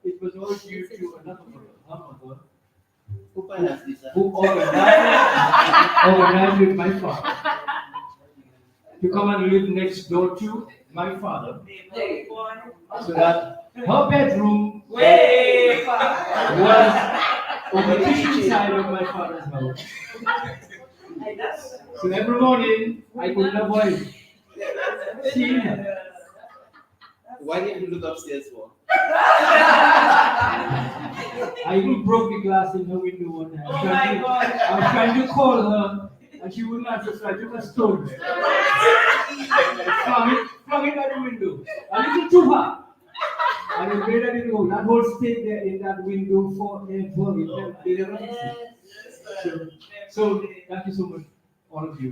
Speaker 4: It was all due to another mother who organized with my father to come and live next door to my father, so that her bedroom was on the kitchen side of my father's house. So every morning I couldn't avoid seeing her.
Speaker 1: Why didn't you look upstairs for?
Speaker 4: I even broke the glass in her window one night. I was trying to call her and she wouldn't answer, so I took a stone. Flung it at the window. A little too hard. And it made her go. That whole stayed there in that window forever. They never so thank you so much, all of you.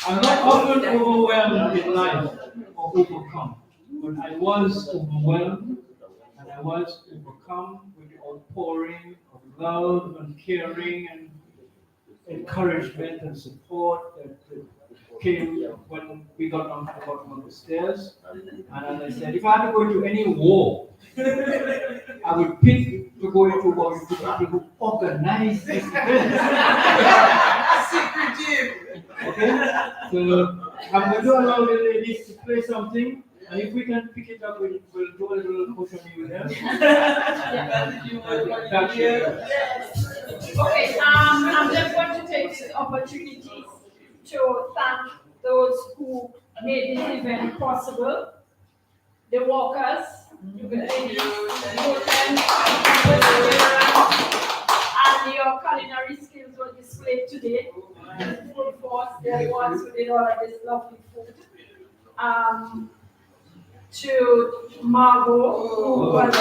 Speaker 4: I'm not often overwhelmed in life or overcome, but I was overwhelmed and I was overcome with the outpouring of love and caring and encouragement and support that came when we got on the bottom of the stairs. And as I said, if I had to go into any war, I would pick to go into war with people who organize this event. Okay? So I'm going to allow the ladies to play something, and if we can pick it up, we'll do a little push on you there.
Speaker 7: Okay, I'm just going to take this opportunity to thank those who made this event possible. The workers, and your culinary skills were displayed today in full force. They're the ones who did all of this lovely food. To Margot, who was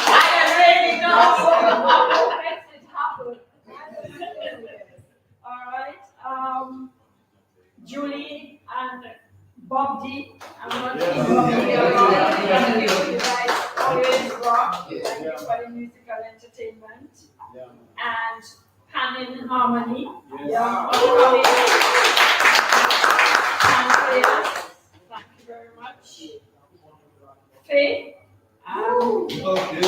Speaker 7: I already know. Makes it happen. All right. Julie and Bob D. I'm not seeing Bob D around. You guys always rock. Thank you for the musical entertainment. And Pan in Harmony. Thank you very much. Faye.
Speaker 4: Okay.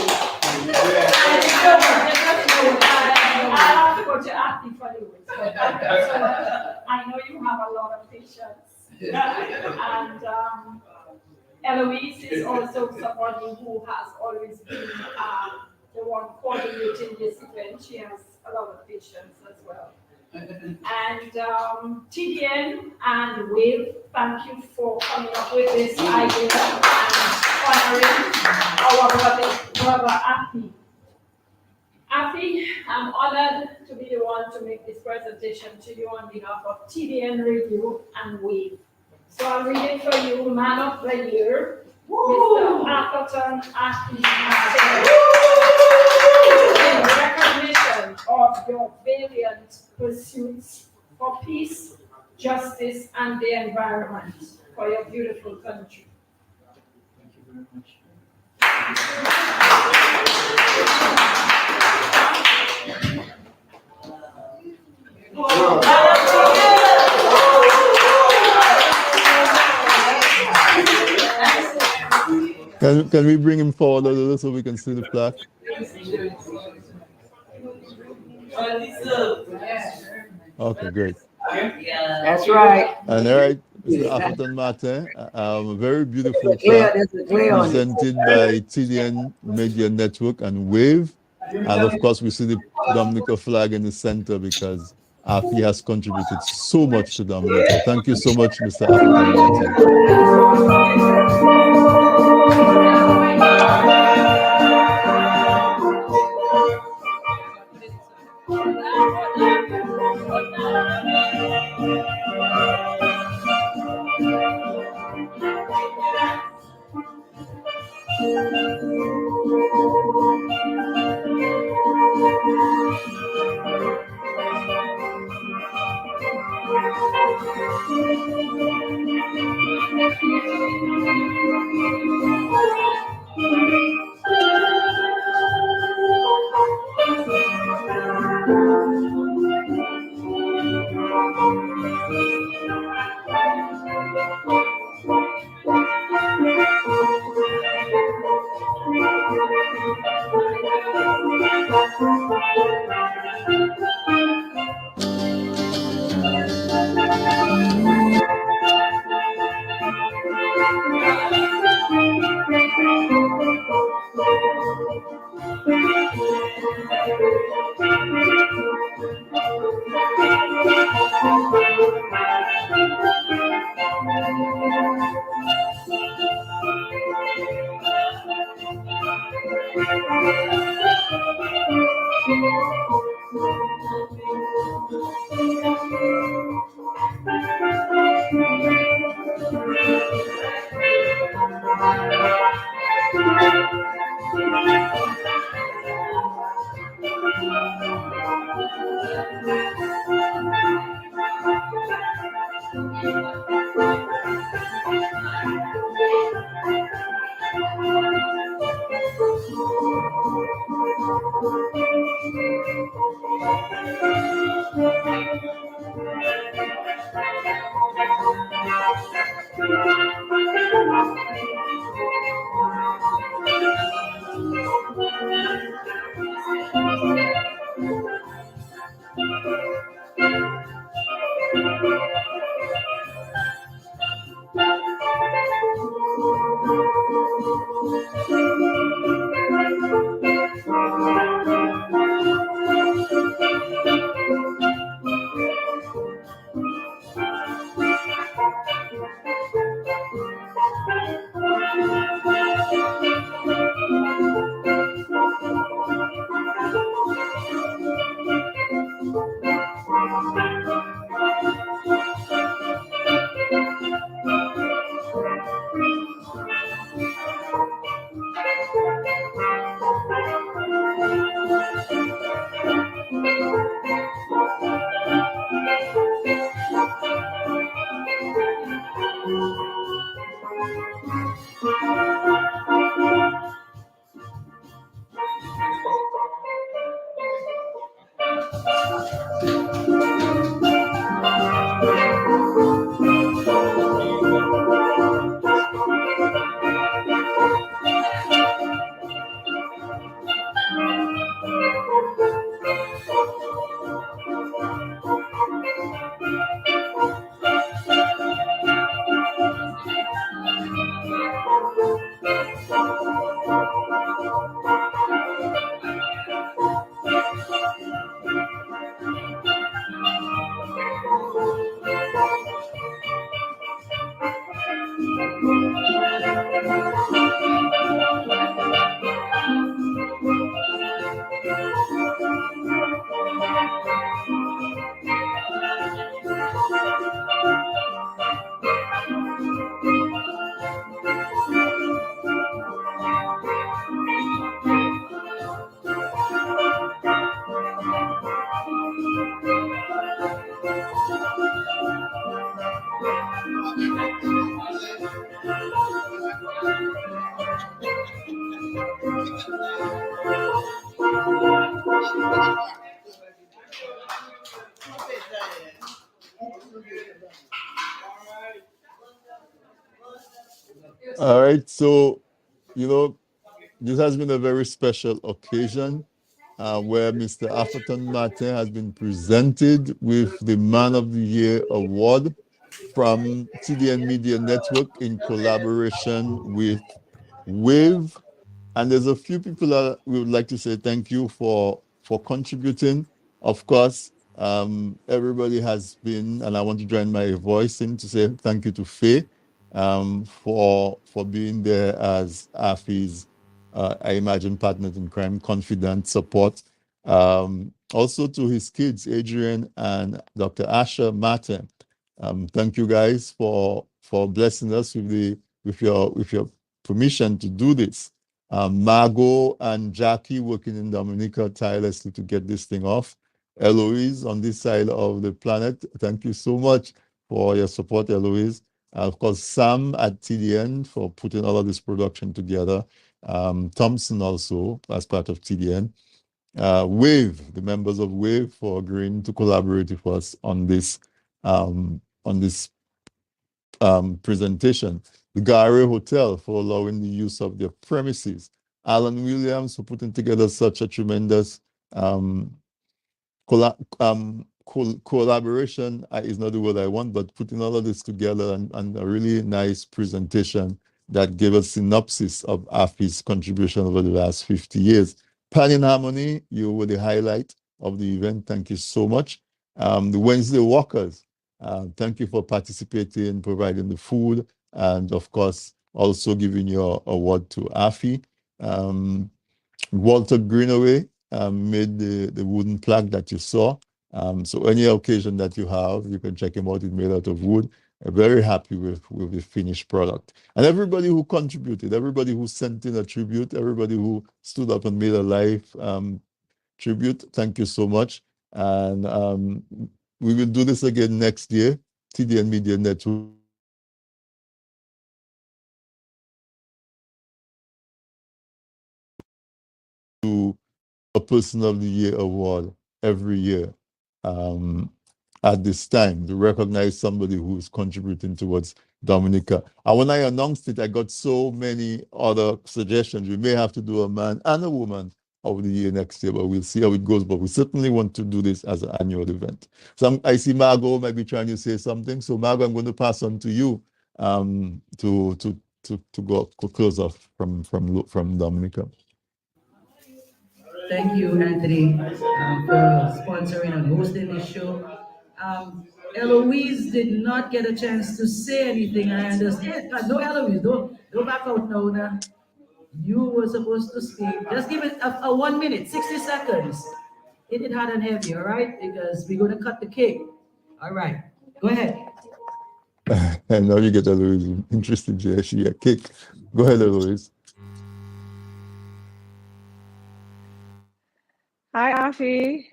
Speaker 7: I have to go to Athie for the words. I know you have a lot of patience. And Eloise is also somebody who has always been the one coordinating this event. She has a lot of patience as well. And TDN and WAVE, thank you for coming up with this idea and honoring brother Athie. Athie, I'm honored to be the one to make this presentation to you on behalf of TDN Radio and WAVE. So I'm reading for you, Man of the Year, Mr. Atherton Athie Martin. In recognition of your valiant pursuits for peace, justice, and the environment for your beautiful country.
Speaker 4: Thank you very much.
Speaker 3: Can we bring him forward a little so we can see the plaque? Okay, great.
Speaker 2: That's right.
Speaker 3: And all right, Mr. Athie Martin, a very beautiful plaque presented by TDN Media Network and WAVE. And of course, we see the Dominica flag in the center because Athie has contributed so much to Dominica. Thank you so much, Mr. Athie Martin. All right, so this has been a very special occasion where Mr. Atherton Martin has been presented with the Man of the Year award from TDN Media Network in collaboration with WAVE. And there's a few people that we would like to say thank you for contributing. Of course, everybody has been, and I want to join my voice in to say thank you to Faye for being there as Athie's, I imagine, partners in crime, confidant, support. Also to his kids, Adrian and Dr. Asha Martin. Thank you guys for blessing us with your permission to do this. Margot and Jackie working in Dominica tirelessly to get this thing off. Eloise on this side of the planet, thank you so much for your support, Eloise. Of course, Sam at TDN for putting all of this production together. Thompson also as part of TDN. WAVE, the members of WAVE for agreeing to collaborate with us on this presentation. The Gare Hotel for allowing the use of their premises. Alan Williams for putting together such a tremendous collaboration is not the word I want, but putting all of this together and a really nice presentation that gave a synopsis of Athie's contribution over the last 50 years. Pan in Harmony, you were the highlight of the event. Thank you so much. The Wednesday Walkers, thank you for participating, providing the food, and of course, also giving your award to Athie. Walter Greenaway made the wooden plaque that you saw. So any occasion that you have, you can check him out. It's made out of wood. I'm very happy with the finished product. And everybody who contributed, everybody who sent in a tribute, everybody who stood up and made a live tribute, thank you so much. And we will do this again next year. TDN Media Network to a Person of the Year award every year at this time to recognize somebody who is contributing towards Dominica. And when I announced it, I got so many other suggestions. We may have to do a man and a woman of the year next year, but we'll see how it goes. But we certainly want to do this as an annual event. So I see Margot might be trying to say something. So Margot, I'm going to pass on to you to go close off from Dominica.
Speaker 2: Thank you, Anthony, for sponsoring and hosting this show. Eloise did not get a chance to say anything. I understand. No, Eloise, don't back out now. Nah. You were supposed to speak. Just give it a 1 minute, 60 seconds. Hit it hard and heavy, all right? Because we're going to cut the cake. All right, go ahead.
Speaker 3: And now you get Eloise interested. She a cake. Go ahead, Eloise.
Speaker 8: Hi, Athie.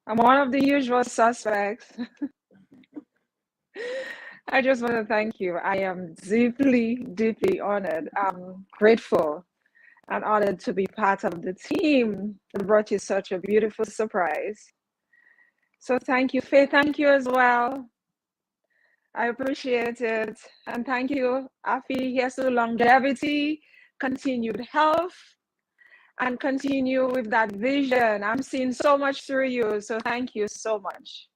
Speaker 8: I'm one of the usual suspects. I just want to thank you. I am deeply, deeply honored. I'm grateful and honored to be part of the team that brought you such a beautiful surprise. So thank you, Faye. Thank you as well. I appreciate it. And thank you, Athie. Here's to longevity, continued health, and continue with that vision. I'm seeing so much through you. So thank you so much.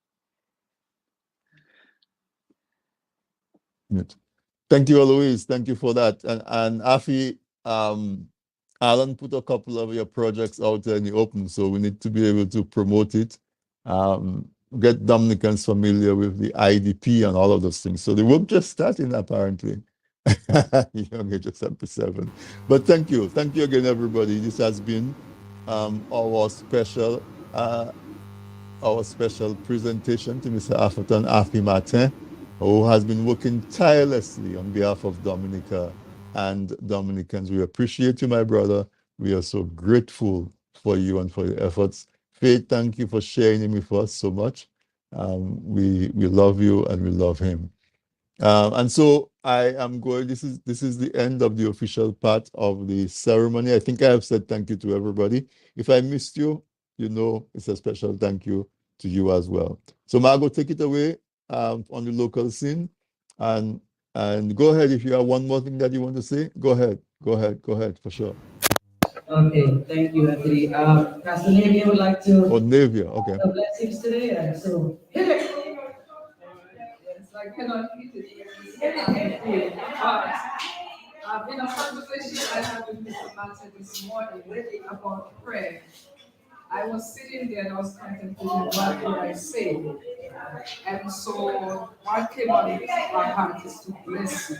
Speaker 3: Thank you, Eloise. Thank you for that. And Athie, Alan put a couple of your projects out there in the open, so we need to be able to promote it. Get Dominicans familiar with the IDP and all of those things. So the work just starting apparently. Young age of 77. But thank you again, everybody. This has been our special presentation to Mr. Athie Martin, who has been working tirelessly on behalf of Dominica and Dominicans. We appreciate you, my brother. We are so grateful for you and for your efforts. Faith, thank you for sharing him with us so much. We love you and we love him. And so I am going. This is the end of the official part of the ceremony. I think I have said thank you to everybody. If I missed you, you know it's a special thank you to you as well. So Margot, take it away on the local scene, and go ahead if you have one more thing that you want to say. Go ahead for sure.
Speaker 2: Okay, thank you, Anthony. Pastor Navia would like to.
Speaker 3: Oh, Navia, okay.
Speaker 2: Blessings today, and so hit it. It's like cannot hit it. In a conversation I had with Mr. Martin this morning about prayer, I was sitting there and I was contemplating what would I say. And so what came on my heart is to bless you.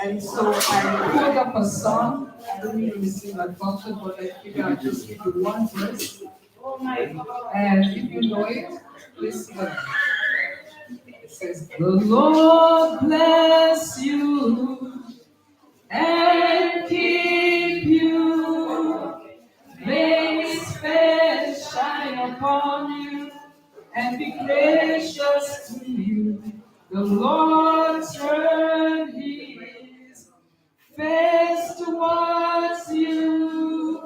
Speaker 2: And so I pulled up a song. I didn't even receive that function, but I figured I'd just give you one verse. And if you know it, listen. It says, the Lord bless you and keep you. May His face shine upon you and be gracious to you. The Lord turn His face towards you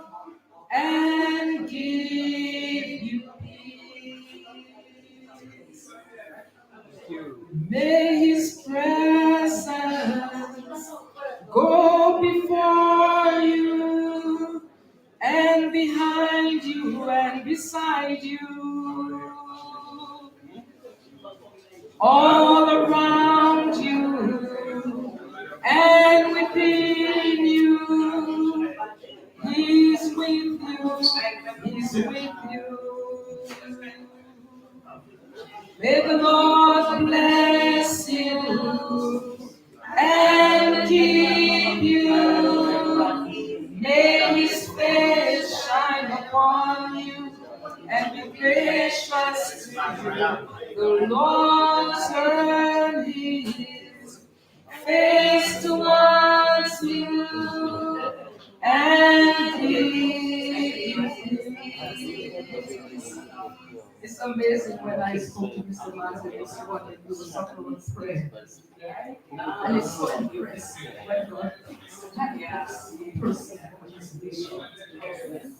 Speaker 2: and give you peace. May His presence go before you and behind you and beside you, all around you and within you. He's with you, He's with you. May the Lord bless you and keep you. May His face shine upon you and be gracious to you. The Lord turn His face towards you and give you peace. It's amazing when I spoke to Mr. Martin this morning, he was talking about prayer. And it's so impressive when God has a person for his vision.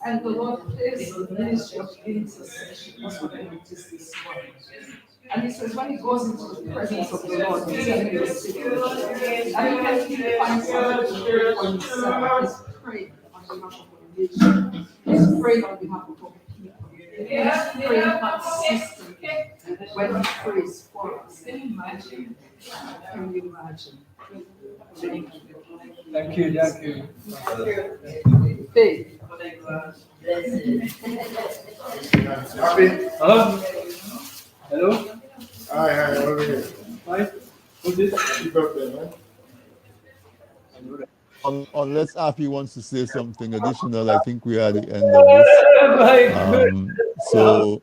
Speaker 2: And the Lord placed the ministry of intercession. That's what I noticed this morning. And he says when he goes into the presence of the Lord, he's telling you secret. And when he finds something to pray for himself, he's praying on behalf of the nation. He's praying on behalf of people. He's praying consistently when he prays for us. Can you imagine? Can you imagine? Thank you.
Speaker 4: Thank you.
Speaker 2: Faith.
Speaker 4: Hello? Hello?
Speaker 11: Hi, over here.
Speaker 4: Hi. Who's this?
Speaker 11: Happy birthday, man.
Speaker 3: Unless Athie wants to say something additional, I think we are at the end of this. So,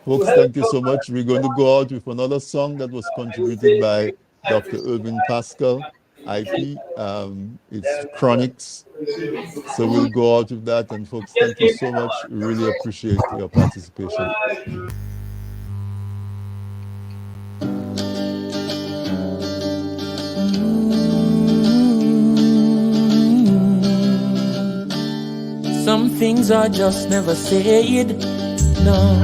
Speaker 3: folks, thank you so much. We're going to go out with another song that was contributed by Dr. Irvin Pascal, IP. It's Chronics. So we'll go out with that. And folks, thank you so much. We really appreciate your participation.
Speaker 10: Some things are just never said, no.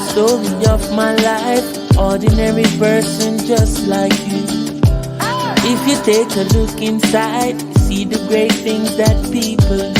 Speaker 10: Story of my life, ordinary person just like you. If you take a look inside, see the great things that people do.